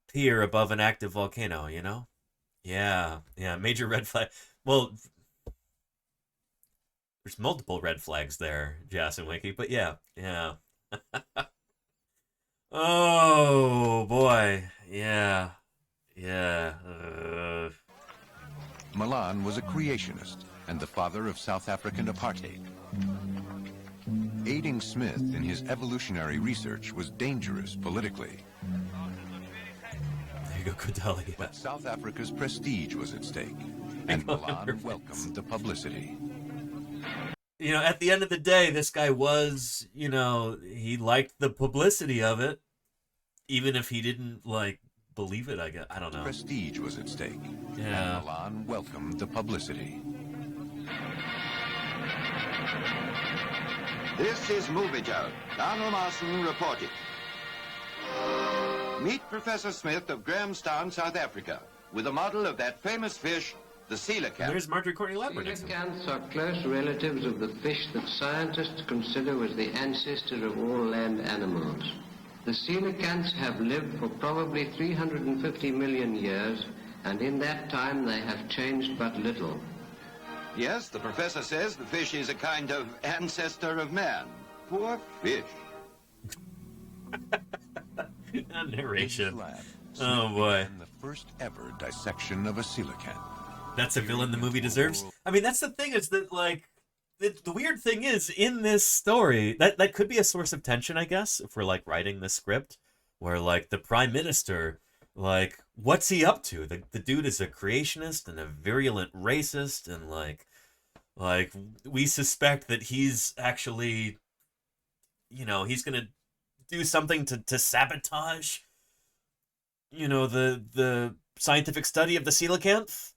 pier above an active volcano, you know? Yeah, major red flag. Well, there's multiple red flags there, Jas and Wiki, but yeah. Oh, boy. Yeah. Milan was a creationist and the father of South African apartheid. Aiding Smith in his evolutionary research was dangerous politically. There you go, Cordelia. But South Africa's prestige was at stake, and Milan welcomed the publicity. You know, at the end of the day, this guy was, you know, he liked the publicity of it, even if he didn't, like, believe it, I guess. I don't know. Prestige was at stake. Yeah. And Milan welcomed the publicity. This is Movie Joe. Donald Marston reporting. Meet Professor Smith of Grahamstown, South Africa, with a model of that famous fish, the coelacanth. There's Marjorie Courtney Lambert. Coelacanths are close relatives of the fish that scientists consider as the ancestor of all land animals. The coelacanths have lived for probably 350 million years, and in that time they have changed but little. Yes, the professor says the fish is a kind of ancestor of man. Poor fish. Narration. Oh boy. The first ever dissection of a coelacanth. That's a villain the movie deserves. I mean, that's the thing, is that, like, the weird thing is, in this story, that could be a source of tension, I guess, if we're, like, writing the script, where, like, the prime minister, like, what's he up to? The dude is a creationist and a virulent racist, and, like, we suspect that he's actually, you know, he's gonna do something to sabotage, you know, the scientific study of the coelacanth,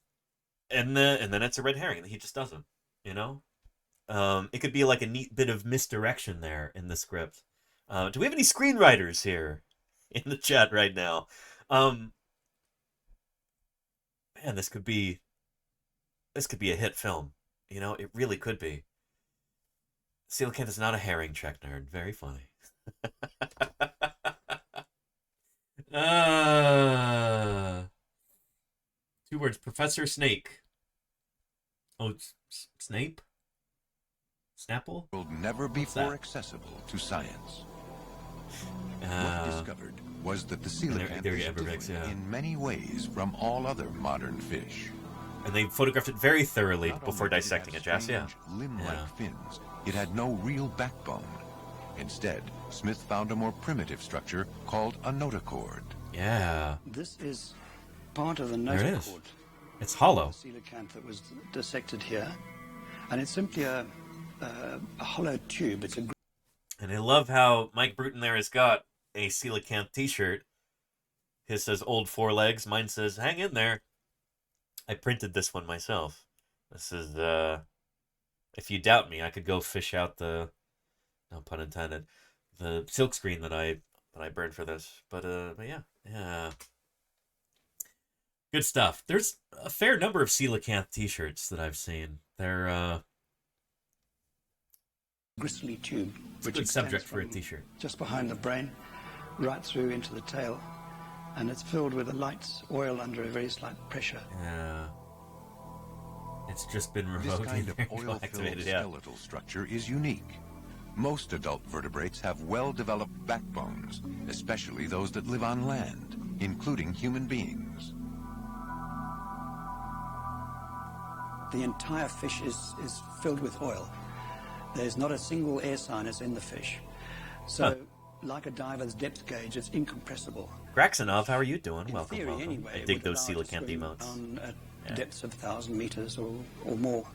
and then it's a red herring. He just doesn't, you know? It could be like a neat bit of misdirection there in the script. Do we have any screenwriters here in the chat right now? Man, this could be a hit film. You know, it really could be. Coelacanth is not a herring, check nerd. Very funny. Two words, Professor Snake. Oh, Snape? Snapple? World never before accessible to science. What discovered was that the coelacanth is different in many ways from all other modern fish. And they photographed it very thoroughly before dissecting it, Jess. Yeah. Limb-like fins. It had no real backbone. Instead, Smith found a more primitive structure called a notochord. Yeah. This is part of the There it is. notochord. It's hollow. The coelacanth that was dissected here, and it's simply a hollow tube. It's a. And I love how Mike Bruton there has got a coelacanth T-shirt. His says "Old Four Legs." Mine says "Hang in there." I printed this one myself. This is if you doubt me, I could go fish out the, no pun intended, the silk screen that I burned for this. But yeah. Good stuff. There's a fair number of coelacanth T-shirts that I've seen. They're gristly tube, which is subject for a T-shirt. Just behind the brain, right through into the tail, and it's filled with a light oil under a very slight pressure. It's just been This remotely kind of oil-filled activated, yeah. skeletal structure is unique. Most adult vertebrates have well-developed backbones, especially those that live on land, including human beings. The entire fish is filled with oil. There's not a single air sinus in the fish. So, like a diver's depth gauge, it's incompressible. Graxanov, how are you doing? In welcome, theory, welcome. anyway, I it dig would those allow it to coelacanth swim emotes. At depths of 1,000 meters or more.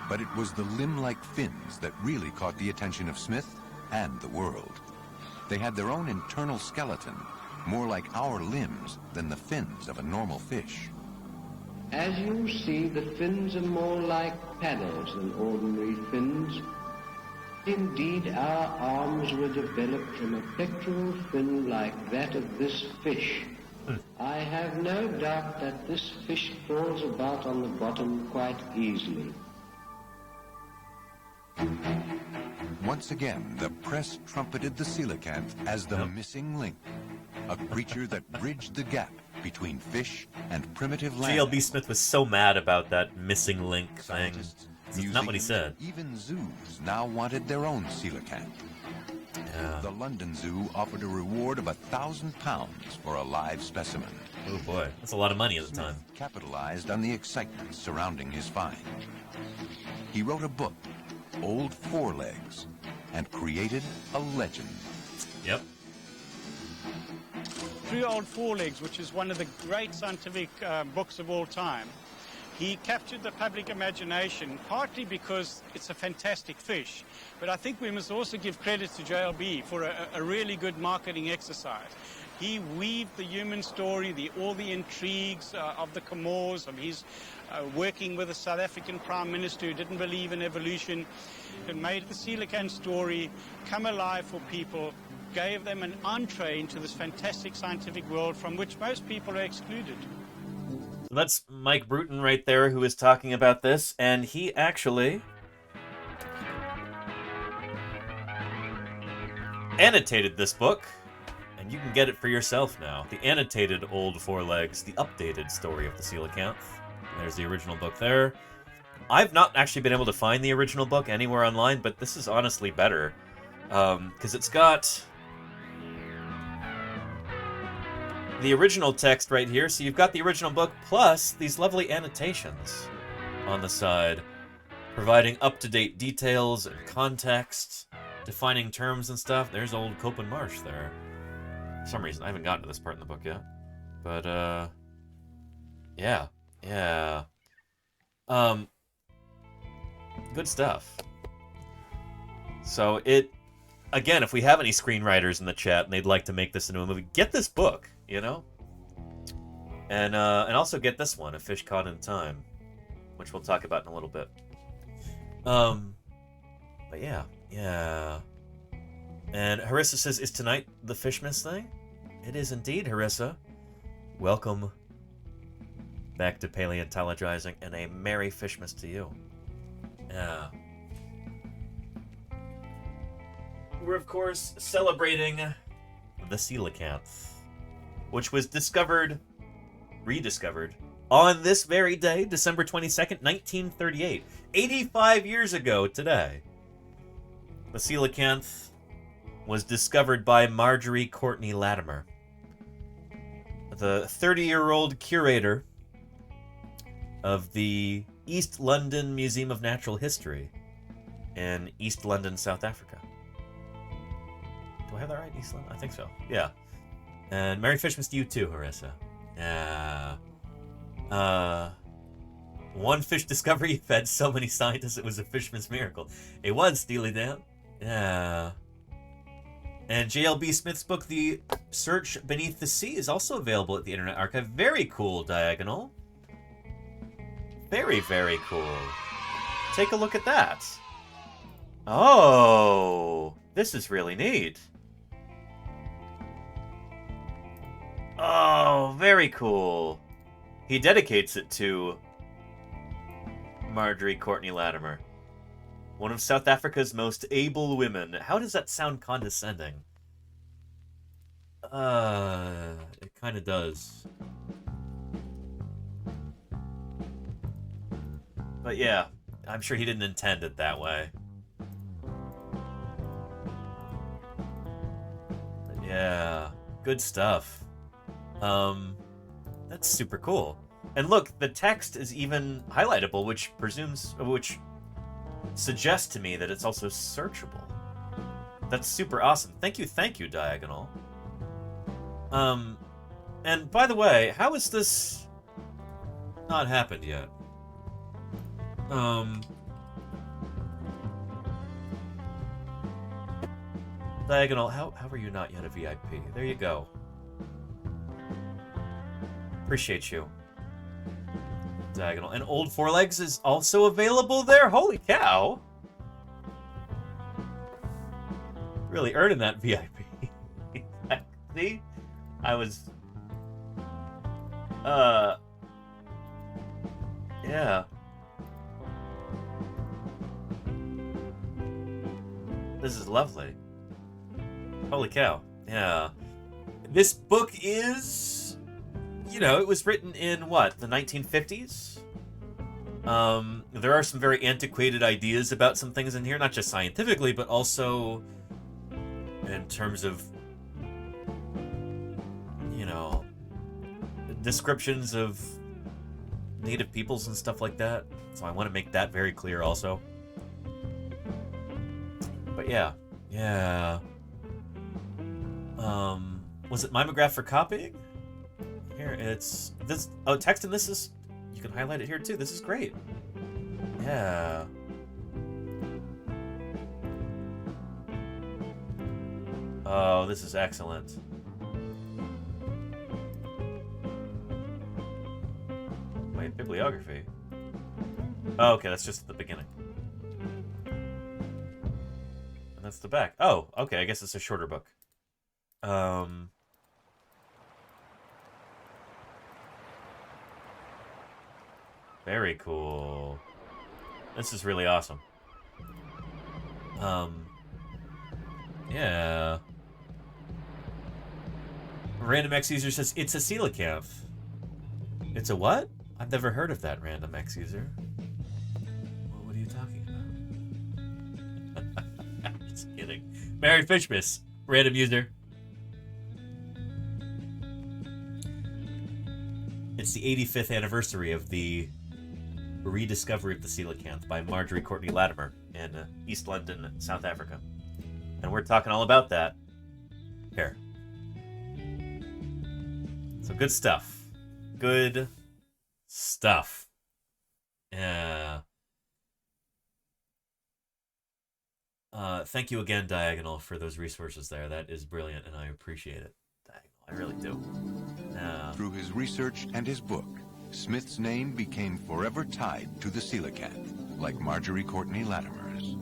But it was the limb-like fins that really caught the attention of Smith and the world. They had their own internal skeleton, more like our limbs than the fins of a normal fish. As you see, the fins are more like paddles than ordinary fins. Indeed, our arms were developed from a pectoral fin like that of this fish. I have no doubt that this fish crawls about on the bottom quite easily. Once again, the press trumpeted the coelacanth as the missing link, a creature that bridged the gap between fish and primitive land. G.L.B. Smith was so mad about that missing link thing. That's not what he said. Even zoos now wanted their own coelacanth. Yeah. The London Zoo offered a reward of £1,000 for a live specimen. Oh boy, that's a lot of money at the time. Capitalized on the excitement surrounding his find. He wrote a book, Old Forelegs, and created a legend. Yep. Through Old Forelegs, which is one of the great scientific books of all time, he captured the public imagination, partly because it's a fantastic fish, but I think we must also give credit to JLB for a really good marketing exercise. He weaved the human story, all the intrigues of the Comores, of his working with a South African Prime Minister who didn't believe in evolution, and made the coelacanth story come alive for people, gave them an entree into this fantastic scientific world from which most people are excluded. So that's Mike Bruton right there who is talking about this, and he actually annotated this book, and you can get it for yourself now. The annotated Old Forelegs, the updated story of the coelacanth. There's the original book there. I've not actually been able to find the original book anywhere online, but this is honestly better, because it's got the original text right here. So you've got the original book plus these lovely annotations on the side, providing up-to-date details and context, defining terms and stuff. There's old Copen Marsh there. For some reason, I haven't gotten to this part in the book yet. But, yeah. Good stuff. So again, if we have any screenwriters in the chat and they'd like to make this into a movie, get this book, you know? And also get this one, A Fish Caught in Time, which we'll talk about in a little bit. But yeah. And Harissa says, is tonight the Fishmas thing? It is indeed, Harissa. Welcome back to Paleontologizing, and a Merry Fishmas to you. Yeah. We're, of course, celebrating the coelacanth, which was rediscovered, on this very day, December 22nd, 1938. 85 years ago today. The coelacanth was discovered by Marjorie Courtney Latimer, the 30-year-old curator of the East London Museum of Natural History in East London, South Africa. Do I have that right, East London? I think so. Yeah. And Merry Fishmas to you too, Harissa. Yeah. One fish discovery fed so many scientists it was a Fishmas miracle. It was, Steely Dan. Yeah. And J.L.B. Smith's book, The Search Beneath the Sea, is also available at the Internet Archive. Very cool, Diagonal. Very, very cool. Take a look at that. Oh, this is really neat. Oh, very cool. He dedicates it to Marjorie Courtney Latimer, one of South Africa's most able women. How does that sound condescending? It kind of does. But yeah, I'm sure he didn't intend it that way. But yeah, good stuff. That's super cool. And look, the text is even highlightable, which suggests to me that it's also searchable. That's super awesome. Thank you, Diagonal. And by the way, how has this not happened yet? Diagonal, how are you not yet a VIP? There you go. Appreciate you. Diagonal. And Old Forelegs is also available there? Holy cow! Really earning that VIP. See? I was... yeah. This is lovely. Holy cow. Yeah. This book is... You know, it was written in, what, the 1950s? There are some very antiquated ideas about some things in here, not just scientifically, but also in terms of, you know, descriptions of native peoples and stuff like that. So I want to make that very clear also. But yeah. Yeah. Was it Mimograph for copying? Here, it's this. Oh, text in this is. You can highlight it here too. This is great. Yeah. Oh, this is excellent. Wait, bibliography. Oh, okay, that's just at the beginning. And that's the back. Oh, okay, I guess it's a shorter book. Very cool. This is really awesome. Yeah. Random X user says it's a coelacanth. It's a what? I've never heard of that, Random X user. What are you talking about? Just kidding. Merry Fishmas, random user. It's the 85th anniversary of the rediscovery of the coelacanth by Marjorie Courtney Latimer in East London, South Africa. And we're talking all about that here. So good stuff. Good stuff. Yeah. Thank you again, Diagonal, for those resources there. That is brilliant, and I appreciate it. Diagonal, I really do. Through his research and his book, Smith's name became forever tied to the coelacanth, like Marjorie Courtney Latimer's.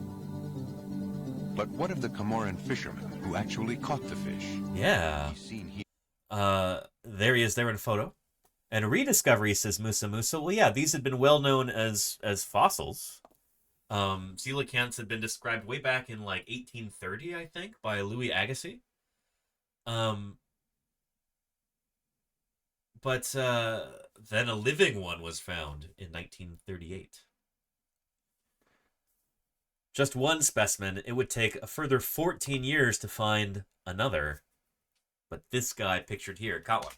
But what of the Comoran fisherman who actually caught the fish? Yeah. He's seen here. There he is there in a photo. And rediscovery, says Musa Musa. Well, yeah, these had been well known as fossils. Coelacanths had been described way back in like 1830, I think, by Louis Agassiz. But then a living one was found in 1938. Just one specimen. It would take a further 14 years to find another. But this guy pictured here caught one.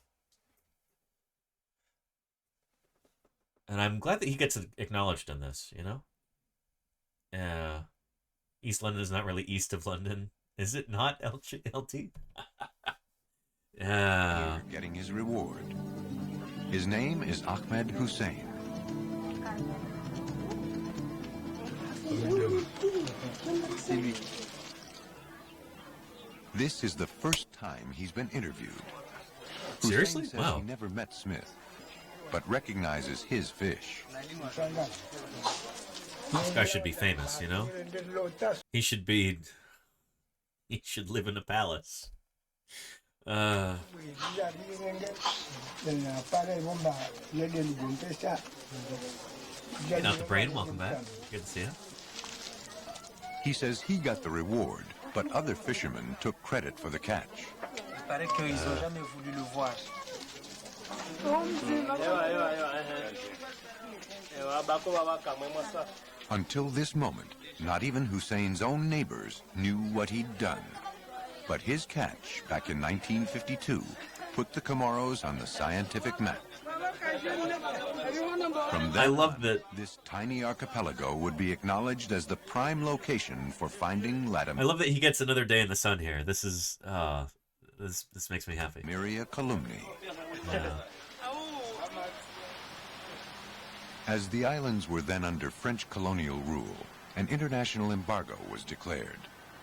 And I'm glad that he gets acknowledged in this, you know? Yeah. East London is not really east of London. Is it not, LT? Yeah. Here getting his reward. His name is Ahmed Hussein. This is the first time he's been interviewed. Seriously? Hussein says Wow. he never met Smith, but recognizes his fish. This guy should be famous, you know? He should live in a palace. Not the brain, welcome back. Good to see you. He says he got the reward, but other fishermen took credit for the catch. Until this moment, not even Hussein's own neighbors knew what he'd done. But his catch back in 1952 put the Comoros on the scientific map. From then I love that this tiny archipelago would be acknowledged as the prime location for finding Latimer. I love that he gets another day in the sun here. This is this makes me happy. Miria Columni. Yeah. As the islands were then under French colonial rule, an international embargo was declared.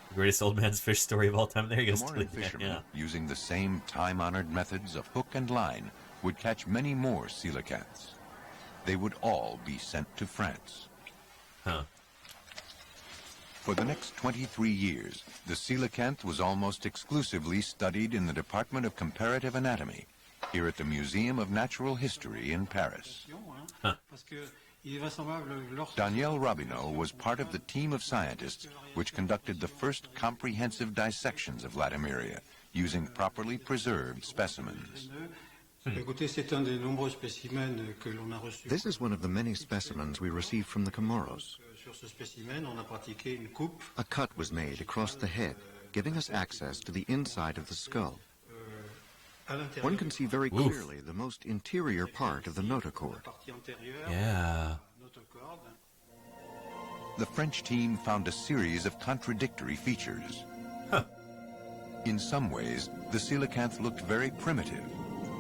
The greatest old man's fish story of all time. There he goes. Comoran fishermen, using the same time-honored methods of hook and line, would catch many more coelacanths. They would all be sent to France. Huh. For the next 23 years, the coelacanth was almost exclusively studied in the Department of Comparative Anatomy, here at the Museum of Natural History in Paris. Huh. Daniel Robineau was part of the team of scientists which conducted the first comprehensive dissections of Latimeria, using properly preserved specimens. This is one of the many specimens we received from the Comoros. A cut was made across the head, giving us access to the inside of the skull. One can see very clearly the most interior part of the notochord. Yeah. The French team found a series of contradictory features. Huh. In some ways, the coelacanth looked very primitive,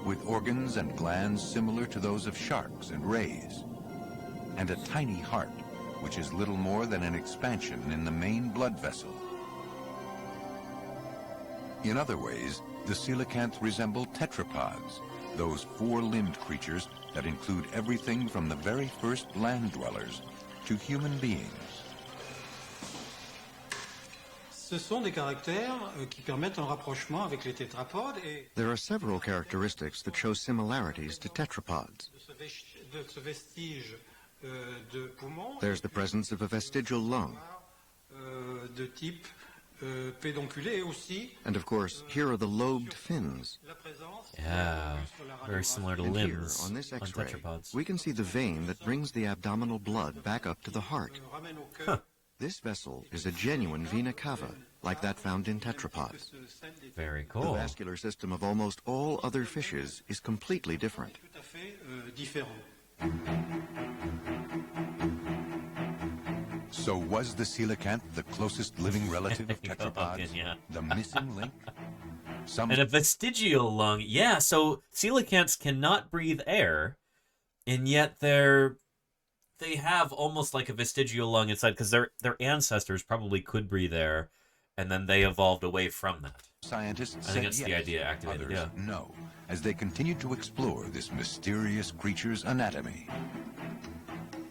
with organs and glands similar to those of sharks and rays, and a tiny heart, which is little more than an expansion in the main blood vessel. In other ways, the coelacanth resembled tetrapods, those four-limbed creatures that include everything from the very first land dwellers to human beings. There are several characteristics that show similarities to tetrapods. There's the presence of a vestigial lung. And of course, here are the lobed fins. Yeah, very similar to And limbs here, on this on X-ray, tetrapods. we can see the vein that brings the abdominal blood back up to the heart. Huh. This vessel is a genuine vena cava, like that found in tetrapods. Very The cool. vascular system of almost all other fishes is completely different. So was the coelacanth the closest living relative of There you go, tetrapods? Hogan, yeah. The missing link? Some And a vestigial lung. Yeah, so coelacanths cannot breathe air, and yet they have almost like a vestigial lung inside, because their ancestors probably could breathe air, and then they evolved away from that. scientists I said think that's yes, the idea activated, others yeah. no, as they continued to explore this mysterious creature's anatomy.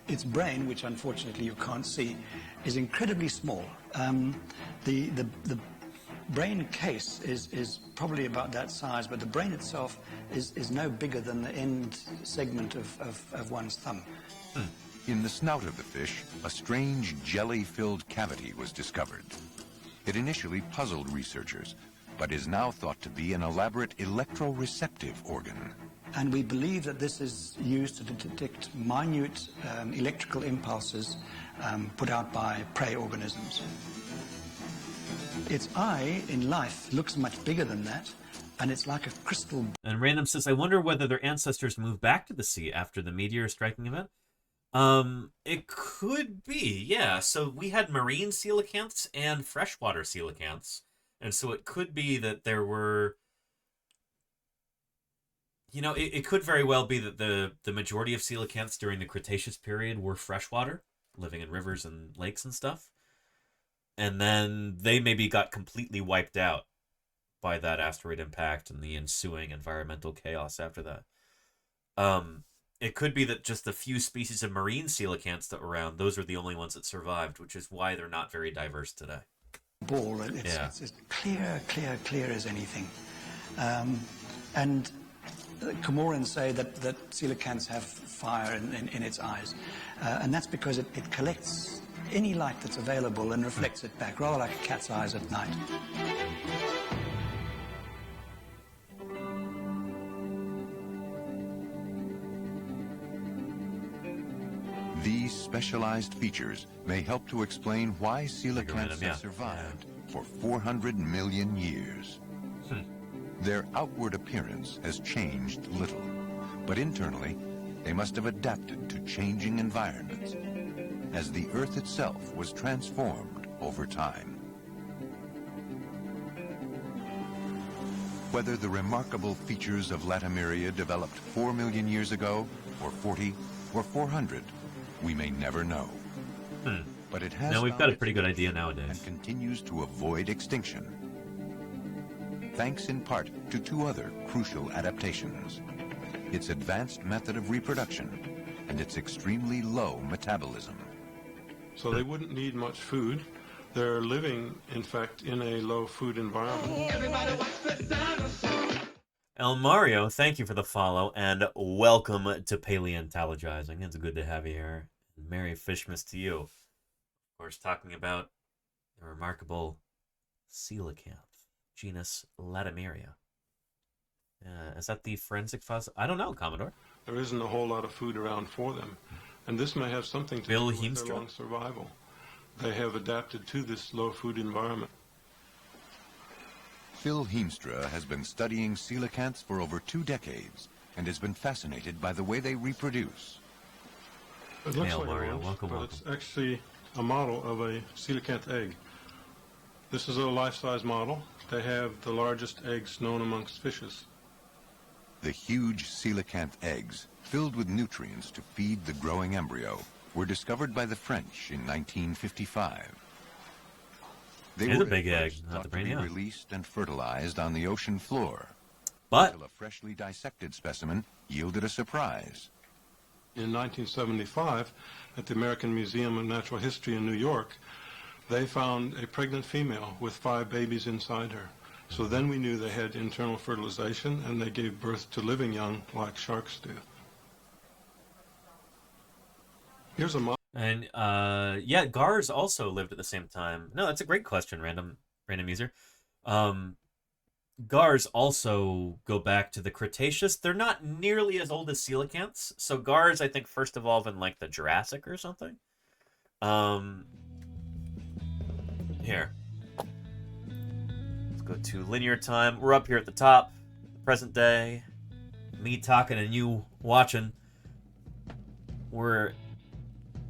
Its brain, which unfortunately you can't see, is incredibly small. The brain case is probably about that size, but the brain itself is no bigger than the end segment of one's thumb. In the snout of the fish, a strange jelly-filled cavity was discovered. It initially puzzled researchers, but is now thought to be an elaborate electroreceptive organ. And we believe that this is used to detect minute electrical impulses put out by prey organisms. Its eye in life looks much bigger than that, and it's like a crystal. And Random says, I wonder whether their ancestors moved back to the sea after the meteor striking event. It could be, yeah. So we had marine coelacanths and freshwater coelacanths. And so it could be that there were... You know, it could very well be that the majority of coelacanths during the Cretaceous period were freshwater, living in rivers and lakes and stuff. And then they maybe got completely wiped out by that asteroid impact and the ensuing environmental chaos after that. It could be that just the few species of marine coelacanths that were around, those are the only ones that survived, which is why they're not very diverse today. Ball, and it's as clear as anything. And Comorans say that coelacanths have fire in its eyes, and that's because it collects any light that's available and reflects it back, rather like a cat's eyes at night. specialized features may help to explain why coelacanths have survived for 400 million years. Their outward appearance has changed little, but internally, they must have adapted to changing environments, as the Earth itself was transformed over time. Whether the remarkable features of Latimeria developed 4 million years ago, or 40, or 400, we may never know. But it has now we've got a pretty good idea nowadays. And continues to avoid extinction, thanks in part to two other crucial adaptations: its advanced method of reproduction and its extremely low metabolism. So they wouldn't need much food. They're living, in fact, in a low food environment. El Mario, thank you for the follow, and welcome to Paleontologizing. It's good to have you here. Merry Fishmas to you. Of course, talking about the remarkable coelacanth, genus Latimeria. Is that the forensic fossil? I don't know, Commodore. There isn't a whole lot of food around for them, and this may have something to do with their long survival. They have adapted to this low food environment. Phil Heemstra has been studying coelacanths for over 2 decades and has been fascinated by the way they reproduce. It looks like Mario, welcome. It's actually a model of a coelacanth egg. This is a life-size model. They have the largest eggs known amongst fishes. The huge coelacanth eggs, filled with nutrients to feed the growing embryo, were discovered by the French in 1955. They were a big egg, not the brain, released and fertilized on the ocean floor. But until a freshly dissected specimen yielded a surprise. In 1975, at the American Museum of Natural History in New York, they found a pregnant female with 5 babies inside her. So then we knew they had internal fertilization, and they gave birth to living young like sharks do. Here's a model. And yeah, gars also lived at the same time. No, that's a great question, random user. Gars also go back to the Cretaceous. They're not nearly as old as coelacanths. So gars, I think, first evolved in like the Jurassic or something. Here. Let's go to linear time. We're up here at the top. Present day. Me talking and you watching. We're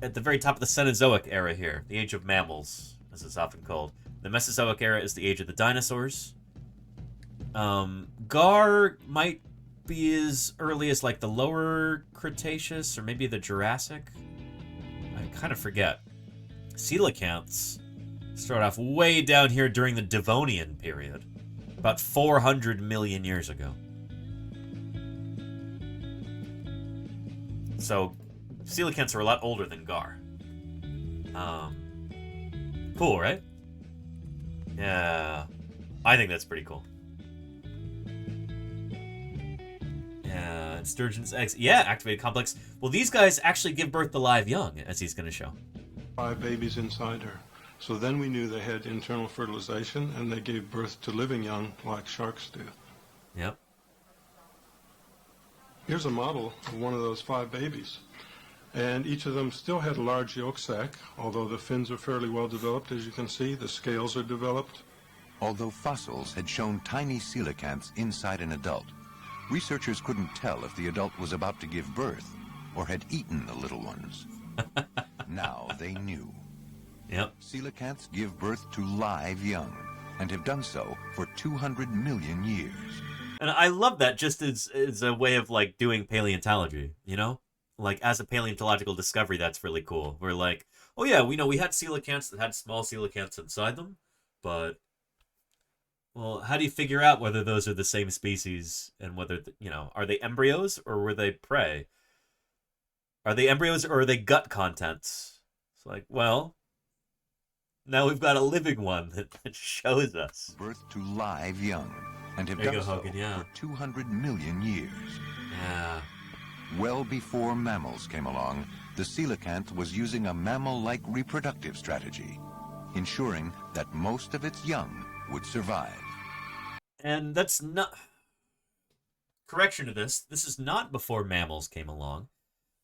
at the very top of the Cenozoic era here. The age of mammals, as it's often called. The Mesozoic era is the age of the dinosaurs. Gar might be as early as like the lower Cretaceous or maybe the Jurassic. I kind of forget. Coelacanths start off way down here during the Devonian period, about 400 million years ago. So coelacanths are a lot older than Gar. Cool, right? Yeah, I think that's pretty cool. Yeah, sturgeon's eggs. Yeah, activated complex. Well, these guys actually give birth to live young, as he's going to show. 5 babies inside her. So then we knew they had internal fertilization, and they gave birth to living young like sharks do. Yep. Here's a model of one of those 5 babies. And each of them still had a large yolk sac, although the fins are fairly well developed, as you can see. The scales are developed. Although fossils had shown tiny coelacanths inside an adult, researchers couldn't tell if the adult was about to give birth or had eaten the little ones. Now they knew. Yep. Coelacanths give birth to live young and have done so for 200 million years. And I love that just as a way of like doing paleontology, you know? Like as a paleontological discovery, that's really cool. We're like, oh yeah, we had coelacanths that had small coelacanths inside them, but well, how do you figure out whether those are the same species and whether, are they embryos or were they prey? Are they embryos or are they gut contents? It's like, well, now we've got a living one that shows us. Birth to live young and have There you done go, so Hogan, yeah. for 200 million years. Yeah. Well before mammals came along, the coelacanth was using a mammal-like reproductive strategy, ensuring that most of its young would survive. And that's not... Correction to this. This is not before mammals came along.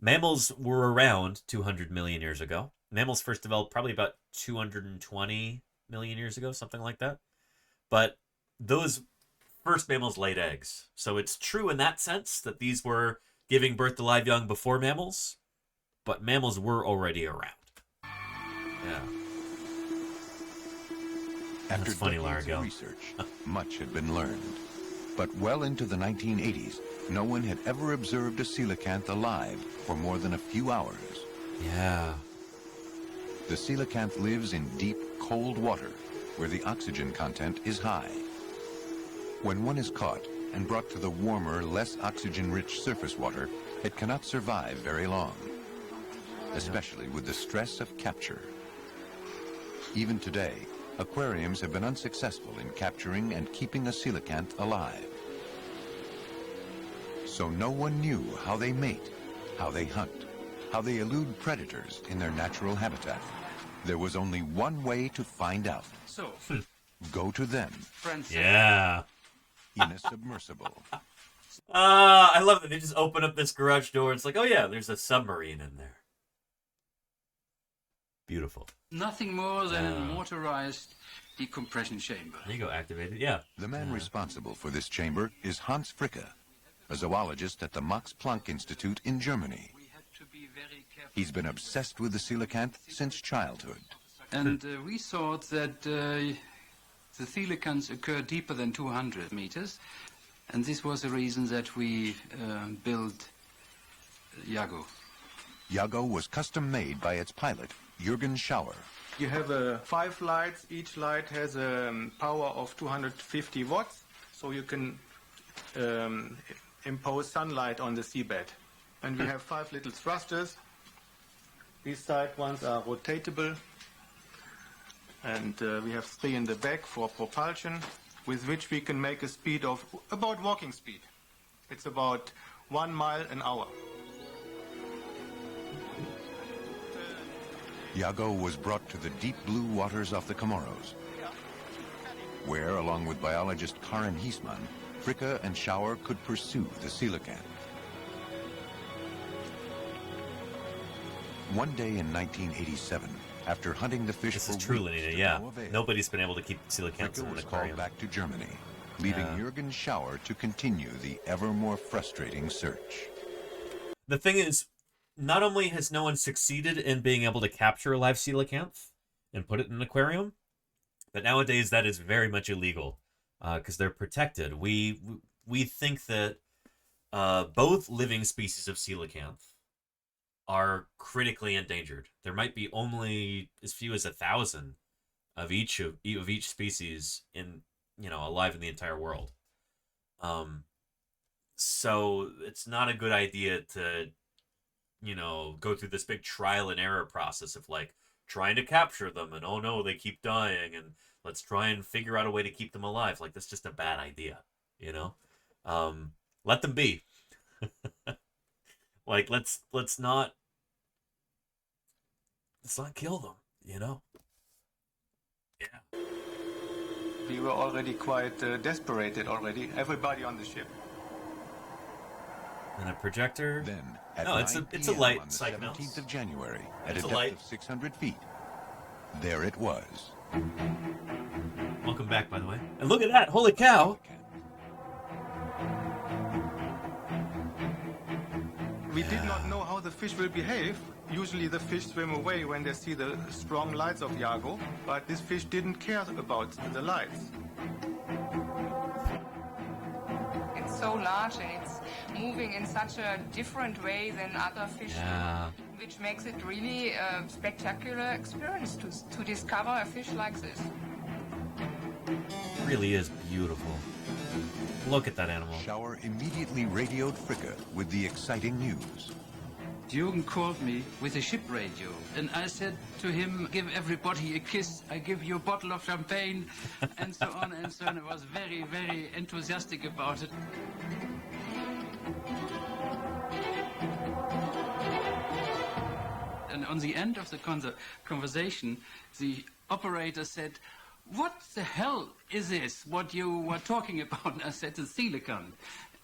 Mammals were around 200 million years ago. Mammals first developed probably about 220 million years ago, something like that. But those first mammals laid eggs. So it's true in that sense that these were giving birth to live young before mammals, but mammals were already around. Yeah. After That's funny, decades Largo. of research, much had been learned. But well into the 1980s, no one had ever observed a coelacanth alive for more than a few hours. Yeah. The coelacanth lives in deep, cold water, where the oxygen content is high. When one is caught and brought to the warmer, less oxygen-rich surface water, it cannot survive very long, especially with the stress of capture. Even today, aquariums have been unsuccessful in capturing and keeping a coelacanth alive. So no one knew how they mate, how they hunt, how they elude predators in their natural habitat. There was only one way to find out. So, go to them. Yeah. In a submersible. I love that they just open up this garage door. It's like, oh yeah, there's a submarine in there. Beautiful. Nothing more than a motorized decompression chamber. There you go, activated. Yeah. The man responsible for this chamber is Hans Fricke, a zoologist at the Max Planck Institute in Germany. He's been obsessed with the coelacanth since childhood. And we thought that the coelacanths occur deeper than 200 meters, and this was the reason that we built Yago. Yago was custom made by its pilot, Jürgen Schauer. You have 5 lights. Each light has a power of 250 watts, so you can impose sunlight on the seabed. And we have 5 little thrusters. These side ones are rotatable. And we have 3 in the back for propulsion, with which we can make a speed of about walking speed. It's about 1 mile an hour. Yago was brought to the deep blue waters off the Comoros, where, along with biologist Karin Hiesmann, Fricke and Schauer could pursue the coelacanth. One day in 1987, after hunting the fish This for is true, weeks Lenita, to yeah. no avail, Nobody's been able to keep coelacanths in Fricke an was aquarium. called back to Germany, leaving Jürgen Schauer to continue the ever more frustrating search. The thing is, not only has no one succeeded in being able to capture a live coelacanth and put it in an aquarium, but nowadays that is very much illegal because they're protected. We think that both living species of coelacanth are critically endangered. There might be only as few as 1,000 of each species in alive in the entire world. So it's not a good idea to go through this big trial and error process of like trying to capture them and oh no, they keep dying and let's try and figure out a way to keep them alive. Like that's just a bad idea, let them be. Like let's not kill them, Yeah. We were already quite desperate already, everybody on the ship. And a projector. Then, at no, it's a light. on the 17th of January, at It's a a depth light. of 600 feet, there it was. Welcome back, by the way. And look at that! Holy cow! We did not know how the fish will behave. Usually the fish swim away when they see the strong lights of Yago, but this fish didn't care about the lights. It's so large and it's moving in such a different way than other fish, which makes it really a spectacular experience to discover a fish like this. It really is beautiful. Look at that animal. Schauer immediately radioed Fricke with the exciting news. Jürgen called me with a ship radio, and I said to him, give everybody a kiss, I give you a bottle of champagne, and so on and so on. I was very, very enthusiastic about it. And on the end of the conversation, the operator said, what the hell is this, what you were talking about? And I said, the coelacanth.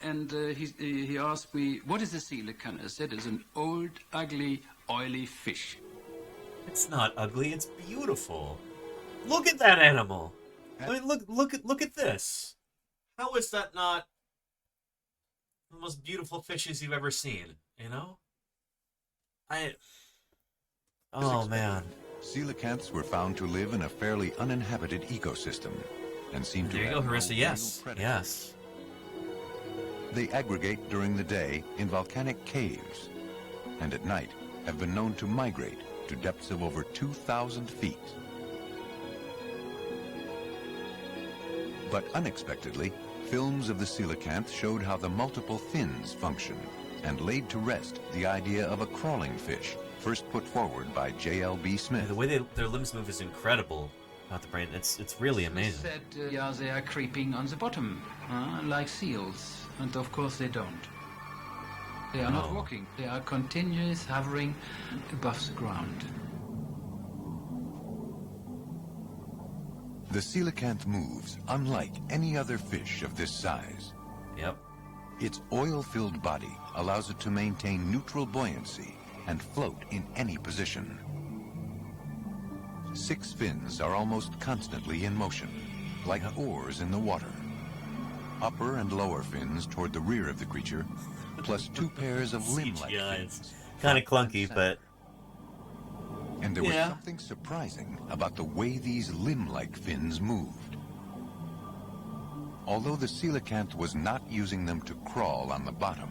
and he asked me, what is a coelacanth? I said, it's an old, ugly, oily fish. It's not ugly, it's beautiful. Look at that animal. I mean, look at this. How is that not the most beautiful fishes you've ever seen, you know? Oh, man. Coelacanths were found to live in a fairly uninhabited ecosystem and seem to There you have go, no Harissa, real yes. predators. Yes. They aggregate during the day in volcanic caves, and at night have been known to migrate to depths of over 2,000 feet. But unexpectedly, films of the coelacanth showed how the multiple fins function and laid to rest the idea of a crawling fish, first put forward by J.L.B. Smith. The way their limbs move is incredible about the brain. It's really amazing. Said, yeah, they are creeping on the bottom, like seals. And of course they don't. They are not walking. They are continuous hovering above the ground. The coelacanth moves unlike any other fish of this size. Yep. Its oil-filled body allows it to maintain neutral buoyancy and float in any position. 6 fins are almost constantly in motion, like oars in the water. Upper and lower fins toward the rear of the creature, plus 2 pairs of limb-like fins. Kind of clunky, but... And there was something surprising about the way these limb-like fins moved. Although the coelacanth was not using them to crawl on the bottom,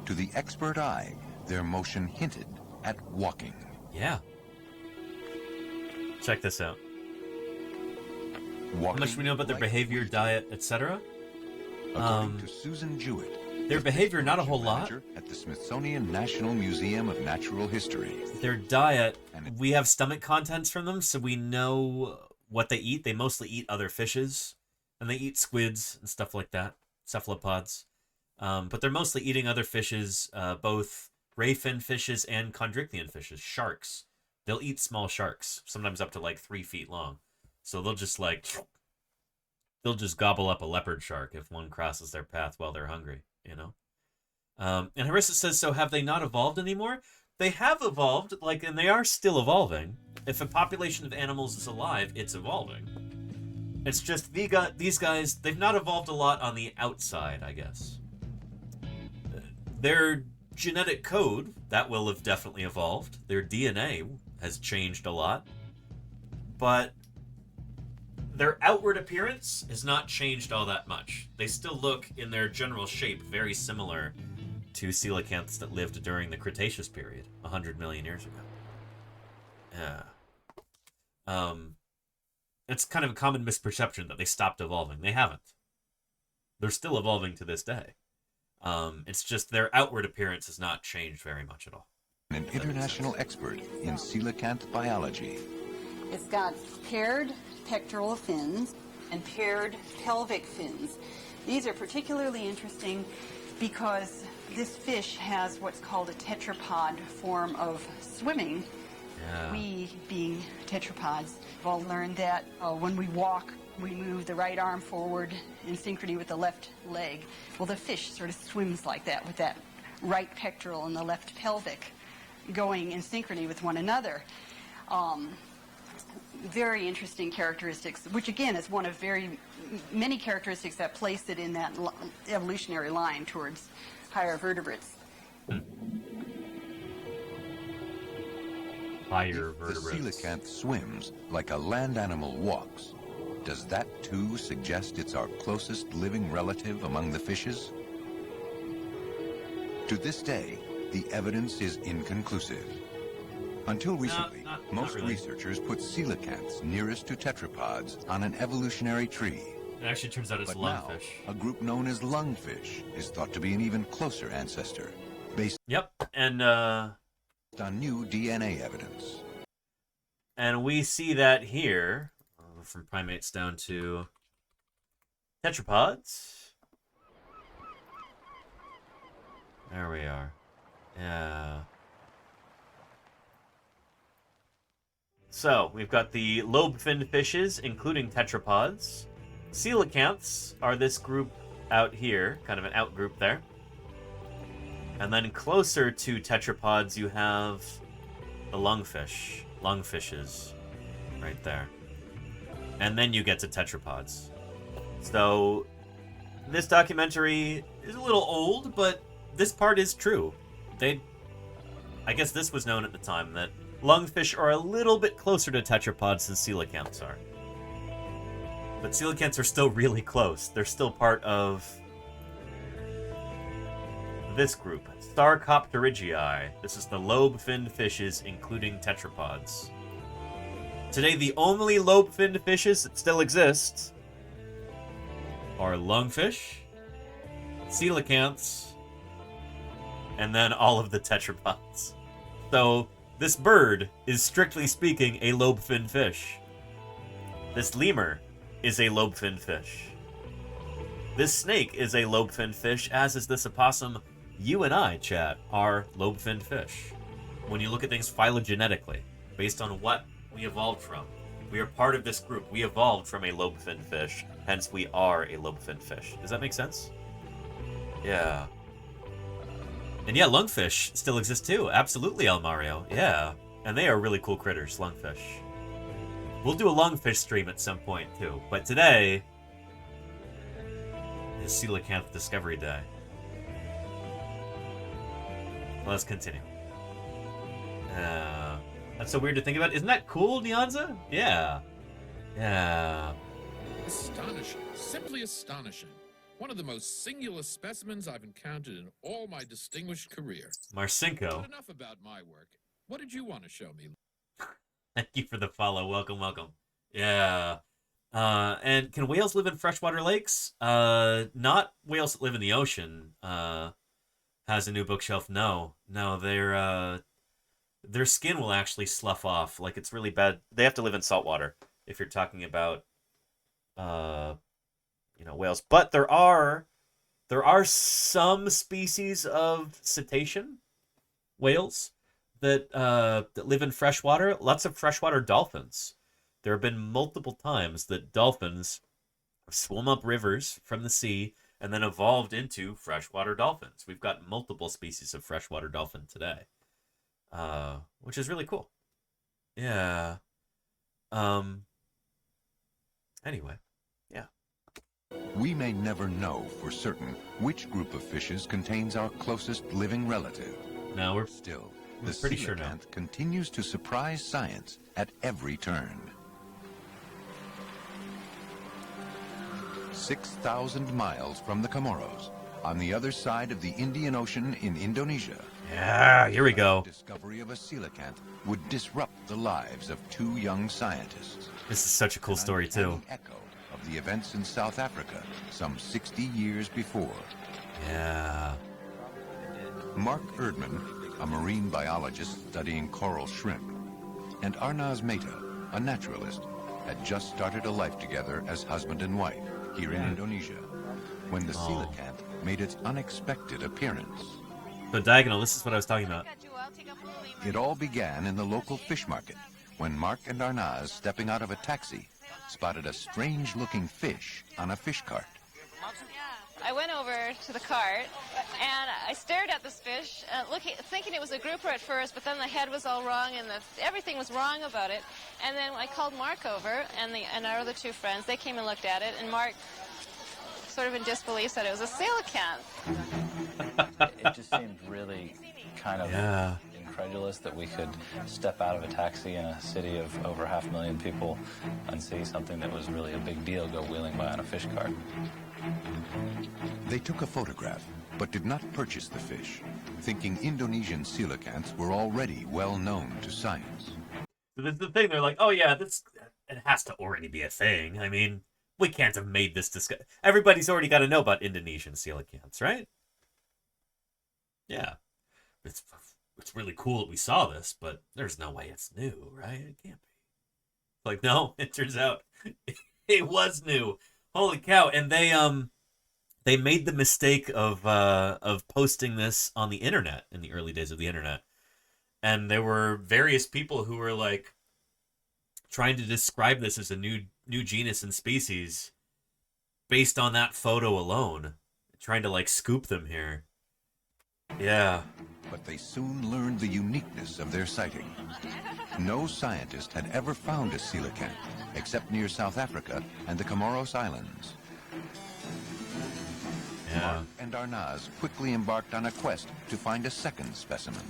to the expert eye, their motion hinted at walking. Yeah. Check this out. How much do we know about their behavior, diet, etc.? According to Susan Jewett, their behavior, not a whole lot. At the Smithsonian National Museum of Natural History. Their diet, we have stomach contents from them, so we know what they eat. They mostly eat other fishes, and they eat squids and stuff like that, cephalopods. But they're mostly eating other fishes, both ray fin fishes and chondrichthyan fishes, sharks. They'll eat small sharks, sometimes up to like 3 feet long. So they'll just gobble up a leopard shark if one crosses their path while they're hungry, you know? And Harissa says, so have they not evolved anymore? They have evolved, and they are still evolving. If a population of animals is alive, it's evolving. It's just these guys, they've not evolved a lot on the outside, I guess. Their genetic code, that will have definitely evolved. Their DNA has changed a lot. But their outward appearance has not changed all that much. They still look, in their general shape, very similar to coelacanths that lived during the Cretaceous period, 100 million years ago. Yeah. It's kind of a common misperception that they stopped evolving. They haven't. They're still evolving to this day. It's just their outward appearance has not changed very much at all. An international expert in coelacanth biology. It's got paired pectoral fins and paired pelvic fins. These are particularly interesting because this fish has what's called a tetrapod form of swimming. Yeah. We, being tetrapods, have all learned that when we walk, we move the right arm forward in synchrony with the left leg. Well, the fish sort of swims like that, with that right pectoral and the left pelvic going in synchrony with one another. Very interesting characteristics, which again is one of very many characteristics that place it in that evolutionary line towards higher vertebrates. Higher If the vertebrates. coelacanth swims like a land animal walks, does that too suggest it's our closest living relative among the fishes? To this day, the evidence is inconclusive. Until recently, most really. researchers put coelacanths nearest to tetrapods on an evolutionary tree. It actually turns out it's But now, lungfish. a group known as lungfish is thought to be an even closer ancestor, based and on new DNA evidence. And we see that here, from primates down to tetrapods. There we are. Yeah. So, we've got the lobe-finned fishes, including tetrapods. Coelacanths are this group out here, kind of an out group there. And then closer to tetrapods, you have the lungfishes, right there. And then you get to tetrapods. So, this documentary is a little old, but this part is true. I guess this was known at the time, that lungfish are a little bit closer to tetrapods than coelacanths are. But coelacanths are still really close. They're still part of this group, Starcopterygii. This is the lobe-finned fishes, including tetrapods. Today, the only lobe-finned fishes that still exist are lungfish, coelacanths, and then all of the tetrapods. So, this bird is, strictly speaking, a lobe-finned fish. This lemur is a lobe-finned fish. This snake is a lobe-finned fish, as is this opossum. You and I, chat, are lobe-finned fish. When you look at things phylogenetically, based on what we evolved from. We are part of this group. We evolved from a lobe-finned fish, hence we are a lobe-finned fish. Does that make sense? Yeah. And yeah, lungfish still exist too. Absolutely, El Mario. Yeah. And they are really cool critters, lungfish. We'll do a lungfish stream at some point too. But today is Coelacanth Discovery Day. Let's continue. That's so weird to think about. Isn't that cool, Nyanza? Yeah. Yeah. Astonishing. Simply astonishing. One of the most singular specimens I've encountered in all my distinguished career. Marcinko. But enough about my work. What did you want to show me? Thank you for the follow. Welcome, welcome. Yeah. And can whales live in freshwater lakes? Not whales that live in the ocean. Has a new bookshelf. No, their skin will actually slough off. Like, it's really bad. They have to live in saltwater if you're talking about, whales. But there are some species of cetacean whales that live in freshwater. Lots of freshwater dolphins. There have been multiple times that dolphins swum up rivers from the sea and then evolved into freshwater dolphins. We've got multiple species of freshwater dolphin today, which is really cool. Yeah. Anyway, yeah. We may never know for certain which group of fishes contains our closest living relative. No, we're pretty sure now. Continues to surprise science at every turn. 6,000 miles from the Comoros, on the other side of the Indian Ocean in Indonesia. Yeah, here we go. The discovery of a coelacanth would disrupt the lives of two young scientists. This is such a cool story, too. Echo of the events in South Africa some 60 years before. Yeah. Mark Erdman, a marine biologist studying coral shrimp, and Arnaz Mehta, a naturalist, had just started a life together as husband and wife here in Indonesia, when the coelacanth made its unexpected appearance. So Diagonal, this is what I was talking about. It all began in the local fish market, when Mark and Arnaz, stepping out of a taxi, spotted a strange-looking fish on a fish cart. I went over to the cart, and I stared at this fish, thinking it was a grouper at first, but then the head was all wrong, and everything was wrong about it. And then I called Mark over, and our other two friends, they came and looked at it, and Mark, sort of in disbelief, said it was a coelacanth. It just seemed really kind of incredulous that we could step out of a taxi in a city of over 500,000 people and see something that was really a big deal go wheeling by on a fish cart. They took a photograph, but did not purchase the fish, thinking Indonesian coelacanths were already well known to science. So this is the thing, they're like, oh yeah, it has to already be a thing. I mean, we can't have made this discovery. Everybody's already got to know about Indonesian coelacanths, right? Yeah. It's really cool that we saw this, but there's no way it's new, right? It can't be. Like, no, it turns out it was new. Holy cow! And they made the mistake of posting this on the internet in the early days of the internet, and there were various people who were like trying to describe this as a new genus and species based on that photo alone, trying to like scoop them here. Yeah. But they soon learned the uniqueness of their sighting. No scientist had ever found a coelacanth, except near South Africa and the Comoros Islands. Mark and Arnaz quickly embarked on a quest to find a second specimen.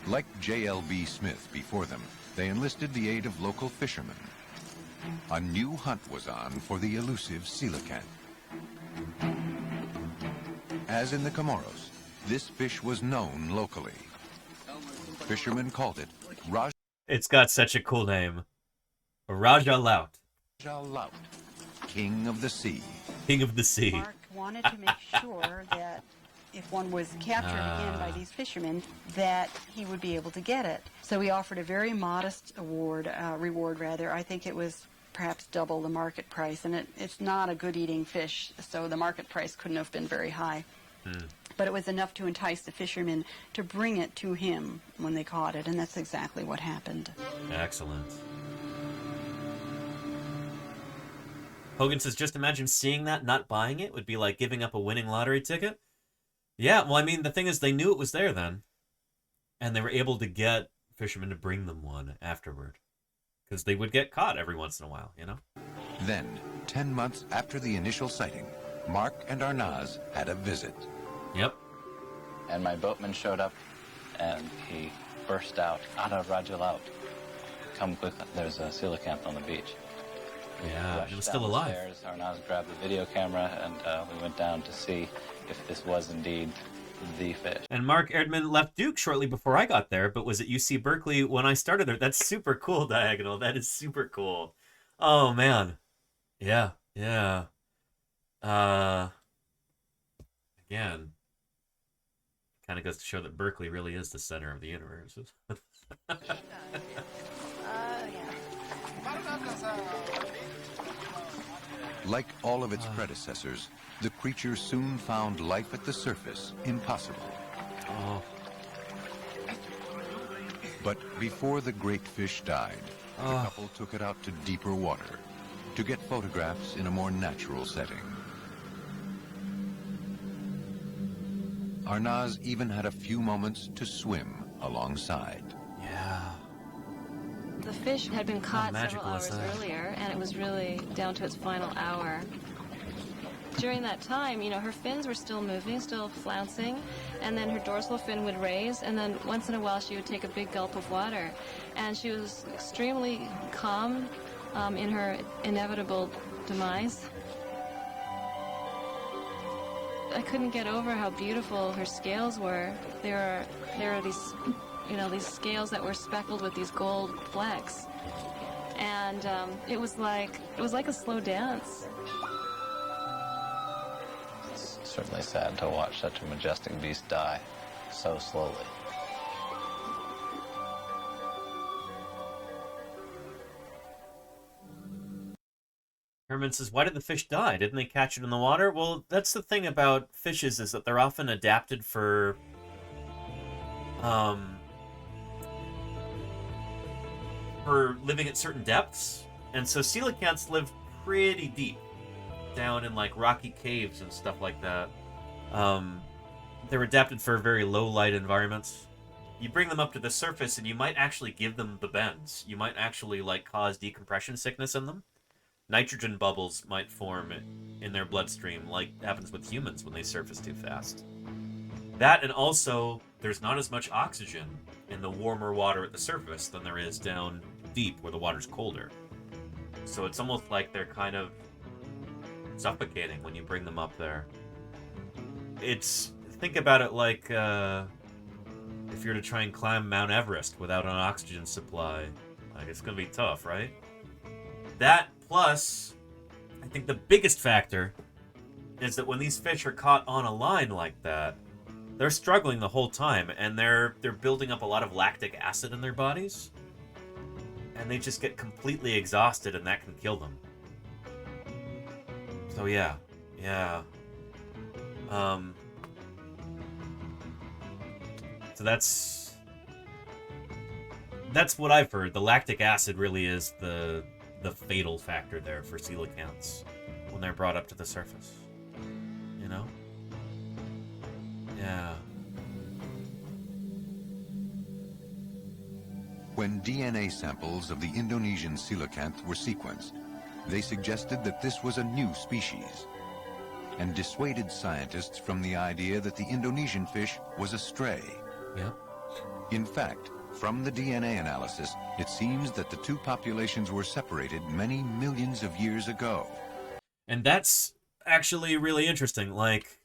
Like J.L.B. Smith before them, they enlisted the aid of local fishermen. A new hunt was on for the elusive coelacanth. As in the Comoros, this fish was known locally. Fishermen called it Raj. It's got such a cool name. Raja Laut. Raja Laut, King of the Sea. King of the Sea. Mark wanted to make sure that if one was captured again by these fishermen, that he would be able to get it. So he offered a very modest reward. I think it was perhaps double the market price, and it's not a good eating fish, so the market price couldn't have been very high. But it was enough to entice the fishermen to bring it to him when they caught it, and that's exactly what happened. Excellent. Hogan says, just imagine seeing that, not buying it, would be like giving up a winning lottery ticket. Yeah, well, I mean, the thing is, they knew it was there then, and they were able to get fishermen to bring them one afterward, because they would get caught every once in a while, you know? Then, 10 months after the initial sighting, Mark and Arnaz had a visit. Yep. And my boatman showed up, and he burst out, Ada Rajalaut. Come quick, there's a coelacanth on the beach. Yeah, it was still alive. Arnaz grabbed the video camera, and we went down to see if this was indeed the fish. And Mark Erdman left Duke shortly before I got there, but was at UC Berkeley when I started there. That's super cool, Diagonal. That is super cool. Oh, man. Yeah, yeah. Again, kind of goes to show that Berkeley really is the center of the universe. Like all of its predecessors, the creature soon found life at the surface impossible. But before the great fish died, the couple took it out to deeper water to get photographs in a more natural setting. Arnaz even had a few moments to swim alongside. Yeah. The fish had been caught several hours earlier, and it was really down to its final hour. During that time, you know, her fins were still moving, still flouncing, and then her dorsal fin would raise, and then once in a while she would take a big gulp of water. And she was extremely calm in her inevitable demise. I couldn't get over how beautiful her scales were. There are these, you know, these scales that were speckled with these gold flecks, and it was like a slow dance. It's certainly sad to watch such a majestic beast die so slowly. Herman says, why did the fish die? Didn't they catch it in the water? Well, that's the thing about fishes, is that they're often adapted for living at certain depths. And so coelacanths live pretty deep, down in like rocky caves and stuff like that. They're adapted for very low light environments. You bring them up to the surface and you might actually give them the bends. You might actually like cause decompression sickness in them. Nitrogen bubbles might form in their bloodstream, like happens with humans when they surface too fast. That, and also, there's not as much oxygen in the warmer water at the surface than there is down deep where the water's colder. So it's almost like they're kind of suffocating when you bring them up there. Think about it like if you're to try and climb Mount Everest without an oxygen supply. Like, it's going to be tough, right? That, plus, I think the biggest factor is that when these fish are caught on a line like that, they're struggling the whole time, and they're building up a lot of lactic acid in their bodies, and they just get completely exhausted, and that can kill them. So yeah. So that's what I've heard. The lactic acid really is the fatal factor there for coelacanths when they're brought up to the surface. You know? Yeah. When DNA samples of the Indonesian coelacanth were sequenced, they suggested that this was a new species and dissuaded scientists from the idea that the Indonesian fish was a stray. Yep. In fact, from the DNA analysis, it seems that the two populations were separated many millions of years ago. And that's actually really interesting, like,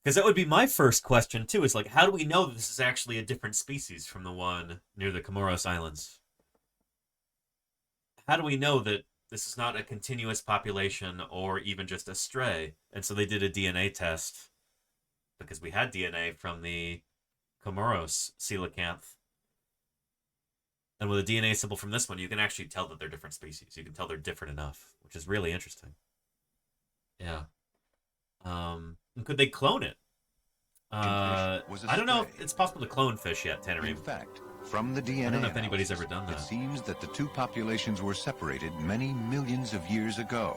because that would be my first question, too, is like, how do we know that this is actually a different species from the one near the Comoros Islands? How do we know that this is not a continuous population or even just a stray? And so they did a DNA test, because we had DNA from the Comoros coelacanth. And with a DNA sample from this one, you can actually tell that they're different species. You can tell they're different enough, which is really interesting. Yeah. And could they clone it? I don't know if it's possible to clone fish yet, Tannery. In fact, from the DNA I don't know if anybody's ever done that. It seems that the two populations were separated many millions of years ago.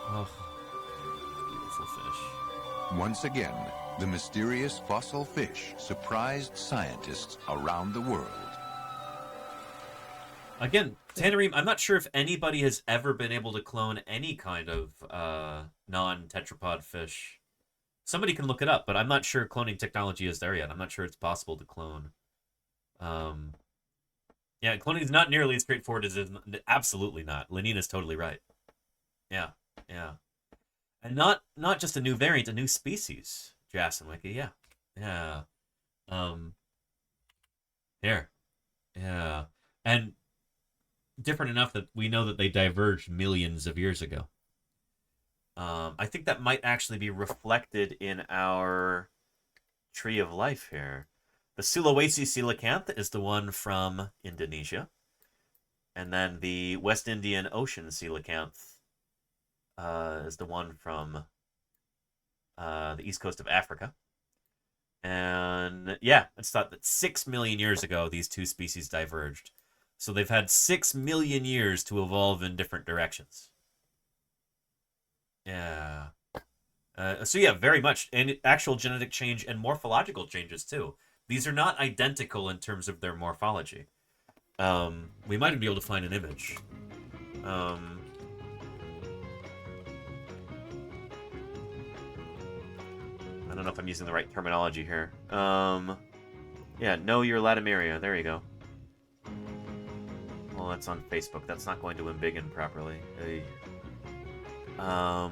Oh, beautiful fish. Once again, the mysterious fossil fish surprised scientists around the world. Again, Tannery, I'm not sure if anybody has ever been able to clone any kind of non-tetrapod fish. Somebody can look it up, but I'm not sure cloning technology is there yet. I'm not sure it's possible to clone. Yeah, cloning is not nearly as straightforward as it is. Absolutely not. Lenina's totally right. Yeah, yeah. And not just a new variant, a new species. Jason Wiki, yeah. Yeah. Here. Yeah. And different enough that we know that they diverged millions of years ago. I think that might actually be reflected in our tree of life here. The Sulawesi coelacanth is the one from Indonesia. And then the West Indian Ocean coelacanth is the one from the east coast of Africa. And yeah, it's thought that 6 million years ago, these two species diverged. So they've had 6 million years to evolve in different directions. Yeah. So yeah, very much. And actual genetic change and morphological changes too. These are not identical in terms of their morphology. We might even be able to find an image. I don't know if I'm using the right terminology here. Yeah, know your Latimeria. There you go. Well, that's on Facebook. That's not going to embiggen properly. Hey. I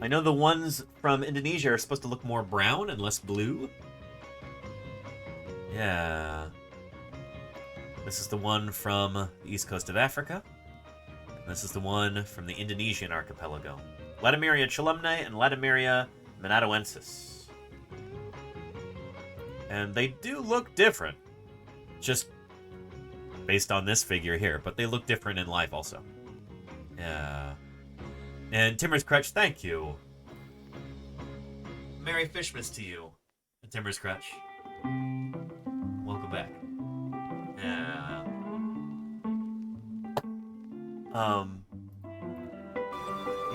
know the ones from Indonesia are supposed to look more brown and less blue. Yeah. This is the one from the east coast of Africa. And this is the one from the Indonesian archipelago. Latimeria chelumnae and Latimeria manatoensis. And they do look different. Just based on this figure here. But they look different in life also. Yeah. And Timmer's Crutch, thank you. Merry Fishmas to you, Timmer's Crutch. Welcome back. Yeah.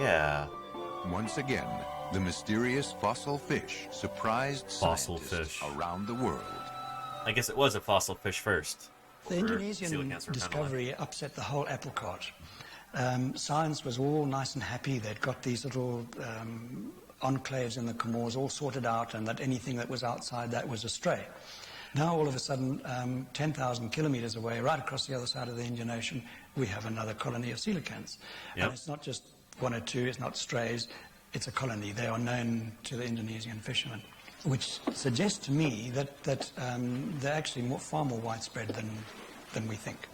Yeah. Once again, the mysterious fossil fish surprised scientists around the world. I guess it was a fossil fish first. The Indonesian discovery upset the whole apple cart. Science was all nice and happy. They'd got these little enclaves in the Comores all sorted out, and that anything that was outside that was a stray. Now, all of a sudden, 10,000 kilometers away, right across the other side of the Indian Ocean, we have another colony of coelacanths. Yep. And it's not just one or two, it's not strays, it's a colony. They are known to the Indonesian fishermen, which suggests to me that they're actually far more widespread than we think.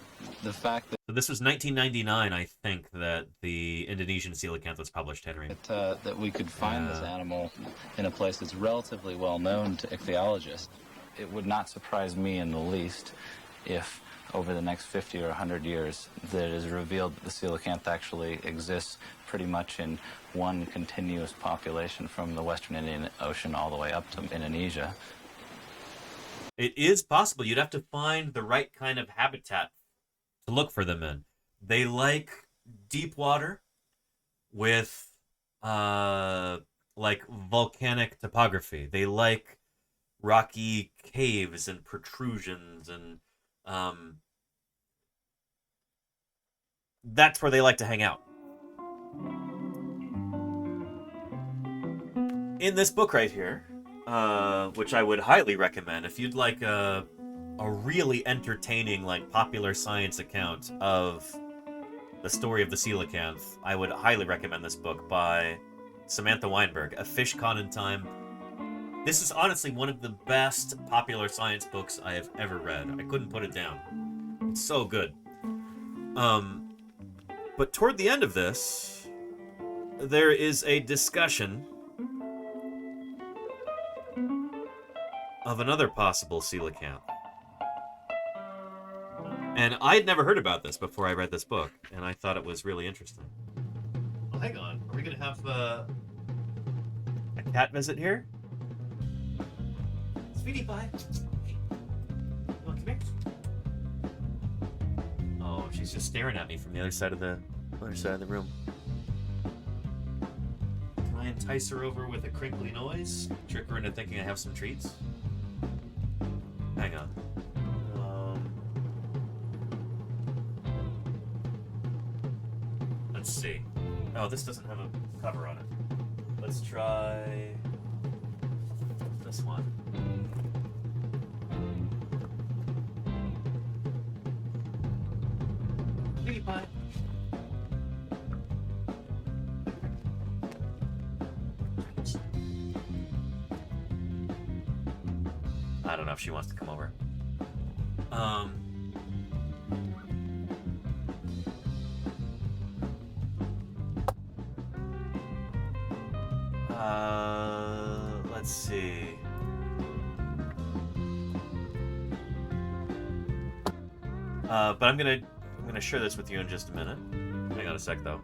The fact that So this was 1999, I think, that the Indonesian coelacanth was published, Henry. that we could find this animal in a place that's relatively well known to ichthyologists, it would not surprise me in the least if over the next 50 or 100 years that it is revealed that the coelacanth actually exists pretty much in one continuous population from the Western Indian Ocean all the way up to Indonesia. It is possible. You'd have to find the right kind of habitat to look for them in. They like deep water with like volcanic topography. They like rocky caves and protrusions, and that's where they like to hang out. In this book right here, which I would highly recommend if you'd like a really entertaining, like, popular science account of the story of the coelacanth, I would highly recommend this book by Samantha Weinberg, A Fish Caught in Time. This is honestly one of the best popular science books I have ever read. I couldn't put it down. It's so good. But toward the end of this, there is a discussion of another possible coelacanth. And I'd never heard about this before I read this book, and I thought it was really interesting. Well, hang on. Are we going to have a cat visit here? Sweetie pie. You want to come here? Oh, she's just staring at me from the other side of the room. Can I entice her over with a crinkly noise? Trick her into thinking I have some treats? Hang on. Let's see. Oh, this doesn't have a cover on it. Let's try this one. Sweetie pie. I don't know if she wants to come over. Let's see. But I'm gonna share this with you in just a minute. Hang on a sec, though.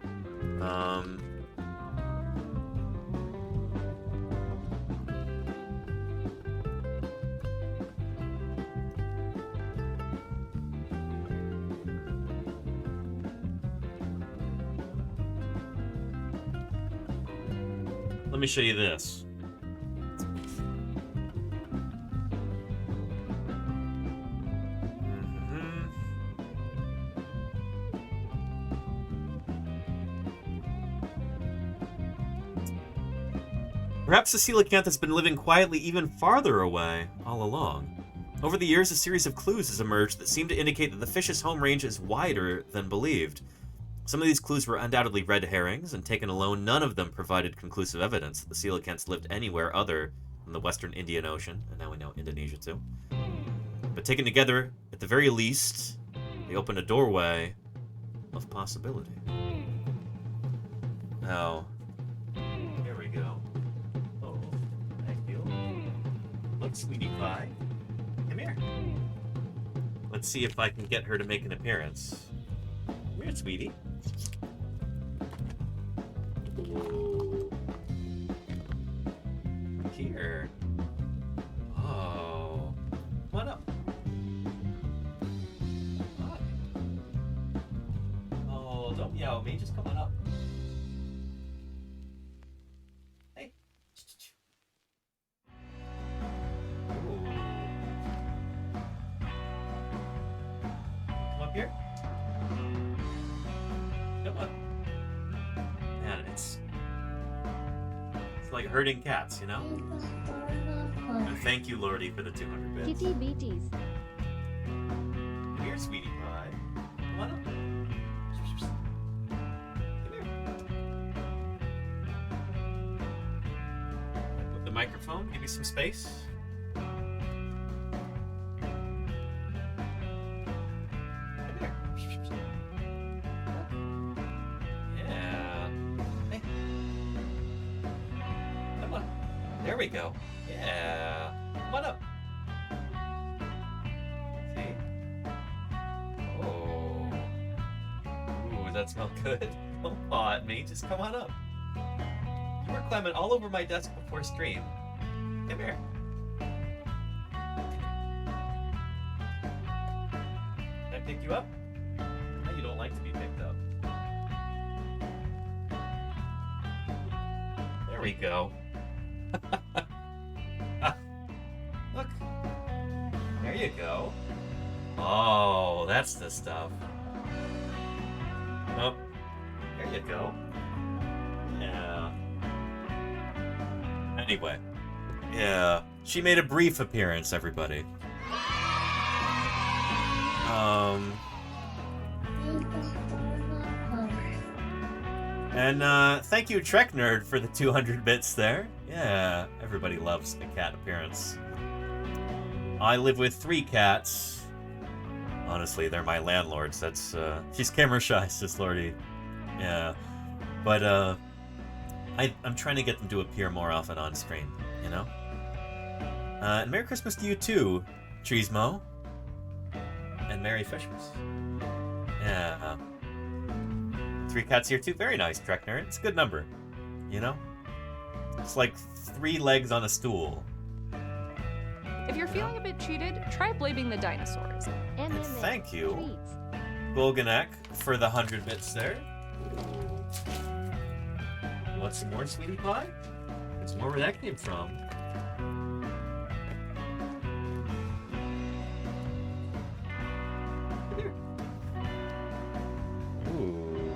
Let me show you this. Perhaps the coelacanth has been living quietly even farther away all along. Over the years, a series of clues has emerged that seem to indicate that the fish's home range is wider than believed. Some of these clues were undoubtedly red herrings, and taken alone, none of them provided conclusive evidence that the coelacanths lived anywhere other than the western Indian Ocean, and now we know Indonesia too. But taken together, at the very least, they open a doorway of possibility. Now, here we go. Oh, thank you. Look, sweetie pie. Come here. Let's see if I can get her to make an appearance. Come here, sweetie. Here. Oh. Come on up. Hi. Oh, don't yell at me. Just come on up. Hey. Ooh. Come up here. Come on. Man, it's like herding cats, you know? And thank you, Lordy, for the 200 bits. Kitty beaties. Come here, sweetie pie. Come on up. Come here. Put the microphone, give you some space. There we go. Yeah. Come on up. See? Oh. Ooh, does that smell good? Don't paw at me. Just come on up. You were climbing all over my desk before stream. Come here. Can I pick you up? No, you don't like like to be picked up. There we go. Look. There you go. Oh, that's the stuff. Oh, there you go. Yeah. Anyway. Yeah. She made a brief appearance, everybody. And thank you, Trek Nerd, for the 200 bits there. Yeah, everybody loves a cat appearance. I live with 3 cats. Honestly, they're my landlords. That's, she's camera shy, says Lordy. Yeah. But, I'm trying to get them to appear more often on screen, you know? And Merry Christmas to you too, Cheesemo. And Merry Fishmas. Yeah. 3 cats here too. Very nice, Trek Nerd. It's a good number. You know? It's like 3 legs on a stool. If you're feeling a bit cheated, try blaming the dinosaurs. And thank you, Golganek, for the 100 bits there. You want some more, sweetie pie? There's more where that came from. Here. Ooh.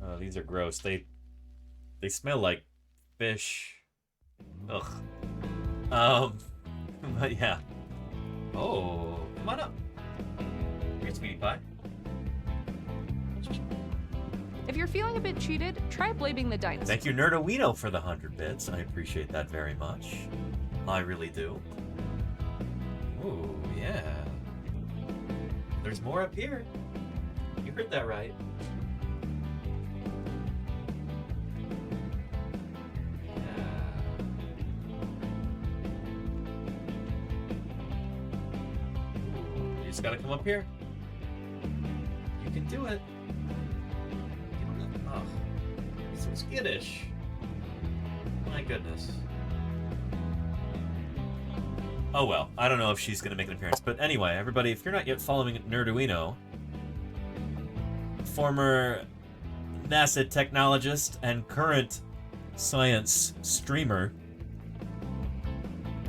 Oh, these are gross. They smell like fish. Ugh. But yeah. Oh, come on up. Here, sweetie pie. If you're feeling a bit cheated, try blaming the dinosaurs. Thank you, Nerdowino, for the 100 bits. I appreciate that very much. I really do. Ooh, yeah. There's more up here. You heard that right. You just gotta come up here. You can do it. Oh, so skittish. My goodness. Oh well, I don't know if she's gonna make an appearance. But anyway, everybody, if you're not yet following Nerdowino, former NASA technologist and current science streamer,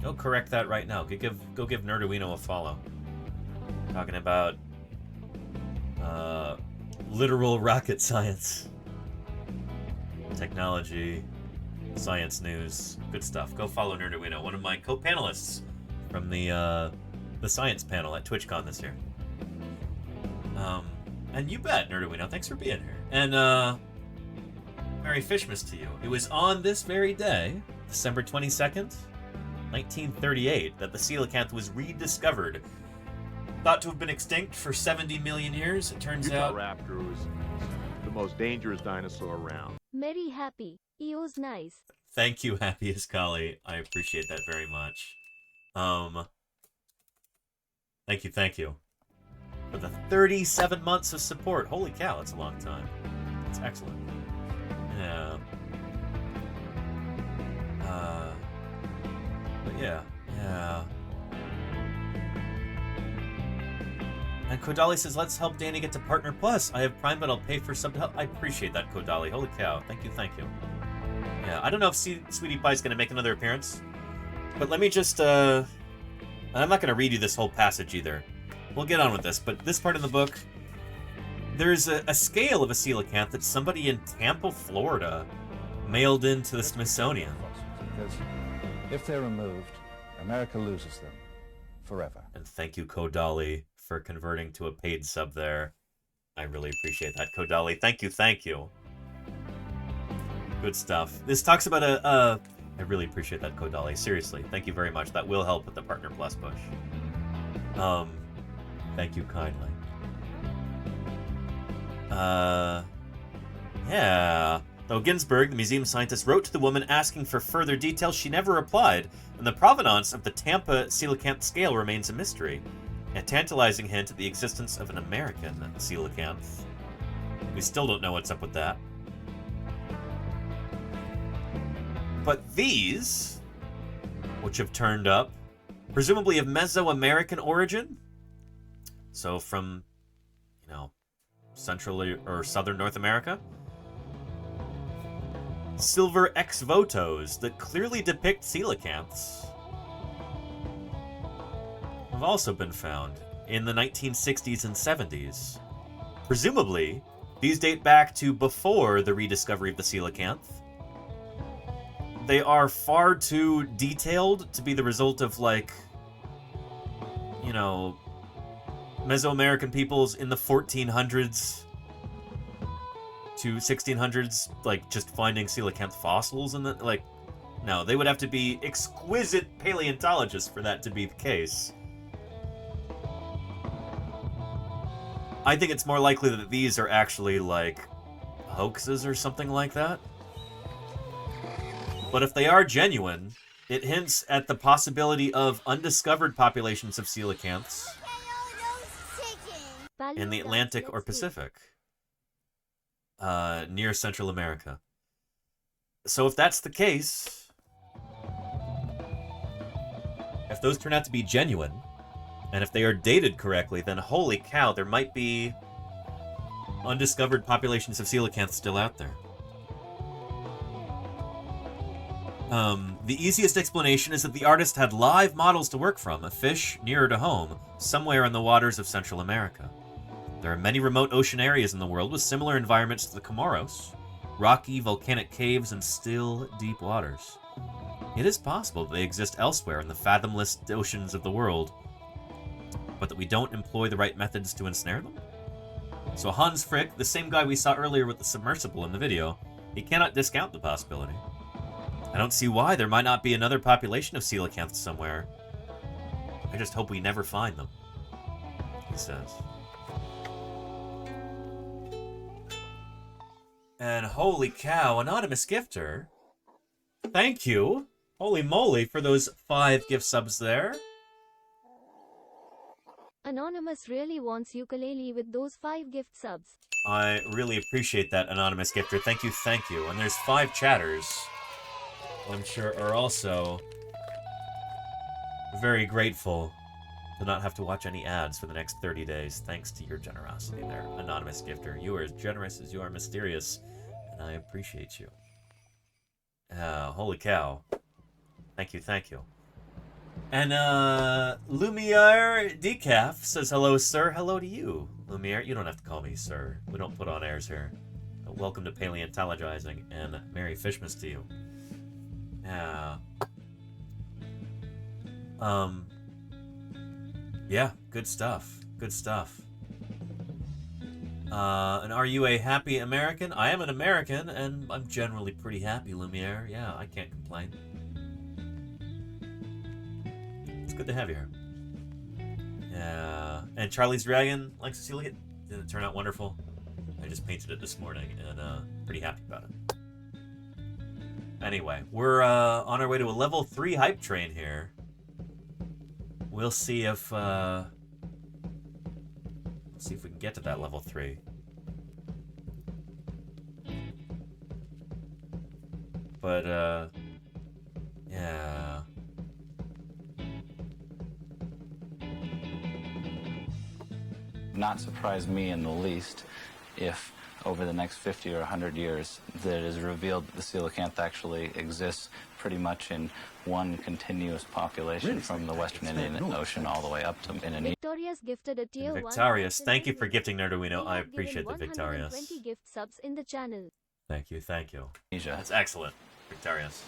go correct that right now. Go give Nerdowino a follow. Talking about literal rocket science, technology, science news, good stuff. Go follow Nerdowino, one of my co-panelists from the science panel at TwitchCon this year. And you bet, Nerdowino, thanks for being here. And Merry Fishmas to you. It was on this very day, December 22nd, 1938, that the coelacanth was rediscovered. Thought to have been extinct for 70 million years. It turns out raptor was the most dangerous dinosaur around. Merry happy. Eo's nice. Thank you, Happy Ascali. I appreciate that very much. Thank you. For the 37 months of support. Holy cow, that's a long time. That's excellent. Yeah. But yeah. And Kodali says, let's help Danny get to Partner Plus. I have Prime, but I'll pay for sub to help. I appreciate that, Kodali. Holy cow. Thank you. Yeah, I don't know if Sweetie Pie's going to make another appearance. But let me just, I'm not going to read you this whole passage either. We'll get on with this. But this part of the book, there's a scale of a coelacanth that somebody in Tampa, Florida, mailed into the Smithsonian. Because if they're removed, America loses them forever. And thank you, Kodali, for converting to a paid sub there. I really appreciate that, Kodali. Thank you. Good stuff. This talks about I really appreciate that, Kodali. Seriously, thank you very much. That will help with the Partner Plus push. Thank you kindly. Yeah. Though Ginsburg, the museum scientist, wrote to the woman asking for further details, she never replied, and the provenance of the Tampa coelacanth scale remains a mystery. A tantalizing hint at the existence of an American coelacanth. We still don't know what's up with that. But these, which have turned up presumably of Mesoamerican origin. So from, Central or Southern North America. Silver ex votos that clearly depict coelacanths have also been found in the 1960s and 70s. Presumably, these date back to before the rediscovery of the coelacanth. They are far too detailed to be the result of, Mesoamerican peoples in the 1400s to 1600s, just finding coelacanth fossils and no, they would have to be exquisite paleontologists for that to be the case. I think it's more likely that these are actually, hoaxes or something like that. But if they are genuine, it hints at the possibility of undiscovered populations of coelacanths in the Atlantic or Pacific, near Central America. So if that's the case, if those turn out to be genuine, and if they are dated correctly, then holy cow, there might be undiscovered populations of coelacanths still out there. The easiest explanation is that the artist had live models to work from, a fish nearer to home, somewhere in the waters of Central America. There are many remote ocean areas in the world with similar environments to the Comoros, rocky volcanic caves and still deep waters. It is possible that they exist elsewhere in the fathomless oceans of the world, but that we don't employ the right methods to ensnare them? So Hans Frick, the same guy we saw earlier with the submersible in the video, he cannot discount the possibility. I don't see why there might not be another population of coelacanths somewhere. I just hope we never find them, he says. And holy cow, anonymous gifter, thank you, holy moly, for those 5 gift subs there. Anonymous really wants ukulele with those 5 gift subs. I really appreciate that, anonymous gifter. Thank you, thank you. And there's 5 chatters, I'm sure, are also very grateful to not have to watch any ads for the next 30 days, thanks to your generosity there, anonymous gifter. You are as generous as you are mysterious, and I appreciate you. Holy cow. Thank you, thank you. And, Lumiere Decaf says, hello, sir. Hello to you, Lumiere. You don't have to call me sir. We don't put on airs here. Welcome to Paleontologizing, and Merry Fishmas to you. Yeah, good stuff. Good stuff. And are you a happy American? I am an American, and I'm generally pretty happy, Lumiere. Yeah, I can't complain. It's good to have you here. Yeah. And Charlie's Dragon likes to see it. Did it turn out wonderful? I just painted it this morning, and pretty happy about it. Anyway, we're on our way to a level 3 hype train here. We'll see if we can get to that level 3. But yeah. Not surprise me in the least if over the next 50 or 100 years that it is revealed that the coelacanth actually exists pretty much in one continuous population from the Western Indian Ocean all the way up to Indonesia. Victorious gifted a tier 1. Victorious, thank you for gifting Nerduino. I appreciate the Victorious. 120 gift subs in the channel. Thank you, thank you. That's excellent, Victorious.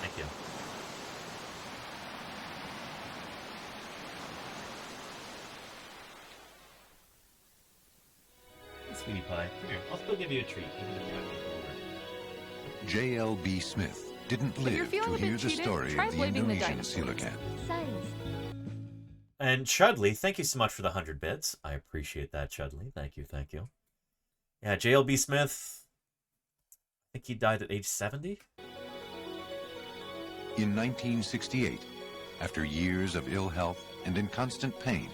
Thank you. Sweetie pie, come here. I'll still give you a treat. J.L.B. Smith didn't live to hear the story of the Indonesian coelacanth. And Chudley, thank you so much for the 100 bits. I appreciate that, Chudley. Thank you, thank you. Yeah, J.L.B. Smith, I think he died at age 70? In 1968, after years of ill health and in constant pain,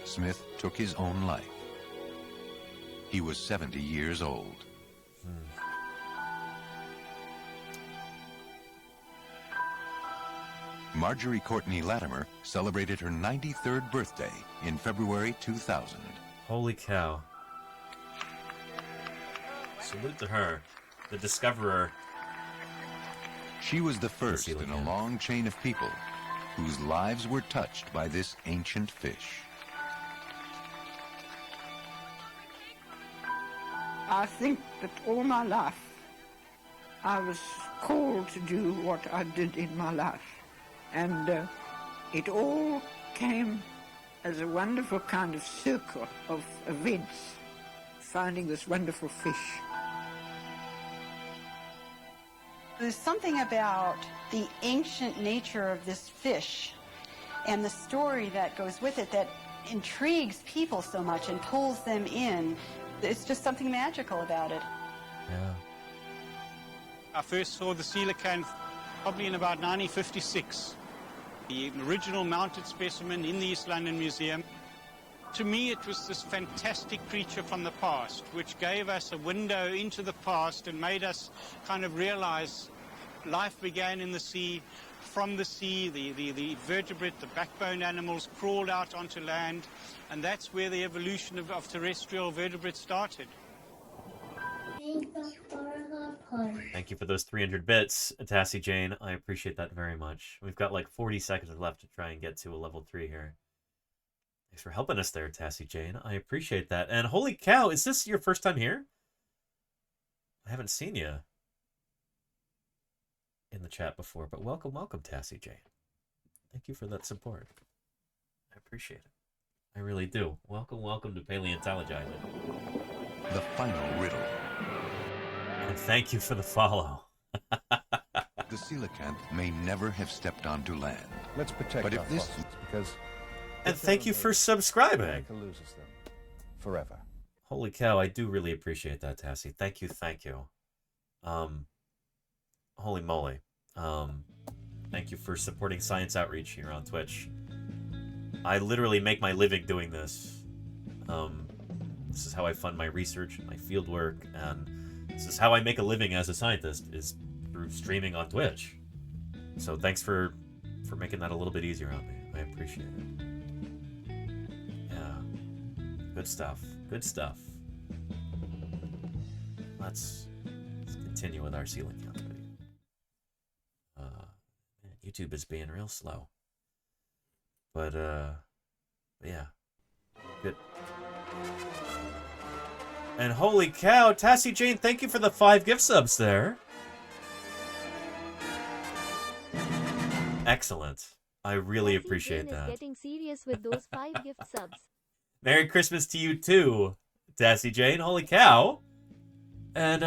Smith took his own life. He was 70 years old. Marjorie Courtney Latimer celebrated her 93rd birthday in February 2000. Holy cow. Salute to her, the discoverer. She was the first in a long chain of people whose lives were touched by this ancient fish. I think that all my life I was called to do what I did in my life. And it all came as a wonderful kind of circle of events, finding this wonderful fish. There's something about the ancient nature of this fish and the story that goes with it that intrigues people so much and pulls them in. It's just something magical about it. Yeah. I first saw the coelacanth probably in about 1956. The original mounted specimen in the East London Museum. To me, it was this fantastic creature from the past, which gave us a window into the past and made us kind of realize life began in the sea. From the sea, the vertebrate, the backbone animals crawled out onto land, and that's where the evolution of terrestrial vertebrates started. Thank you for those 300 bits, Tassie Jane. I appreciate that very much. We've got like 40 seconds left to try and get to a level 3 here. Thanks for helping us there, Tassie Jane. I appreciate that. And holy cow, is this your first time here? I haven't seen you in the chat before, but welcome, Tassie Jane. Thank you for that support. I appreciate it. I really do. Welcome to Paleontologizing. The final riddle. And thank you for the follow. The coelacanth may never have stepped onto land. Let's protect but our if this fossils, because... And thank you for subscribing. America loses them forever. Holy cow, I do really appreciate that, Tassie. Thank you. Holy moly. Thank you for supporting science outreach here on Twitch. I literally make my living doing this. This is how I fund my research and my field work, and this is how I make a living as a scientist, is through streaming on Twitch. So thanks for making that a little bit easier on me. I appreciate it. Yeah. Good stuff. Let's continue with our coelacanth video. YouTube is being real slow. But yeah. Good. And holy cow, Tassie Jane, thank you for the 5 gift subs there. Excellent. I really appreciate that. Getting serious with those 5 gift subs. Merry Christmas to you too, Tassie Jane. Holy cow. And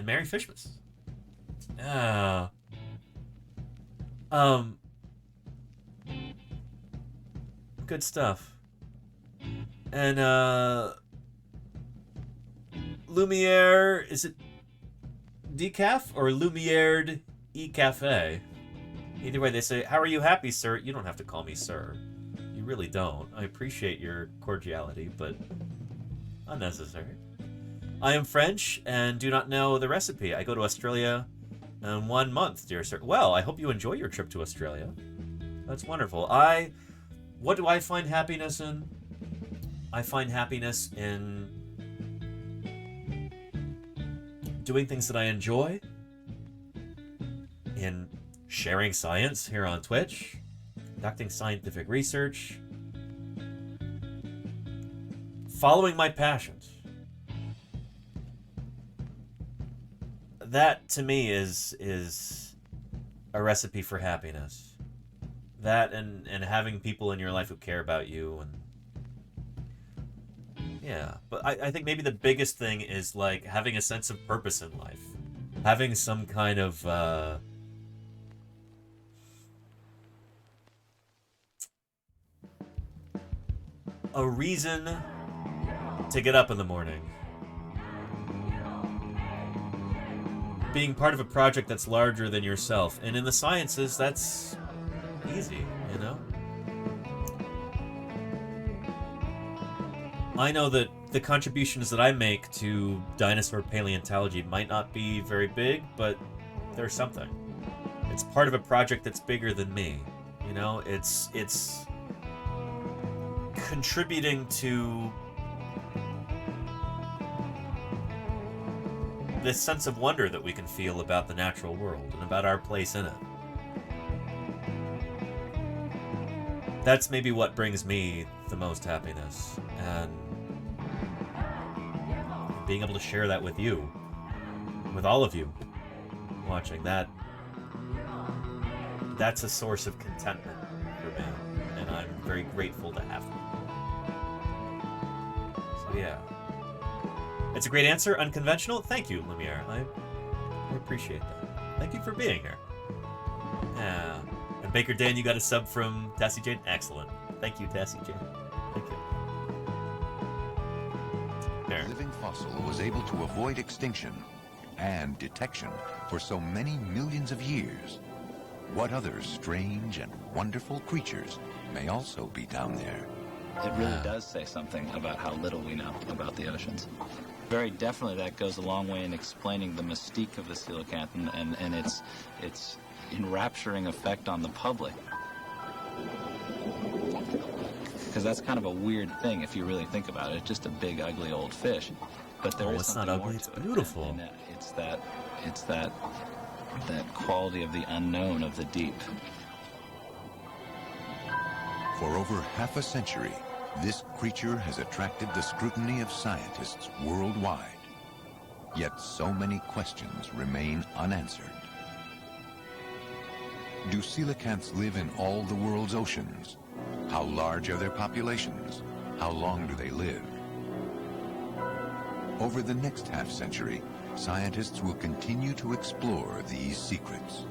Merry Fishmas. Good stuff. And Lumiere, is it decaf or Lumiere e cafe? Either way, they say, "How are you happy, sir?" You don't have to call me sir. You really don't. I appreciate your cordiality, but unnecessary. I am French and do not know the recipe. I go to Australia in 1 month, dear sir. Well, I hope you enjoy your trip to Australia. That's wonderful. What do I find happiness in? I find happiness in doing things that I enjoy, in sharing science here on Twitch, conducting scientific research, following my passions. That, to me, is a recipe for happiness. That and having people in your life who care about you. And yeah, but I think maybe the biggest thing is like having a sense of purpose in life. Having some kind of a reason to get up in the morning. Being part of a project that's larger than yourself. And in the sciences, that's easy, you know? I know that the contributions that I make to dinosaur paleontology might not be very big, but they're something. It's part of a project that's bigger than me. You know, it's contributing to this sense of wonder that we can feel about the natural world and about our place in it. That's maybe what brings me the most happiness, and being able to share that with you, with all of you watching, that's a source of contentment for me, and I'm very grateful to have it. So yeah. It's a great answer, unconventional. Thank you, Lumiere. I appreciate that. Thank you for being here. Yeah. And Baker Dan, you got a sub from Tassie Jane? Excellent. Thank you, Tassie Jane. Thank you. There. The living fossil was able to avoid extinction and detection for so many millions of years. What other strange and wonderful creatures may also be down there? It really does say something about how little we know about the oceans. Very definitely that goes a long way in explaining the mystique of the coelacanth and its enrapturing effect on the public. Because that's kind of a weird thing if you really think about it. It's just a big, ugly old fish. But there is it's something not ugly, more it's to beautiful. it. And it's that quality of the unknown, of the deep. For over half a century, this creature has attracted the scrutiny of scientists worldwide. Yet so many questions remain unanswered. Do coelacanths live in all the world's oceans? How large are their populations? How long do they live? Over the next half-century, scientists will continue to explore these secrets,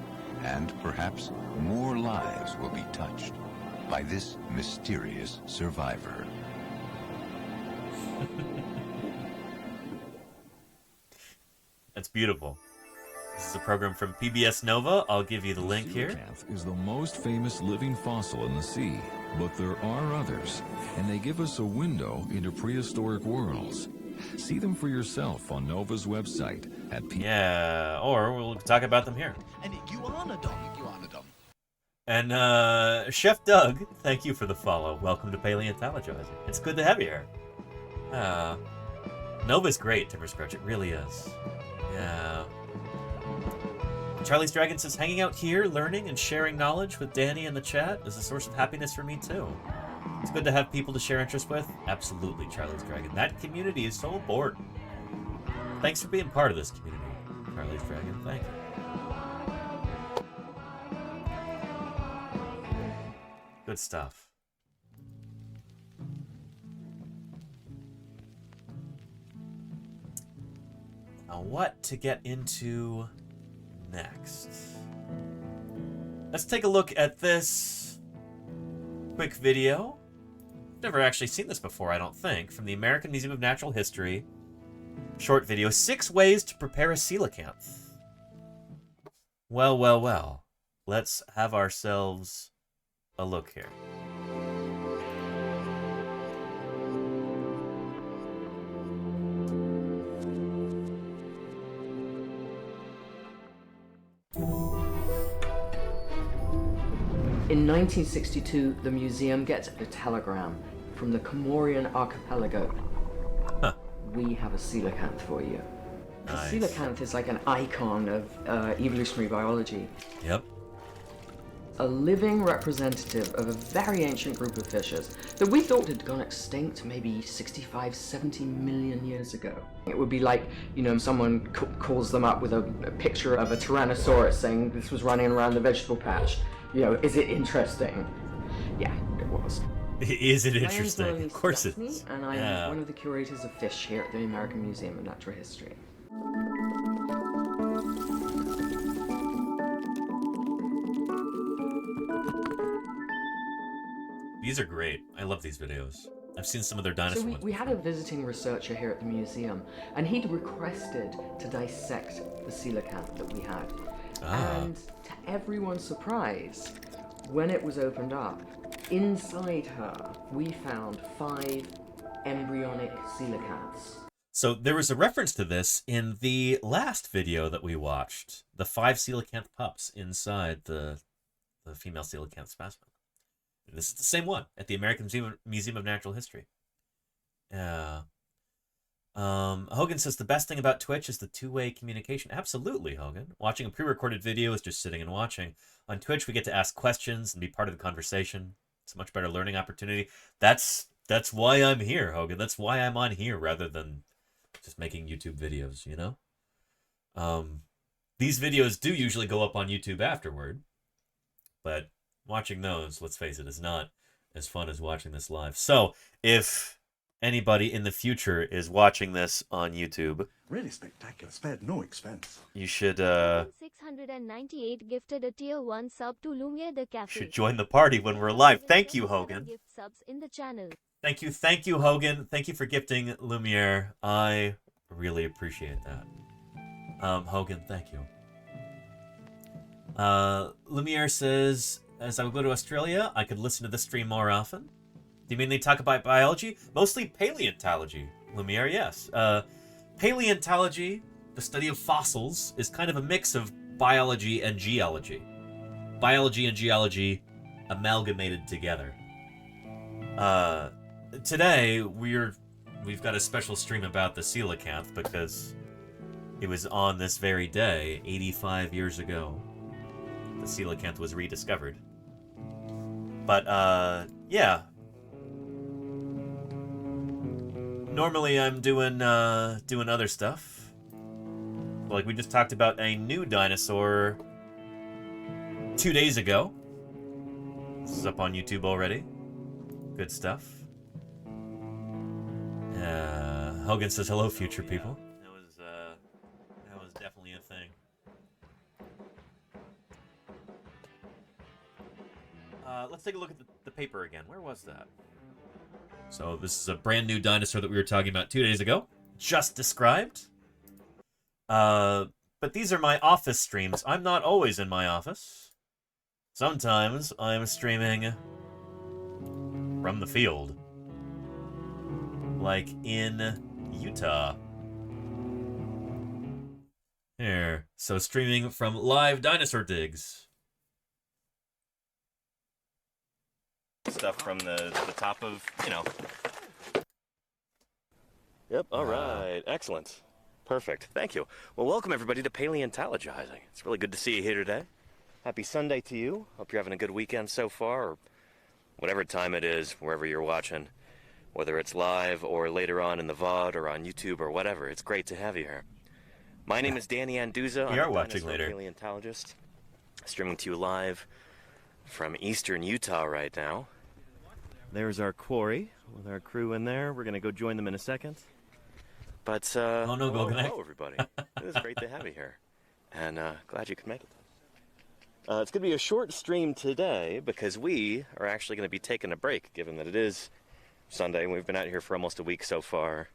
and perhaps more lives will be touched by this mysterious survivor. That's beautiful. This is a program from PBS Nova. I'll give you the link here. Coelacanth is the most famous living fossil in the sea, but there are others, and they give us a window into prehistoric worlds. See them for yourself on Nova's website at Yeah, or we'll talk about them here. And Iguanodon. And Chef Doug, thank you for the follow. Welcome to Paleontologizing. It's good to have you here. Nova's great, Timber Scratch. It really is. Yeah. Charlie's Dragon says, hanging out here, learning and sharing knowledge with Danny in the chat is a source of happiness for me too. It's good to have people to share interest with. Absolutely, Charlie's Dragon. That community is so important. Thanks for being part of this community, Charlie's Dragon. Thank you. Good stuff. Now, what to get into next? Let's take a look at this quick video. Never actually seen this before, I don't think, from the American Museum of Natural History. Short video, 6 ways to prepare a coelacanth. Well, well, well. Let's have ourselves a look here. In 1962, the museum gets a telegram from the Comorian archipelago. Huh. We have a coelacanth for you. Nice. The coelacanth is like an icon of evolutionary biology. Yep. A living representative of a very ancient group of fishes that we thought had gone extinct maybe 65, 70 million years ago. It would be like, you know, someone calls them up with a picture of a Tyrannosaurus saying this was running around the vegetable patch. You know, is it interesting? Yeah, it was. Is it interesting? Of course it is. And I'm one of the curators of fish here at the American Museum of Natural History. These are great. I love these videos. I've seen some of their dinosaur So ones. we had a visiting researcher here at the museum, and he'd requested to dissect the coelacanth that we had. And to everyone's surprise, when it was opened up, inside her, we found 5 embryonic coelacanths. So there was a reference to this in the last video that we watched. The 5 coelacanth pups inside the female coelacanth specimen. This is the same one at the American Museum of Natural History. Yeah. Hogan says the best thing about Twitch is the two-way communication. Absolutely, Hogan. Watching a pre-recorded video is just sitting and watching. On Twitch, we get to ask questions and be part of the conversation. It's a much better learning opportunity. That's why I'm here, Hogan. That's why I'm on here rather than just making YouTube videos, you know? These videos do usually go up on YouTube afterward, but watching those, let's face it, is not as fun as watching this live. So, if anybody in the future is watching this on YouTube, really spectacular, spared no expense. You should 698 gifted a tier 1 sub to Lumiere the Cafe. should join the party when we're live. Thank you, Hogan. Gift subs in the channel. Thank you, Hogan. Thank you for gifting Lumiere. I really appreciate that. Hogan, thank you. Lumiere says, as I would go to Australia, I could listen to this stream more often. Do you mean they talk about biology? Mostly paleontology, Lumiere, yes. Paleontology, the study of fossils, is kind of a mix of biology and geology. Biology and geology amalgamated together. Today, we've got a special stream about the coelacanth because it was on this very day, 85 years ago, the coelacanth was rediscovered. But, yeah. Normally I'm doing other stuff. Like we just talked about a new dinosaur 2 days ago. This is up on YouTube already. Good stuff. Hogan says hello, future people. That was definitely a thing. Let's take a look at the paper again. Where was that? So this is a brand new dinosaur that we were talking about 2 days ago. Just described. But these are my office streams. I'm not always in my office. Sometimes I'm streaming from the field. Like in Utah. Here. So streaming from live dinosaur digs. Stuff from the top of, you know. Yep, all right. Excellent. Perfect. Thank you. Well, welcome everybody to Paleontologizing. It's really good to see you here today. Happy Sunday to you. Hope you're having a good weekend so far, or whatever time it is, wherever you're watching. Whether it's live or later on in the VOD or on YouTube or whatever, it's great to have you here. My name is Danny Anduza. We are I'm a watching dinosaur later. Paleontologist, streaming to you live from eastern Utah right now. There's our quarry with our crew in there. We're going to go join them in a second. But, oh, no, hello, everybody. It is great to have you here. And glad you could make it. It's going to be a short stream today because we are actually going to be taking a break, given that it is Sunday and we've been out here for almost a week so far.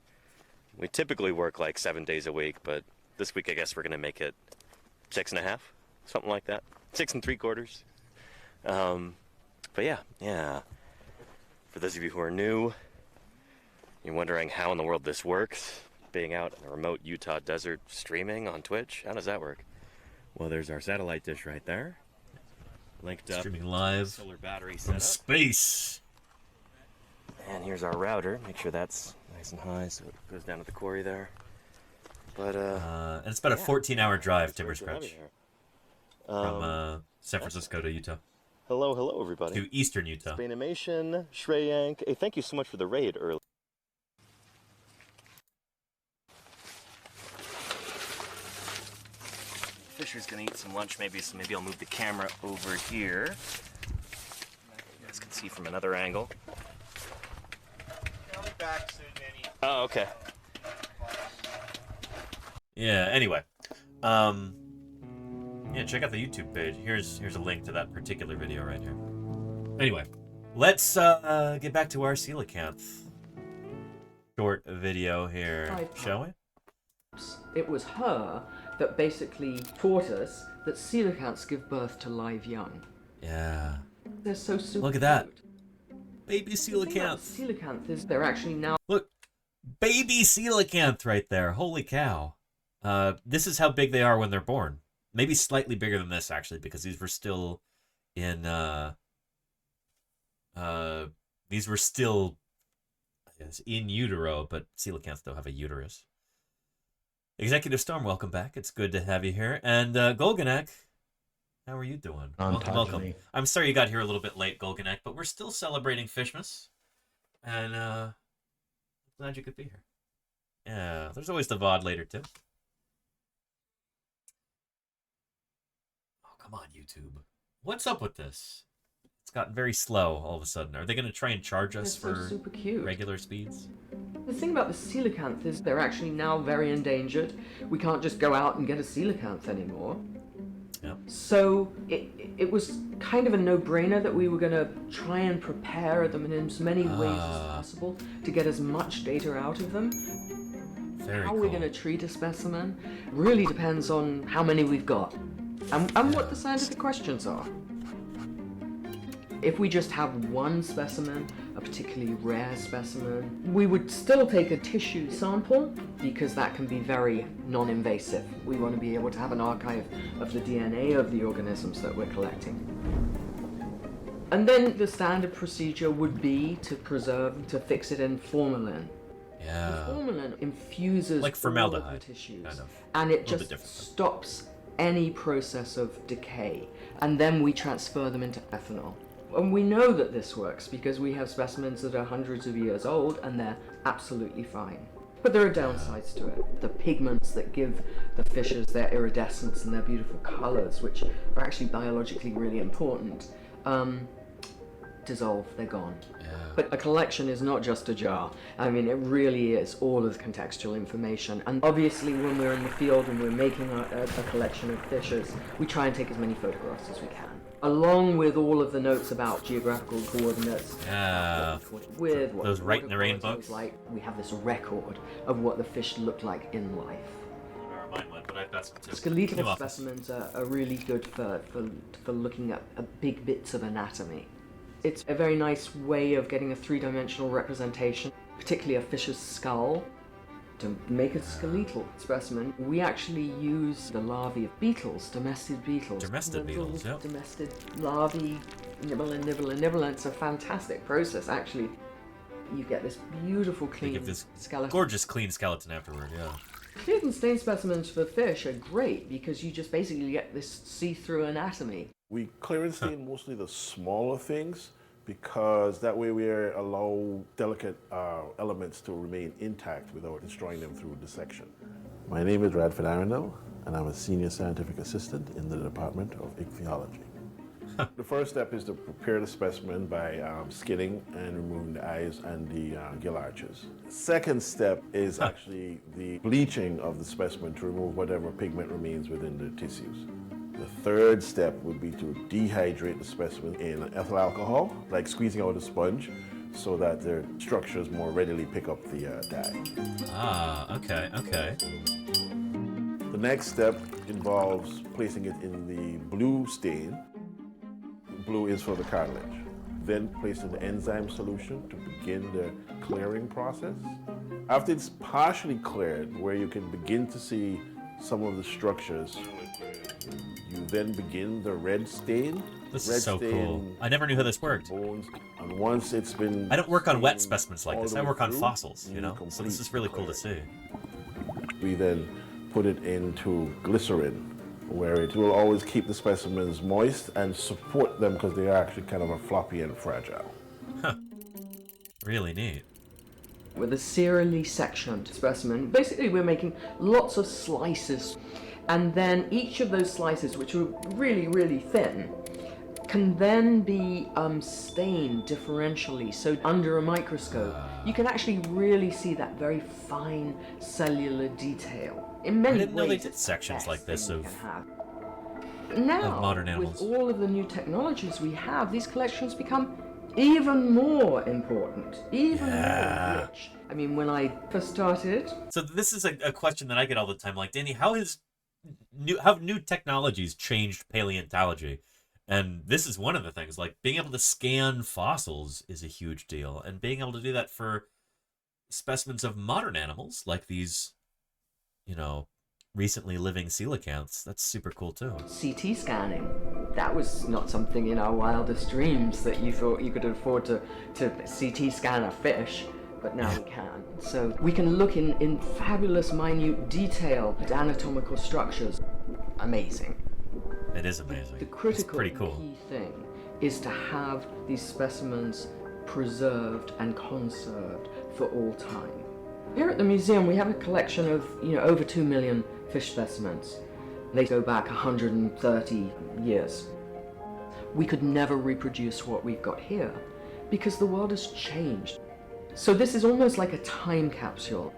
We typically work like 7 days a week, but this week I guess we're going to make it 6.5, something like that. 6 3/4. But yeah. For those of you who are new, you're wondering how in the world this works, being out in a remote Utah desert streaming on Twitch. How does that work? Well, there's our satellite dish right there. Linked up. Streaming live solar battery from setup. space. And here's our router. Make sure that's nice and high so it goes down to the quarry there. But, and it's about a 14-hour drive, Timber Scratch. Um, From San Francisco to Utah. Hello, everybody. To eastern Utah. Spainimation, Shreyank. Hey, thank you so much for the raid earlier. Fisher's gonna eat some lunch, maybe I'll move the camera over here. You guys can see from another angle. I'll be back soon, Danny. Oh, okay. Yeah, anyway. Yeah, check out the YouTube page. Here's a link to that particular video right here. Anyway, let's get back to our coelacanth short video here, shall we? It was her that basically taught us that coelacanths give birth to live young. Yeah. They're so super. Look at that. cute. Baby coelacanth. Coelacanth is they're actually now. Look, Baby coelacanth right there. Holy cow. This is how big they are when they're born. Maybe slightly bigger than this, actually, because these were still in, these were still, I guess, in utero, but coelacanths don't have a uterus. Executive Storm, welcome back. It's good to have you here. And Golganek, how are you doing? Welcome. I'm sorry you got here a little bit late, Golganek, but we're still celebrating Fishmas. And glad you could be here. Yeah, there's always the VOD later, too. Oh, come on, YouTube. What's up with this? It's gotten very slow all of a sudden. Are they going to try and charge us for super cute. Regular speeds? The thing about the coelacanth is they're actually now very endangered. We can't just go out and get a coelacanth anymore. Yep. So it was kind of a no-brainer that we were going to try and prepare them in as many ways as possible to get as much data out of them. How we're going to treat a specimen really depends on how many we've got and what the scientific questions are. If we just have one specimen, a particularly rare specimen, we would still take a tissue sample because that can be very non-invasive. We want to be able to have an archive of the DNA of the organisms that we're collecting. And then the standard procedure would be to preserve, to fix it in formalin. Yeah. The formalin infuses like formaldehyde, all of the tissues, kind of. and it just stops any process of decay. And then we transfer them into ethanol. And we know that this works because we have specimens that are hundreds of years old and they're absolutely fine. But there are downsides to it. The pigments that give the fishes their iridescence and their beautiful colors, which are actually biologically really important, dissolve, they're gone. Yeah. But a collection is not just a jar. I mean, it really is all of the contextual information. And obviously when we're in the field and we're making a collection of fishes, we try and take as many photographs as we can, along with all of the notes about geographical coordinates. Yeah. With those right in the rain books. Like, we have this record of what the fish look like in life. Skeletal specimens are really good for looking at big bits of anatomy. It's a very nice way of getting a three-dimensional representation, particularly a fish's skull. To make a skeletal specimen, we actually use the larvae of beetles, domestic beetles. Domestic beetles, yeah. Domestic larvae, nibble and nibble and nibble, and it's a fantastic process, actually. You get this beautiful, clean skeleton. Gorgeous, clean skeleton afterward, yeah. Cleared and stained specimens for fish are great because you just basically get this see-through anatomy. We clear and stain mostly the smaller things because that way we allow delicate elements to remain intact without destroying them through dissection. My name is Radford Arundel, and I'm a senior scientific assistant in the Department of Ichthyology. The first step is to prepare the specimen by skinning and removing the eyes and the gill arches. The second step is actually the bleaching of the specimen to remove whatever pigment remains within the tissues. The third step would be to dehydrate the specimen in ethyl alcohol, like squeezing out a sponge, so that the structures more readily pick up the dye. Ah, okay, okay. The next step involves placing it in the blue stain. Blue is for the cartilage. Then place in the enzyme solution to begin the clearing process. After it's partially cleared, where you can begin to see some of the structures, you then begin the red stain. This is so cool. I never knew how this worked. Bones, and once it's been... I don't work on wet specimens like this. I work on fossils, you know? So this is really cool to see. We then put it into glycerin, where it will always keep the specimens moist and support them because they are actually kind of floppy and fragile. Huh. Really neat. With a serially sectioned specimen, basically we're making lots of slices, and then each of those slices, which are really, really thin, can then be stained differentially. So under a microscope, you can actually really see that very fine cellular detail. In many I didn't know they ways, did sections like this of now, modern animals. with all of the new technologies we have, these collections become even more important, even more rich. I mean, when I first started... So this is a question that I get all the time. Like, Danny, how have new technologies changed paleontology? And this is one of the things. Like, being able to scan fossils is a huge deal. And being able to do that for specimens of modern animals, like these, you know, recently living coelacanths. That's super cool too. CT scanning. That was not something in our wildest dreams that you thought you could afford to CT scan a fish, but now we can. So we can look in fabulous minute detail at anatomical structures. Amazing. It is amazing. The critical it's pretty cool. key thing is to have these specimens preserved and conserved for all time. Here at the museum we have a collection of, over 2 million fish specimens. They go back 130 years. We could never reproduce what we've got here because the world has changed. So this is almost like a time capsule.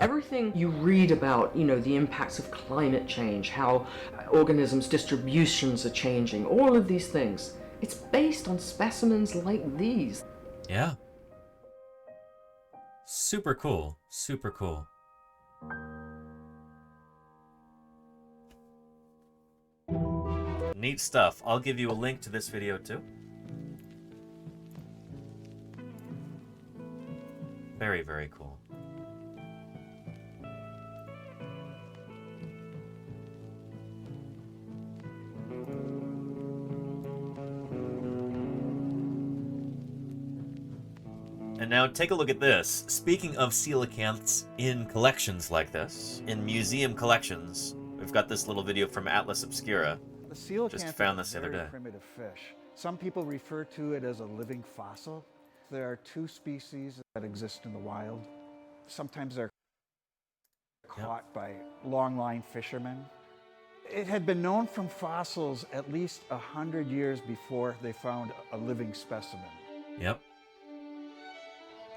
Everything you read about, the impacts of climate change, how organisms' distributions are changing, all of these things, it's based on specimens like these. Yeah. Super cool. Super cool. Neat stuff. I'll give you a link to this video too. Very, very cool. And now take a look at this. Speaking of coelacanths in collections like this, in museum collections, we've got this little video from Atlas Obscura. The coelacanth Just found this the other is a day. very primitive fish. Some people refer to it as a living fossil. There are 2 species that exist in the wild. Sometimes they're caught by long-line fishermen. It had been known from fossils at least 100 years before they found a living specimen. Yep.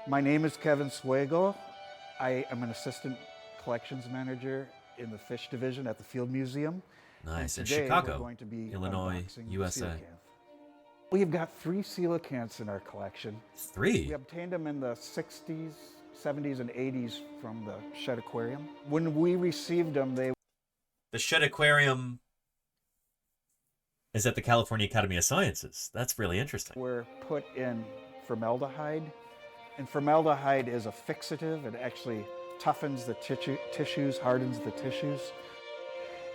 My name is Kevin Swagel. I am an assistant collections manager in the fish division at the Field Museum. Nice. In Today, Chicago, we're going to be Illinois, unboxing USA. coelacanth. We've got 3 coelacanths in our collection. 3? We obtained them in the 60s, 70s, and 80s from the Shed Aquarium. When we received them, they... The Shed Aquarium is at the California Academy of Sciences. That's really interesting. were put in formaldehyde. And formaldehyde is a fixative. It actually toughens the tissues, hardens the tissues.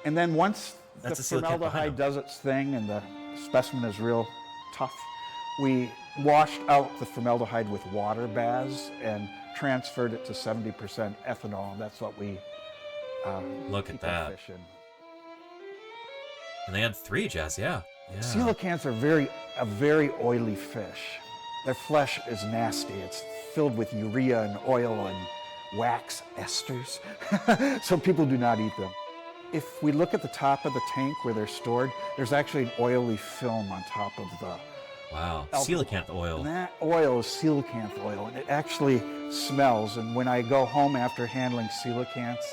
And then once That's the a coelacanth formaldehyde behind does its thing and the specimen is real tough, we washed out the formaldehyde with water baths and transferred it to 70% ethanol. And that's what we Look at keep our that. fish in. And they had 3, Jazz, yeah. Coelacanths are a very oily fish. Their flesh is nasty. It's filled with urea and oil and wax esters, so people do not eat them. If we look at the top of the tank where they're stored, there's actually an oily film on top of the Wow. alcohol. Coelacanth oil. And that oil is coelacanth oil, and it actually smells. And when I go home after handling coelacanths,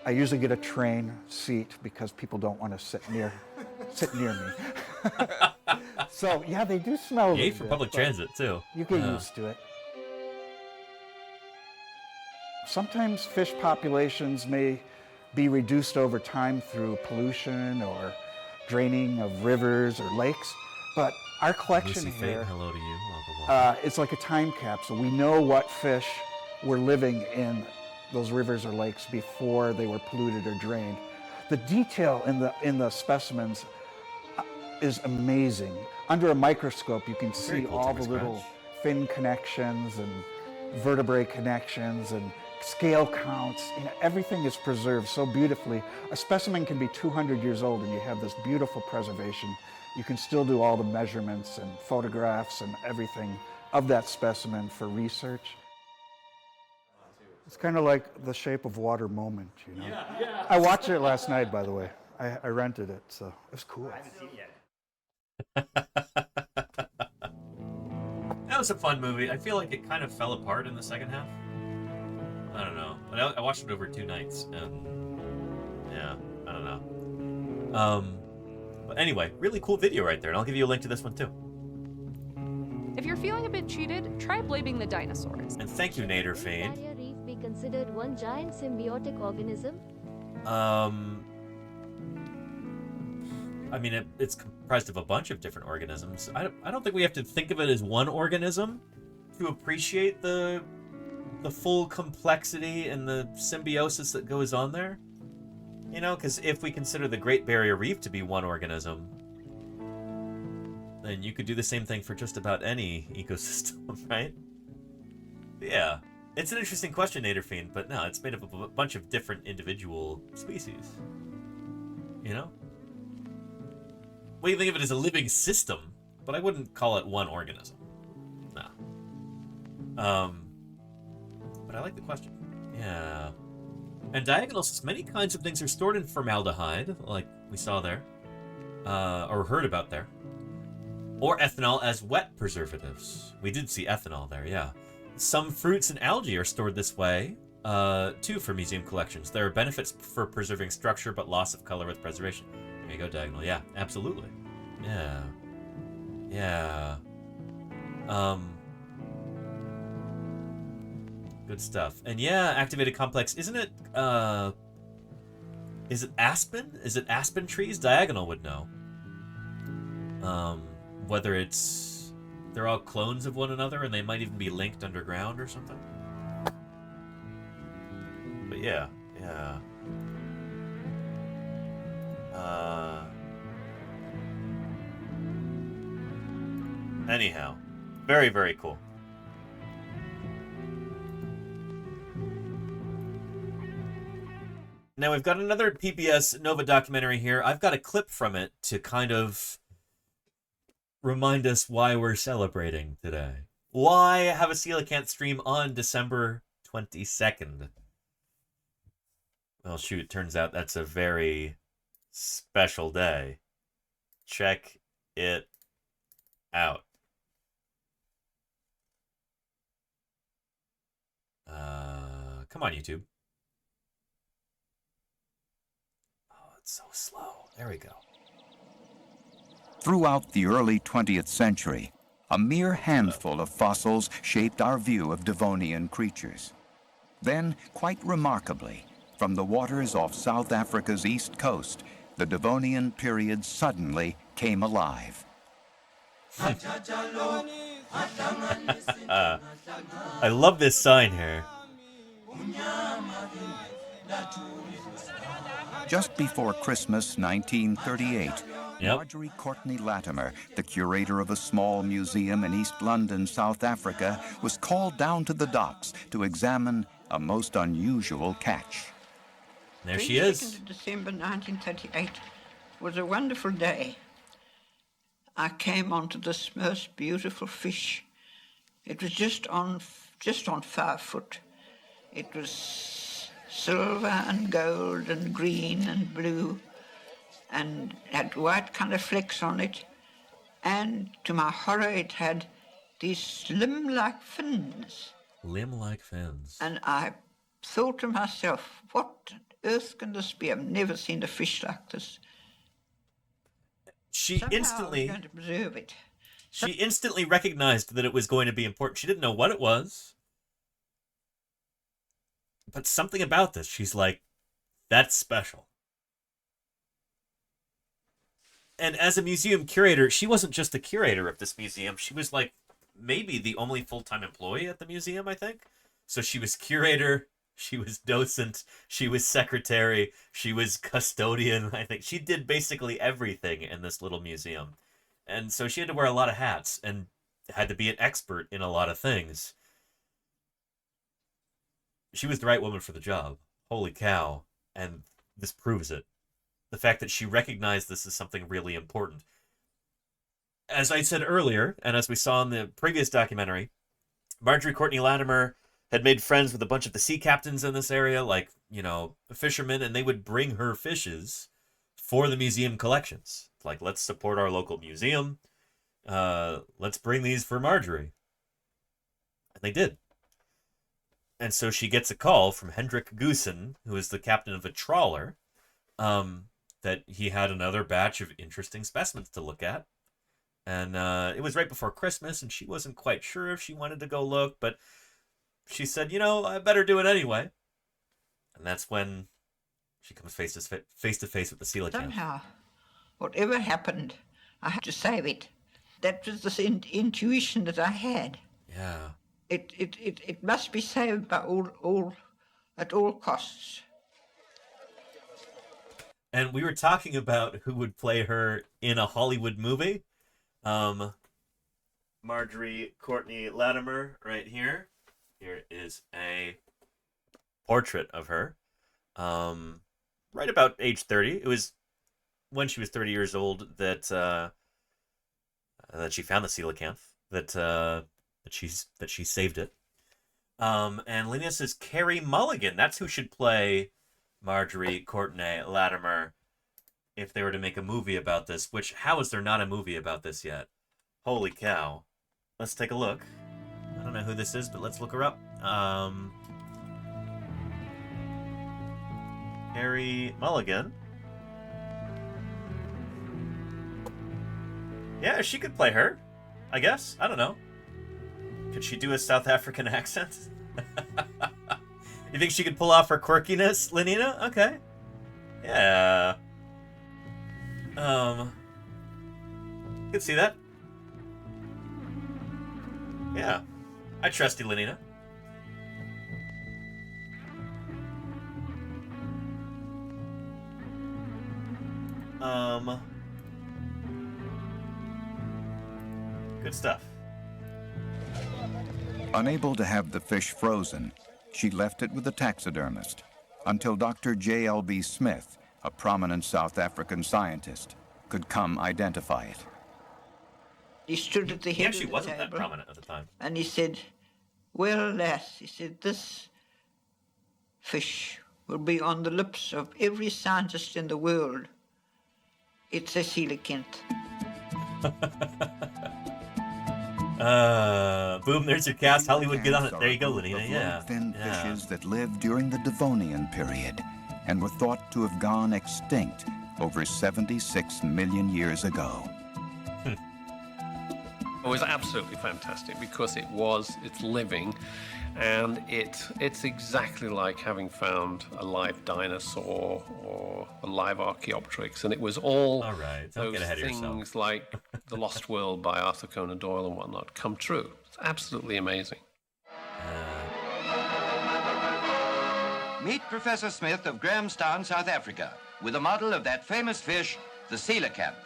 I usually get a train seat because people don't want to sit near me. So yeah, they do smell. Yay a for bit, public but transit too. You get Yeah. used to it. Sometimes fish populations may be reduced over time through pollution or draining of rivers or lakes, but our collection Lucy Fate, here, hello to you. Welcome. it's like a time capsule. We know what fish were living in those rivers or lakes before they were polluted or drained. The detail in the specimens is amazing. Under a microscope, you can Very see cool all to the little scratch. fin connections and vertebrae connections and scale counts. Everything is preserved so beautifully. A specimen can be 200 years old and you have this beautiful preservation. You can still do all the measurements and photographs and everything of that specimen for research. It's kind of like the Shape of Water moment, you know? Yeah. I watched it last night, by the way. I rented it, so it was cool. I haven't seen it yet. That was a fun movie. I feel like it kind of fell apart in the second half. I don't know. But I watched it over 2 nights, and yeah, I don't know. But anyway, really cool video right there, and I'll give you a link to this one too. If you're feeling a bit cheated, try blaming the dinosaurs. And thank you, Nader Fane. Barrier reef be considered one giant symbiotic organism? I mean, it's comprised of a bunch of different organisms. I don't think we have to think of it as one organism to appreciate the the full complexity and the symbiosis that goes on there. You know, because if we consider the Great Barrier Reef to be one organism, then you could do the same thing for just about any ecosystem, right? Yeah. It's an interesting question, Naderfiend, but no, it's made up of a bunch of different individual species. You know? We think of it as a living system, but I wouldn't call it one organism. No. But I like the question. Yeah. And Diagonal says many kinds of things are stored in formaldehyde, like we saw there, or heard about there, or ethanol as wet preservatives. We did see ethanol there, yeah. Some fruits and algae are stored this way, too, for museum collections. There are benefits for preserving structure, but loss of color with preservation. There you go, Diagonal. Yeah, absolutely. Yeah. Yeah. Good stuff. And yeah, activated complex. Isn't it, is it aspen? Is it aspen trees? Diagonal would know. Whether it's, they're all clones of one another and they might even be linked underground or something. But yeah, yeah. Anyhow, very, very cool. Now we've got another PBS Nova documentary here. I've got a clip from it to kind of remind us why we're celebrating today. Why have a coelacanth stream on December 22nd? Well, shoot, turns out that's a very special day. Check it out. Come on, YouTube. Oh, it's so slow. There we go. Throughout the early 20th century, a mere handful of fossils shaped our view of Devonian creatures. Then, quite remarkably, from the waters off South Africa's east coast, the Devonian period suddenly came alive. I love this sign here. Just before Christmas 1938, Marjorie Courtney Latimer, the curator of a small museum in East London, South Africa, was called down to the docks to examine a most unusual catch. There she is. 22nd of December 1938 was a wonderful day. I came onto this most beautiful fish. It was just on 5 foot. It was silver and gold and green and blue and had white kind of flecks on it. And to my horror, it had these limb-like fins. Limb-like fins. And I thought to myself, what on earth can this be? I've never seen a fish like this. She Somehow instantly I was going to preserve it. She instantly recognized that it was going to be important. She didn't know what it was. But something about this, she's like, that's special. And as a museum curator, she wasn't just the curator of this museum. She was like maybe the only full-time employee at the museum, I think. So she was curator, she was docent, she was secretary, she was custodian, I think. She did basically everything in this little museum. And so she had to wear a lot of hats and had to be an expert in a lot of things. She was the right woman for the job. Holy cow. And this proves it. The fact that she recognized this as something really important. As I said earlier, and as we saw in the previous documentary, Marjorie Courtney Latimer had made friends with a bunch of the sea captains in this area, like, you know, fishermen, and they would bring her fishes for the museum collections. Like, let's support our local museum. Let's bring these for Marjorie. And they did. And so she gets a call from Hendrik Goosen, who is the captain of a trawler, that he had another batch of interesting specimens to look at. And it was right before Christmas, and she wasn't quite sure if she wanted to go look, but she said, you know, I better do it anyway. And that's when she comes face to face with the coelacanth. Somehow, whatever happened, I had to save it. That was the intuition that I had. Yeah. It must be saved by at all costs. And we were talking about who would play her in a Hollywood movie. Marjorie Courtney Latimer right here. Here is a portrait of her. Right about age 30. It was when she was 30 years old that she found the coelacanth, that she saved it. And Lena says Carey Mulligan. That's who should play Marjorie Courtney Latimer if they were to make a movie about this. Which, how is there not a movie about this yet? Holy cow. Let's take a look. I don't know who this is, but let's look her up. Carey Mulligan. Yeah, she could play her, I guess. I don't know. Could she do a South African accent? You think she could pull off her quirkiness, Lenina? Okay. Yeah. Could see that. Yeah. I trust you, Lenina. Good stuff. Unable to have the fish frozen, she left it with a taxidermist until Dr. J.L.B. Smith, a prominent South African scientist, could come identify it. He stood at the head She of the wasn't table, that prominent at the time. and he said, "Well, lass," he said, "this fish will be on the lips of every scientist in the world. It's a coelacanth." Boom, there's your cast. Hollywood, get on it. There you go, Lenina. Of Yeah. thin fishes that lived during the Devonian period and were thought to have gone extinct over 76 million years ago. It was absolutely fantastic because it's living, and it's exactly like having found a live dinosaur or a live Archaeopteryx, and it was all right, don't those get ahead of things yourself. like The Lost World by Arthur Conan Doyle and whatnot come true. It's absolutely amazing. Meet Professor Smith of Grahamstown, South Africa, with a model of that famous fish, the coelacanth.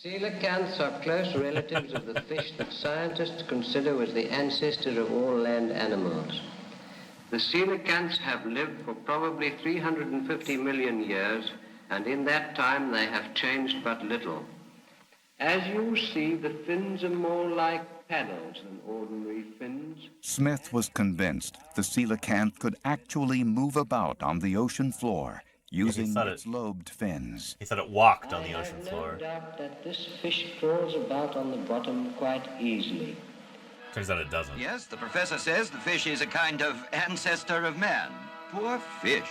Coelacanths are close relatives of the fish that scientists consider as the ancestor of all land animals. The coelacanths have lived for probably 350 million years, and in that time they have changed but little. As you see, the fins are more like paddles than ordinary fins. Smith was convinced the coelacanth could actually move about on the ocean floor using its lobed fins. He said it walked on the ocean floor. No doubt that this fish crawls about on the bottom quite easily. Turns out it doesn't. Yes, the professor says the fish is a kind of ancestor of man. Poor fish.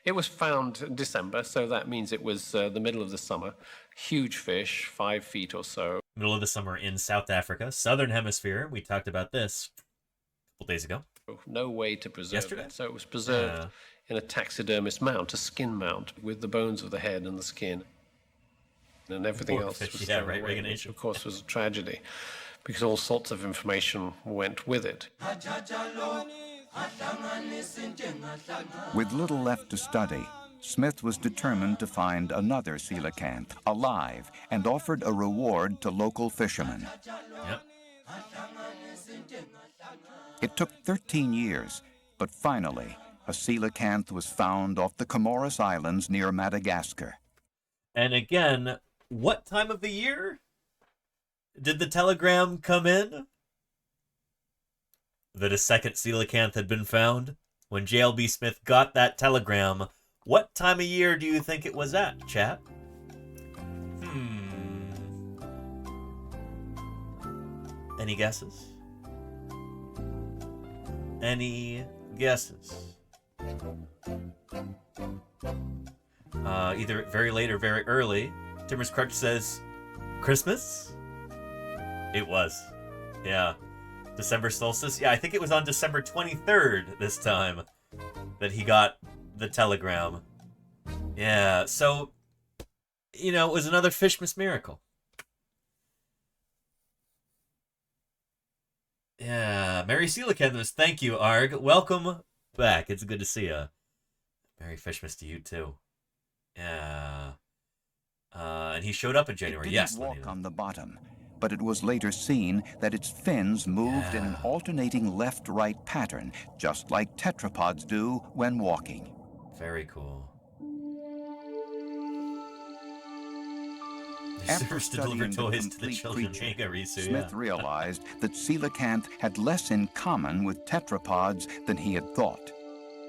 It was found in December, so that means it was the middle of the summer. Huge fish, 5 feet or so. Middle of the summer in South Africa, Southern Hemisphere. We talked about this a couple days ago. No way to preserve Yesterday? it. So it was preserved in a taxidermist mount, a skin mount, with the bones of the head and the skin. And everything Poor else fish, was yeah, thrown right, away, Reagan which of course was a tragedy, because all sorts of information went with it. With little left to study, Smith was determined to find another coelacanth alive and offered a reward to local fishermen. Yep. It took 13 years, but finally, a coelacanth was found off the Comoros Islands near Madagascar. And again, what time of the year did the telegram come in that a second coelacanth had been found? When J.L.B. Smith got that telegram, what time of year do you think it was at, chat? Any guesses? Any guesses? Either very late or very early. Timmer's Crutch says Christmas? It was. Yeah. December solstice? Yeah, I think it was on December 23rd this time that he got the telegram. Yeah, so, you know, it was another Fishmas miracle. Yeah, Merry Coelacanthus. Thank you, Arg. Welcome back. It's good to see you. Merry Fishmas to you, too. Yeah. And he showed up in January. It didn't yes. walk on the bottom, but it was later seen that its fins moved in an alternating left-right pattern, just like tetrapods do when walking. Very cool. After studying the complete creature, Smith realized that coelacanth had less in common with tetrapods than he had thought.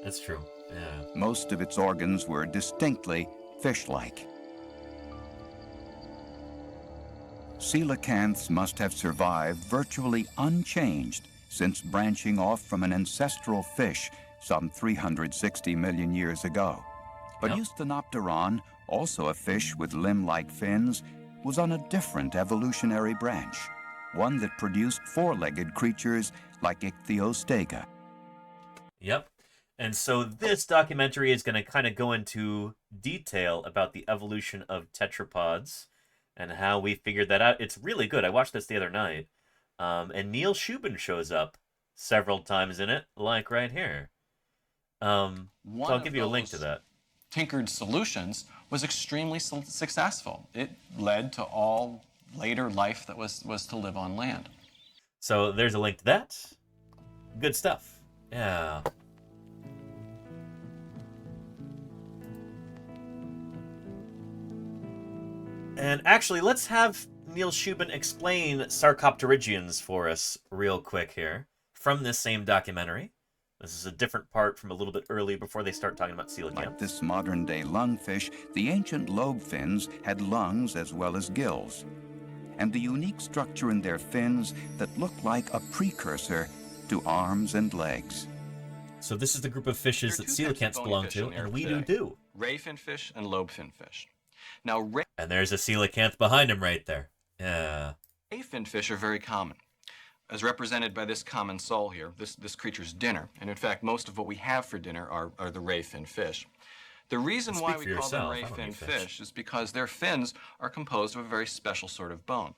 That's true, yeah. Most of its organs were distinctly fish-like. Coelacanths must have survived virtually unchanged since branching off from an ancestral fish some 360 million years ago. But Eusthenopteron, also a fish with limb-like fins, was on a different evolutionary branch, one that produced four-legged creatures like Ichthyostega. Yep. And so this documentary is going to kind of go into detail about the evolution of tetrapods and how we figured that out. It's really good. I watched this the other night. And Neil Shubin shows up several times in it, like right here. So I'll give you a link to that. Tinkered solutions was extremely successful. It led to all later life that was to live on land. So there's a link to that. Good stuff. Yeah. And actually, let's have Neil Shubin explain Sarcopterygians for us real quick here from this same documentary. This is a different part from a little bit early before they start talking about coelacanths. Like this modern-day lungfish, the ancient lobe fins had lungs as well as gills, and the unique structure in their fins that looked like a precursor to arms and legs. So this is the group of fishes that coelacanths belong to, and we do. Ray finfish and lobe finfish. Now, and there's a coelacanth behind him right there. Yeah. Ray finfish are very common, as represented by this common sole here, this creature's dinner. And in fact, most of what we have for dinner are the ray fin fish. The reason why we call them ray fin fish is because their fins are composed of a very special sort of bone.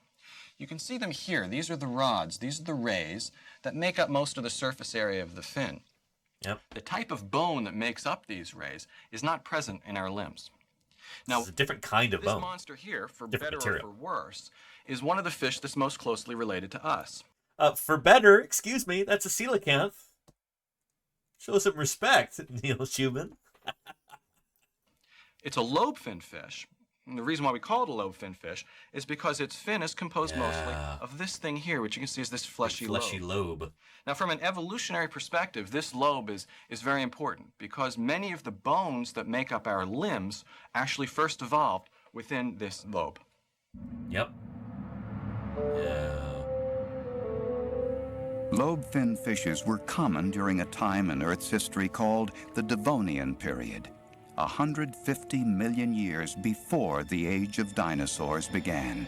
You can see them here. These are the rods. These are the rays that make up most of the surface area of the fin. Yep. The type of bone that makes up these rays is not present in our limbs. Now, it's a different kind of bone. This monster here, for different better material. or for worse, is one of the fish that's most closely related to us. For better, excuse me, that's a coelacanth. Show some respect, Neil Shubin. It's a lobe fin fish. And the reason why we call it a lobe fin fish is because its fin is composed mostly of this thing here, which you can see is this fleshy lobe. Now, from an evolutionary perspective, this lobe is very important because many of the bones that make up our limbs actually first evolved within this lobe. Yep. Yeah. Lobe-fin fishes were common during a time in Earth's history called the Devonian period, 150 million years before the age of dinosaurs began.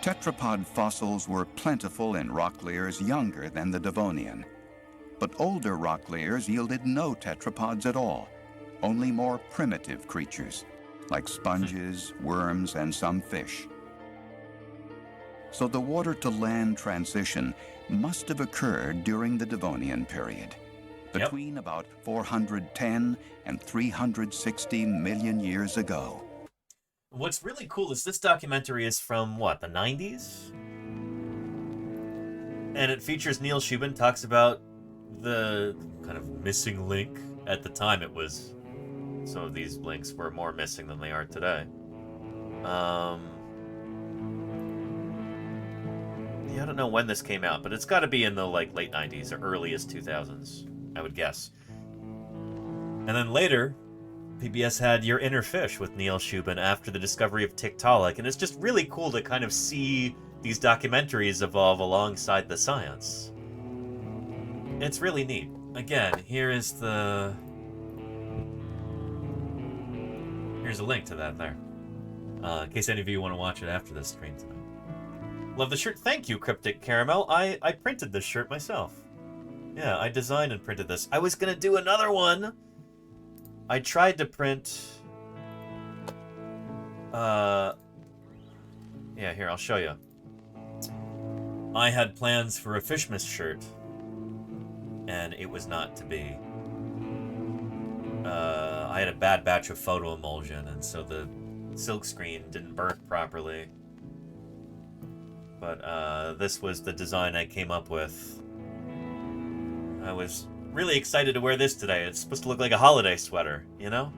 Tetrapod fossils were plentiful in rock layers younger than the Devonian, but older rock layers yielded no tetrapods at all, only more primitive creatures, like sponges, worms, and some fish. So the water-to-land transition must have occurred during the Devonian period, between about 410 and 360 million years ago. What's really cool is this documentary is from, what, the 90s? And it features Neil Shubin, talks about the kind of missing link. At the time it was, some of these links were more missing than they are today. Yeah, I don't know when this came out, but it's got to be in the late 90s or earliest 2000s, I would guess. And then later, PBS had Your Inner Fish with Neil Shubin after the discovery of Tiktaalik, and it's just really cool to kind of see these documentaries evolve alongside the science. It's really neat. Again, here's a link to that there, in case any of you want to watch it after this stream tonight. Love the shirt. Thank you, Cryptic Caramel. I printed this shirt myself. Yeah, I designed and printed this. I was going to do another one. I tried to print... Yeah, here, I'll show you. I had plans for a Fishmas shirt, and it was not to be. I had a bad batch of photo emulsion, and so the silk screen didn't burn properly. But this was the design I came up with. I was really excited to wear this today. It's supposed to look like a holiday sweater, you know?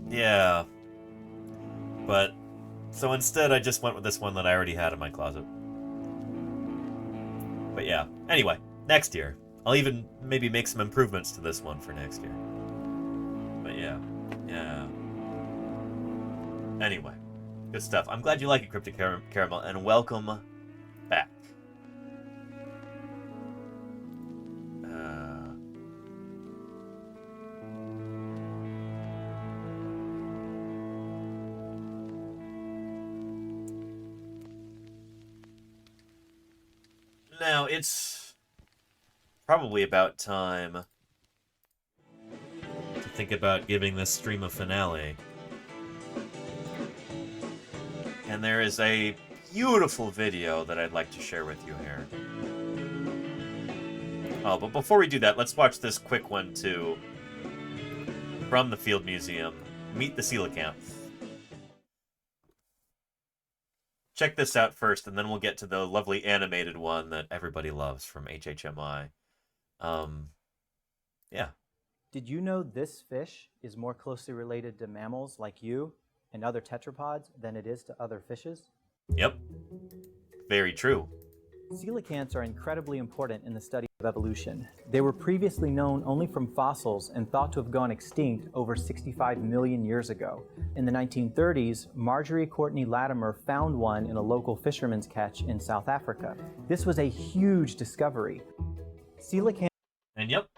Yeah. But, so instead I just went with this one that I already had in my closet. But yeah. Anyway, next year. I'll even maybe make some improvements to this one for next year. But yeah. Yeah. Anyway. Good stuff. I'm glad you like it, Cryptic Caramel, and welcome back. Now, it's probably about time to think about giving this stream a finale. And there is a beautiful video that I'd like to share with you here. Oh, but before we do that, let's watch this quick one, too. From the Field Museum. Meet the coelacanth. Check this out first, and then we'll get to the lovely animated one that everybody loves from HHMI. Yeah. Did you know this fish is more closely related to mammals like you and other tetrapods than it is to other fishes? Yep. Very true. Coelacanths are incredibly important in the study of evolution. They were previously known only from fossils and thought to have gone extinct over 65 million years ago. In the 1930s, Marjorie Courtney Latimer found one in a local fisherman's catch in South Africa. This was a huge discovery. Coelacanths. And yep,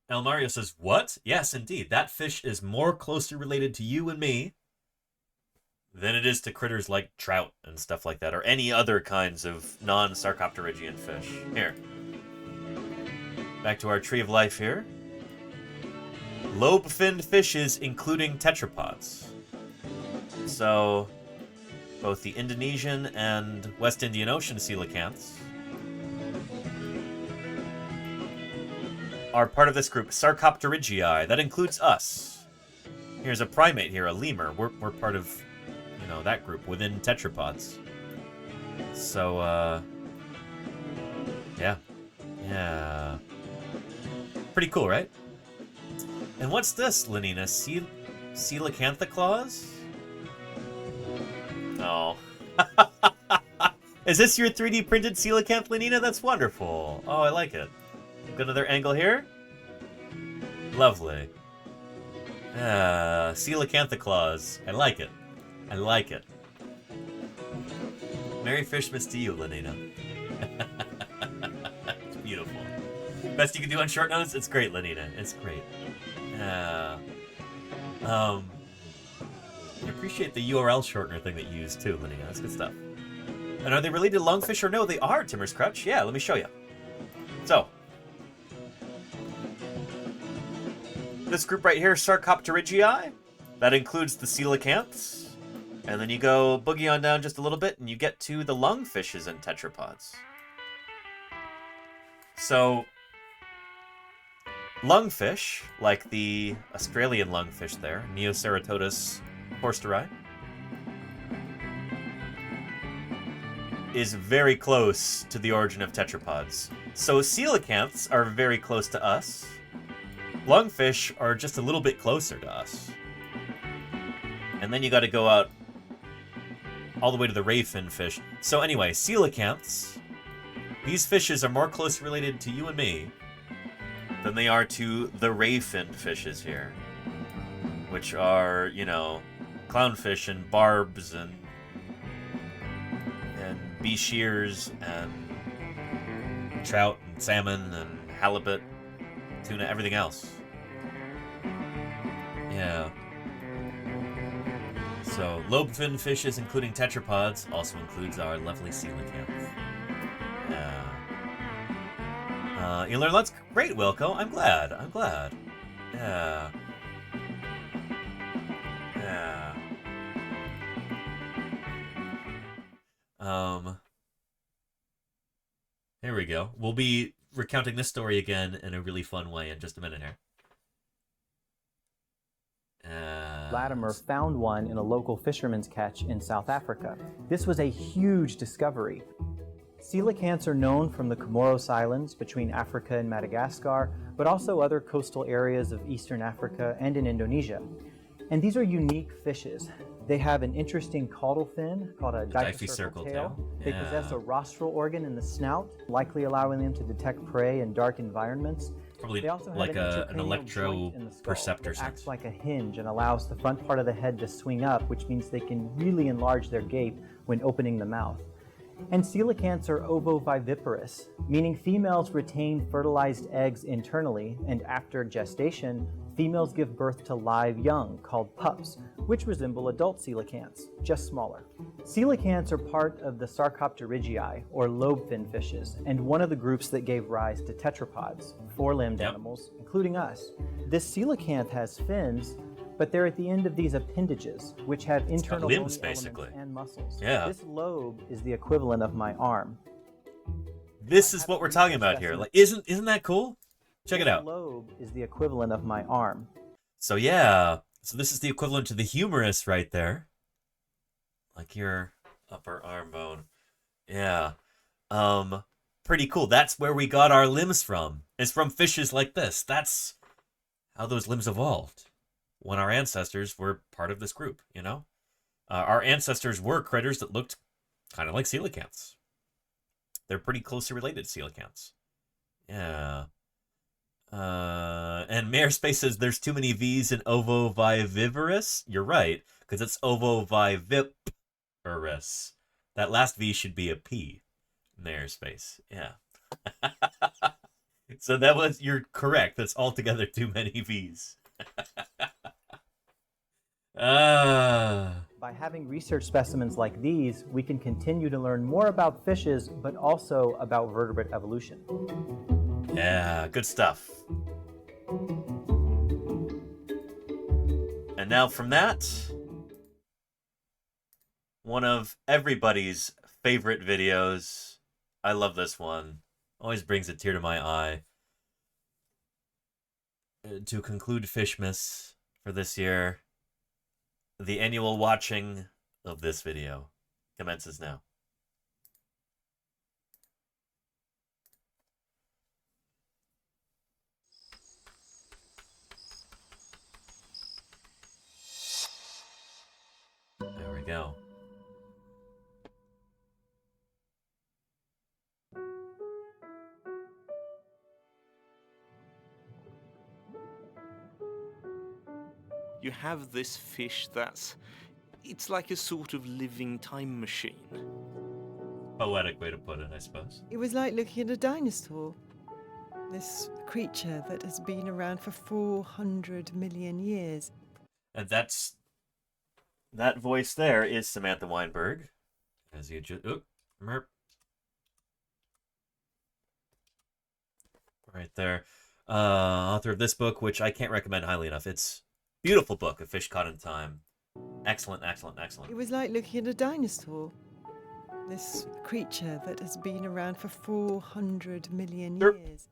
El Mario says, what? Yes, indeed. That fish is more closely related to you and me than it is to critters like trout and stuff like that, or any other kinds of non-Sarcopterygian fish. Here. Back to our tree of life here. Lobe-finned fishes, including tetrapods. So, both the Indonesian and West Indian Ocean coelacanths are part of this group, Sarcopterygii. That includes us. Here's a primate here, a lemur. We're part of, you know, that group within tetrapods. So, yeah. Yeah. Pretty cool, right? And what's this, Lenina? Coelacantha claws? Oh. Is this your 3D printed coelacanth, Lenina? That's wonderful. Oh, I like it. Got another angle here. Lovely. Coelacantha claws. I like it. I like it. Merry Fishmas to you, Lenina. It's beautiful. Best you can do on short notes? It's great, Lenina. It's great. I appreciate the URL shortener thing that you used too, Lenina. That's good stuff. And are they related to lungfish or no? They are, Timmer's Crutch. Yeah, let me show you. So, this group right here, Sarcopterygii, that includes the coelacanths. And then you go boogie on down just a little bit, and you get to the lungfishes and tetrapods. So, lungfish, like the Australian lungfish there, Neoceratodus forsteri, is very close to the origin of tetrapods. So coelacanths are very close to us. Lungfish are just a little bit closer to us. And then you got to go out all the way to the ray-fin fish. So anyway, coelacanths, these fishes are more closely related to you and me than they are to the ray-finned fishes here, which are, you know, clownfish and barbs and bee shears and trout and salmon and halibut, tuna, everything else. Yeah. So, lobe-finned fishes, including tetrapods, also includes our lovely coelacanth. Yeah. You learn lots. Great, Wilco. I'm glad. I'm glad. Yeah. Yeah. Here we go. We'll be recounting this story again in a really fun way in just a minute here. Latimer found one in a local fisherman's catch in South Africa. This was a huge discovery. Coelacanths are known from the Comoros Islands between Africa and Madagascar, but also other coastal areas of Eastern Africa and in Indonesia. And these are unique fishes. They have an interesting caudal fin called a difficircle tail. They possess a rostral organ in the snout, likely allowing them to detect prey in dark environments. Probably they also have like an intracranial joint in the skull electroperceptor that sense. acts like a hinge and allows the front part of the head to swing up, which means they can really enlarge their gape when opening the mouth. And coelacanths are ovoviviparous, meaning females retain fertilized eggs internally, and after gestation, females give birth to live young called pups, which resemble adult coelacanths, just smaller. Coelacanths are part of the Sarcopterygii, or lobe-fin fishes, and one of the groups that gave rise to tetrapods, four-limbed animals, including us. This coelacanth has fins, but they're at the end of these appendages, which have internal limbs, bony basically. elements and muscles. Yeah. This lobe is the equivalent of my arm. This is what we're talking about here. Like, isn't that cool? Check it out. This lobe is the equivalent of my arm. So yeah, so this is the equivalent to the humerus right there. Like your upper arm bone. Yeah. Pretty cool. That's where we got our limbs from. It's from fishes like this. That's how those limbs evolved. When our ancestors were part of this group, you know? Our ancestors were critters that looked kind of like coelacanths. They're pretty closely related to coelacanths. Yeah. And Mayorspace says there's too many V's in ovoviviparous. You're right, because it's ovoviviparous. That last V should be a P. Mayorspace, yeah. So you're correct. That's altogether too many V's. By having research specimens like these, we can continue to learn more about fishes, but also about vertebrate evolution. Yeah, good stuff. And now from that, one of everybody's favorite videos. I love this one. Always brings a tear to my eye. To conclude Fishmas for this year, the annual watching of this video commences now. There we go. You have this fish it's like a sort of living time machine. Poetic way to put it, I suppose. It was like looking at a dinosaur. This creature that has been around for 400 million years. And that voice there is Samantha Weinberg. As you just merp. Right there. Author of this book, which I can't recommend highly enough. It's a beautiful book, A Fish Caught in Time. Excellent, excellent, excellent. It was like looking at a dinosaur. This creature that has been around for 400 million years.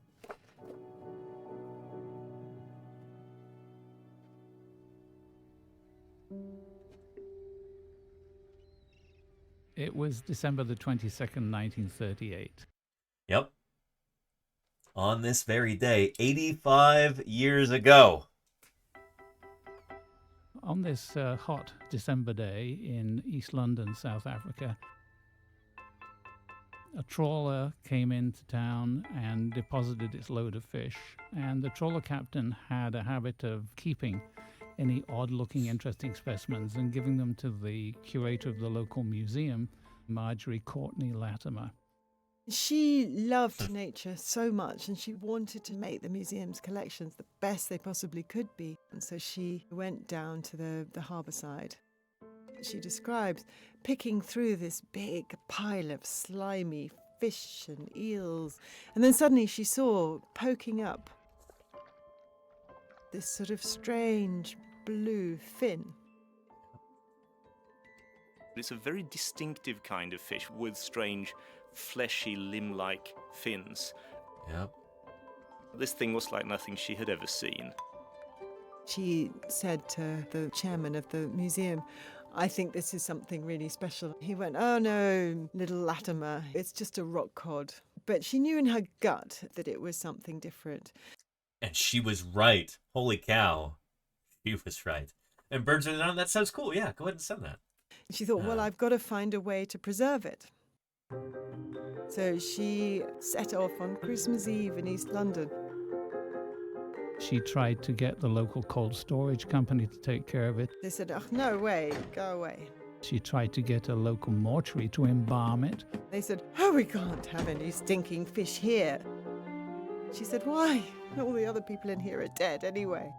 It was December the 22nd, 1938. Yep. On this very day, 85 years ago. On this hot December day in East London, South Africa, a trawler came into town and deposited its load of fish, and the trawler captain had a habit of keeping any odd-looking, interesting specimens and giving them to the curator of the local museum, Marjorie Courtney Latimer. She loved nature so much, and she wanted to make the museum's collections the best they possibly could be. And so she went down to the harbour side. She describes picking through this big pile of slimy fish and eels, and then suddenly she saw poking up this sort of strange blue fin. It's a very distinctive kind of fish with strange, fleshy, limb-like fins. Yep. This thing was like nothing she had ever seen. She said to the chairman of the museum, "I think this is something really special." He went, "Oh no, little Latimer, it's just a rock cod." But she knew in her gut that it was something different. And she was right. Holy cow. She was right. And birds are down. That sounds cool. Yeah, go ahead and send that. She thought, well, I've got to find a way to preserve it. So she set off on Christmas Eve in East London. She tried to get the local cold storage company to take care of it. They said, "Oh, no way, go away." She tried to get a local mortuary to embalm it. They said, "Oh, we can't have any stinking fish here." She said, "Why? All the other people in here are dead anyway."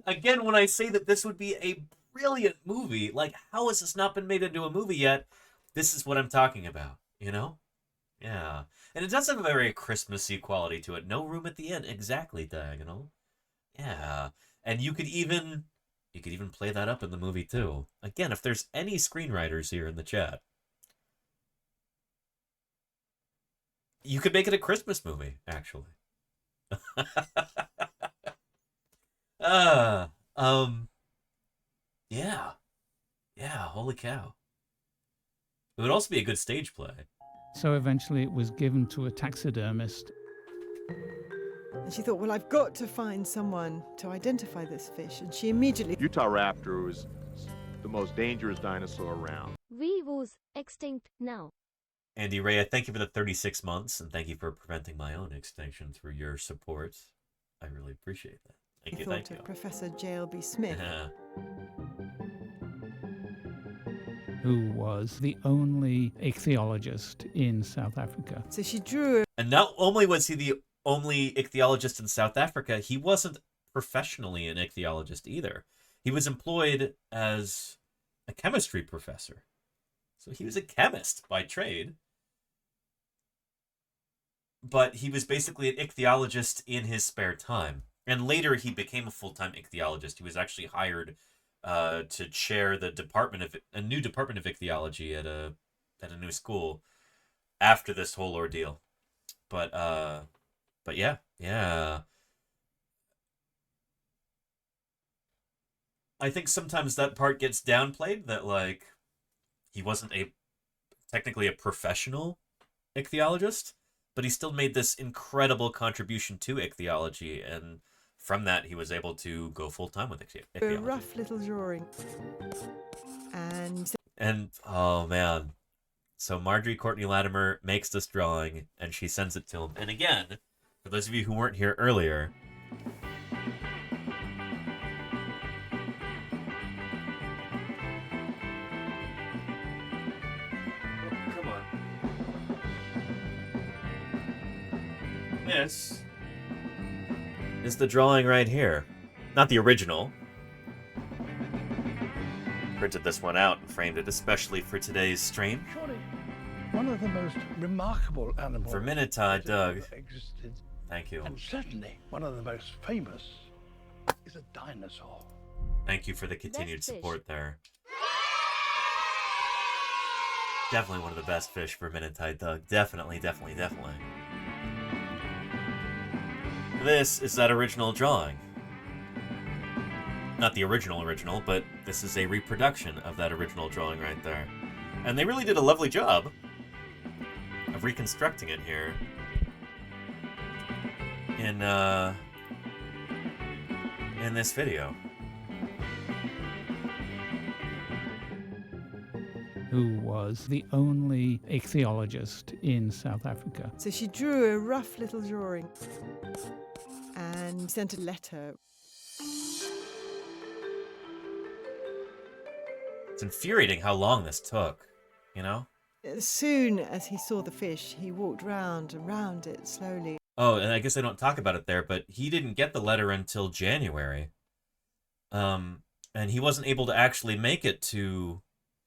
Again, when I say that this would be a brilliant movie, like, how has this not been made into a movie yet? This is what I'm talking about, you know? Yeah. And it does have a very Christmassy quality to it. No room at the end. Exactly, Diagonal. Yeah. And you could even play that up in the movie, too. Again, if there's any screenwriters here in the chat, you could make it a Christmas movie, actually. Yeah. Yeah, holy cow. It would also be a good stage play. So eventually it was given to a taxidermist. And she thought, well, I've got to find someone to identify this fish. And she immediately... Utahraptor is the most dangerous dinosaur around. We was extinct now. Andy Ray, thank you for the 36 months, and thank you for preventing my own extinction through your support. I really appreciate that. Thank you, thank you. Professor J.L.B. Smith. Who was the only ichthyologist in South Africa. So she drew... And not only was he the only ichthyologist in South Africa, he wasn't professionally an ichthyologist either. He was employed as a chemistry professor. So he was a chemist by trade. But he was basically an ichthyologist in his spare time. And later he became a full-time ichthyologist. He was actually hired to chair the new department of ichthyology at a new school after this whole ordeal. But yeah. I think sometimes that part gets downplayed, that like he wasn't technically a professional ichthyologist, but he still made this incredible contribution to ichthyology, and from that he was able to go full-time with ichthyology. A rough little drawing. And oh man. So Marjorie Courtney Latimer makes this drawing and she sends it to him. And again, for those of you who weren't here earlier, come on. This is the drawing right here. Not the original. Printed this one out and framed it especially for today's stream. Surely one of the most remarkable animals For Minutide, Doug. existed, Thank you. and certainly one of the most famous, is a dinosaur. Thank you for the continued support there. Definitely one of the best fish for Minutide, Doug. Definitely. This is that original drawing. Not the original, but this is a reproduction of that original drawing right there. And they really did a lovely job of reconstructing it here in this video. Who was the only ichthyologist in South Africa. So she drew a rough little drawing and sent a letter. It's infuriating how long this took, you know? As soon as he saw the fish, he walked round and round it slowly. Oh, and I guess I don't talk about it there, but he didn't get the letter until January. And he wasn't able to actually make it to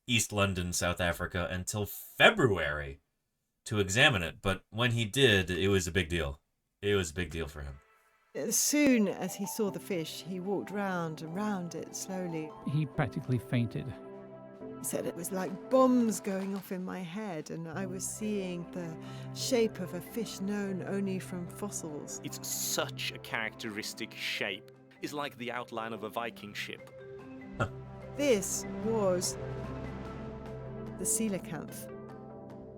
East London, South Africa until February to examine it. But when he did, it was a big deal. It was a big deal for him. As soon as he saw the fish, he walked round and round it slowly. He practically fainted. Said it was like bombs going off in my head, and I was seeing the shape of a fish known only from fossils. It's such a characteristic shape. It's like the outline of a Viking ship. This was the coelacanth,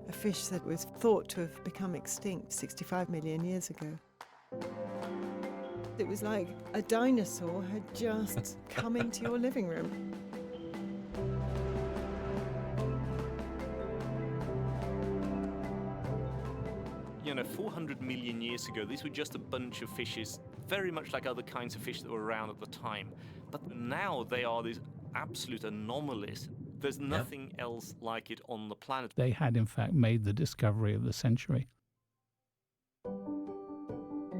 a fish that was thought to have become extinct 65 million years ago. It was like a dinosaur had just come into your living room. You know, 400 million years ago, these were just a bunch of fishes, very much like other kinds of fish that were around at the time. But now they are these absolute anomalies. There's nothing else like it on the planet. They had, in fact, made the discovery of the century.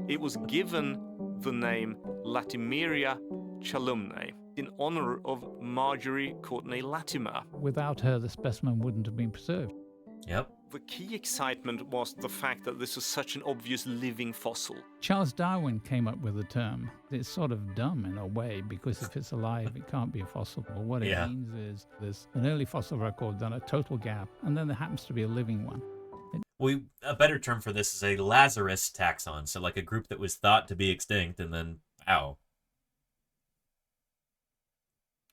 It was given the name Latimeria chalumnae in honor of Marjorie Courtney Latimer. Without her, the specimen wouldn't have been preserved. Yep. The key excitement was the fact that this was such an obvious living fossil. Charles Darwin came up with the term. It's sort of dumb in a way, because if it's alive, it can't be a fossil. Well, what it means is there's an early fossil record, then a total gap, and then there happens to be a living one. A better term for this is a Lazarus taxon. So like a group that was thought to be extinct, and then, ow.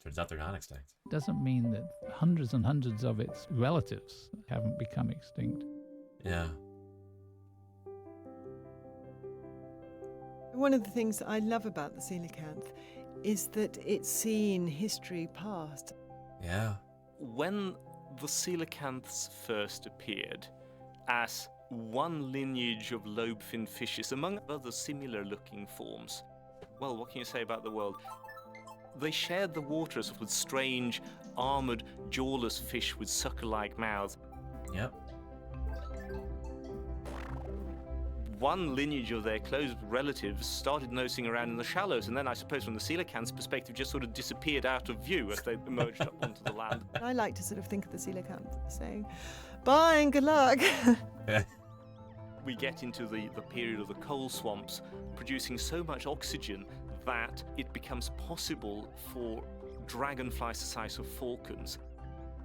Turns out they're not extinct. Doesn't mean that hundreds and hundreds of its relatives haven't become extinct. Yeah. One of the things that I love about the coelacanth is that it's seen history past. Yeah. When the coelacanths first appeared as one lineage of lobe-finned fishes, among other similar-looking forms, well, what can you say about the world? They shared the waters with strange, armored, jawless fish with sucker-like mouths. Yep. One lineage of their close relatives started nosing around in the shallows, and then I suppose from the coelacanth's perspective just sort of disappeared out of view as they emerged up onto the land. I like to sort of think of the coelacanth saying, bye and good luck. We get into the period of the coal swamps, producing so much oxygen that it becomes possible for dragonflies the size of falcons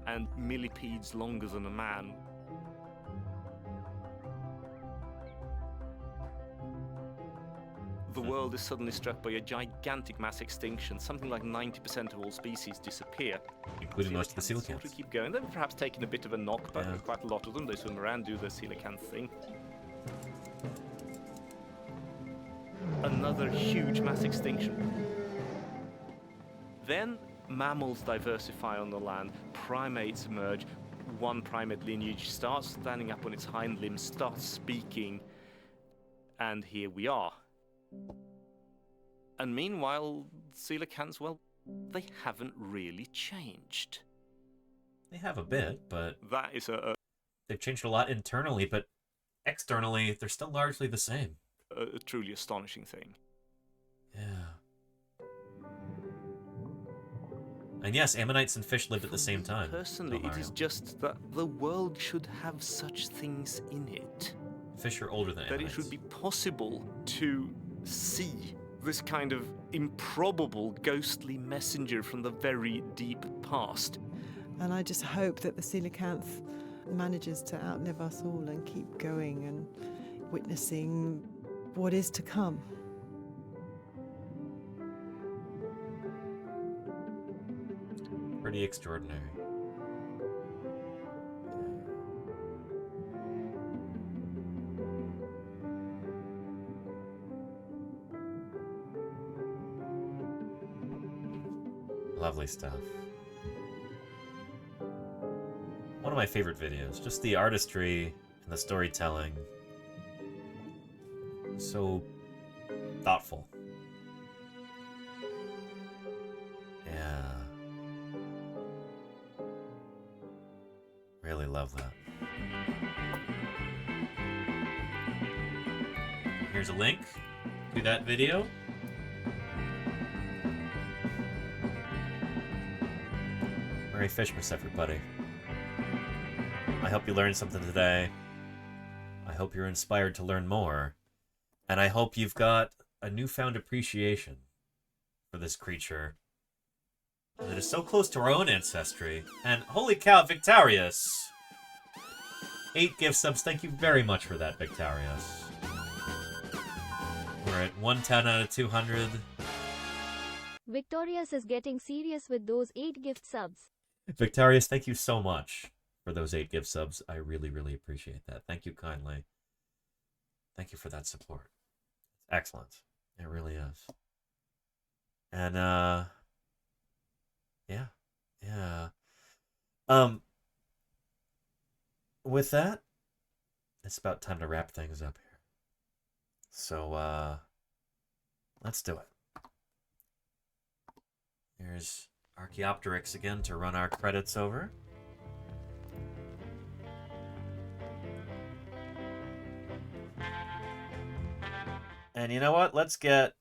and millipedes longer than a man. The world is suddenly struck by a gigantic mass extinction. Something like 90% of all species disappear. Including most of the coelacanths. Sort of keep going. They're perhaps taking a bit of a knock, but there's quite a lot of them. They swim around, do their coelacanth thing. Another huge mass extinction. Then mammals diversify on the land, primates emerge, one primate lineage starts standing up on its hind limbs, starts speaking, and here we are. And meanwhile, coelacanths, well, they haven't really changed. They have a bit, but that is they've changed a lot internally, but externally, they're still largely the same. A truly astonishing thing. Yeah. And yes, ammonites and fish lived at the same time. Personally, it is just that the world should have such things in it. Fish are older than that ammonites. It should be possible to see this kind of improbable, ghostly messenger from the very deep past. And I just hope that the coelacanth manages to outlive us all and keep going and witnessing what is to come. Pretty extraordinary. Lovely stuff. One of my favorite videos. Just the artistry and the storytelling. So thoughtful. Yeah. Really love that. Here's a link to that video. Merry Fishmas, everybody. I hope you learned something today. I hope you're inspired to learn more. And I hope you've got a newfound appreciation for this creature That is so close to our own ancestry. And holy cow, Victorious! 8 gift subs. Thank you very much for that, Victorious. We're at 110 out of 200. Victorious is getting serious with those 8 gift subs. Victorious, thank you so much for those 8 gift subs. I really, really appreciate that. Thank you kindly. Thank you for that support. It's excellent. It really is. And, yeah. With that, it's about time to wrap things up here. So, let's do it. Here's Archaeopteryx again to run our credits over. And you know what? Let's get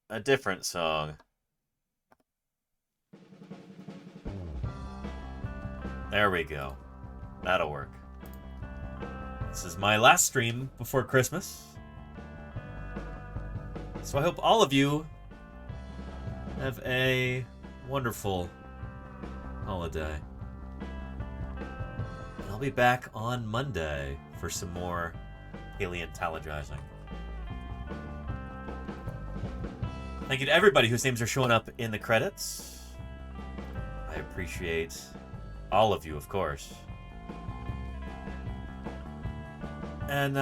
a different song. There we go. That'll work. This is my last stream before Christmas. So I hope all of you have a wonderful holiday. And I'll be back on Monday for some more Paleontologizing. Thank you to everybody whose names are showing up in the credits. I appreciate all of you, of course. And,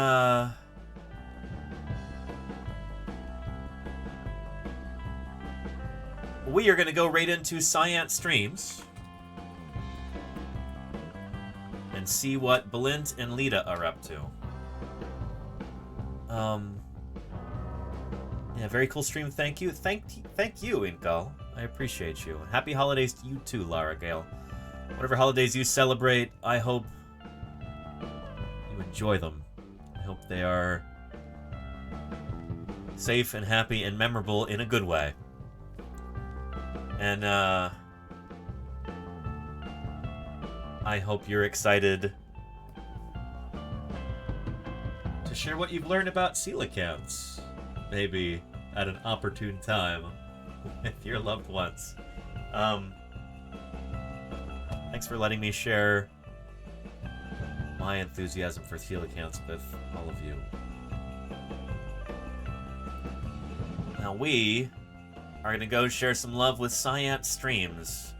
we are going to go right into Science Streams and see what Balint and Lita are up to. Yeah, very cool stream. Thank you. Thank you, Inkal. I appreciate you. Happy holidays to you too, Lara Gale. Whatever holidays you celebrate, I hope you enjoy them. I hope they are safe and happy and memorable in a good way. And, I hope you're excited to share what you've learned about coelacanths. Maybe at an opportune time with your loved ones. Thanks for letting me share my enthusiasm for coelacanths with all of you. Now we are going to go share some love with Science Streams.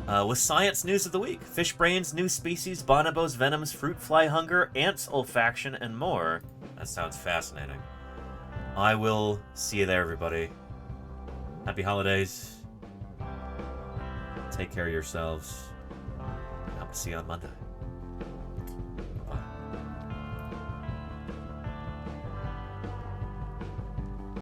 With Science News of the Week. Fish brains, new species, bonobos, venoms, fruit fly hunger, ants olfaction, and more. That sounds fascinating. I will see you there, everybody. Happy holidays. Take care of yourselves. I'll see you on Monday.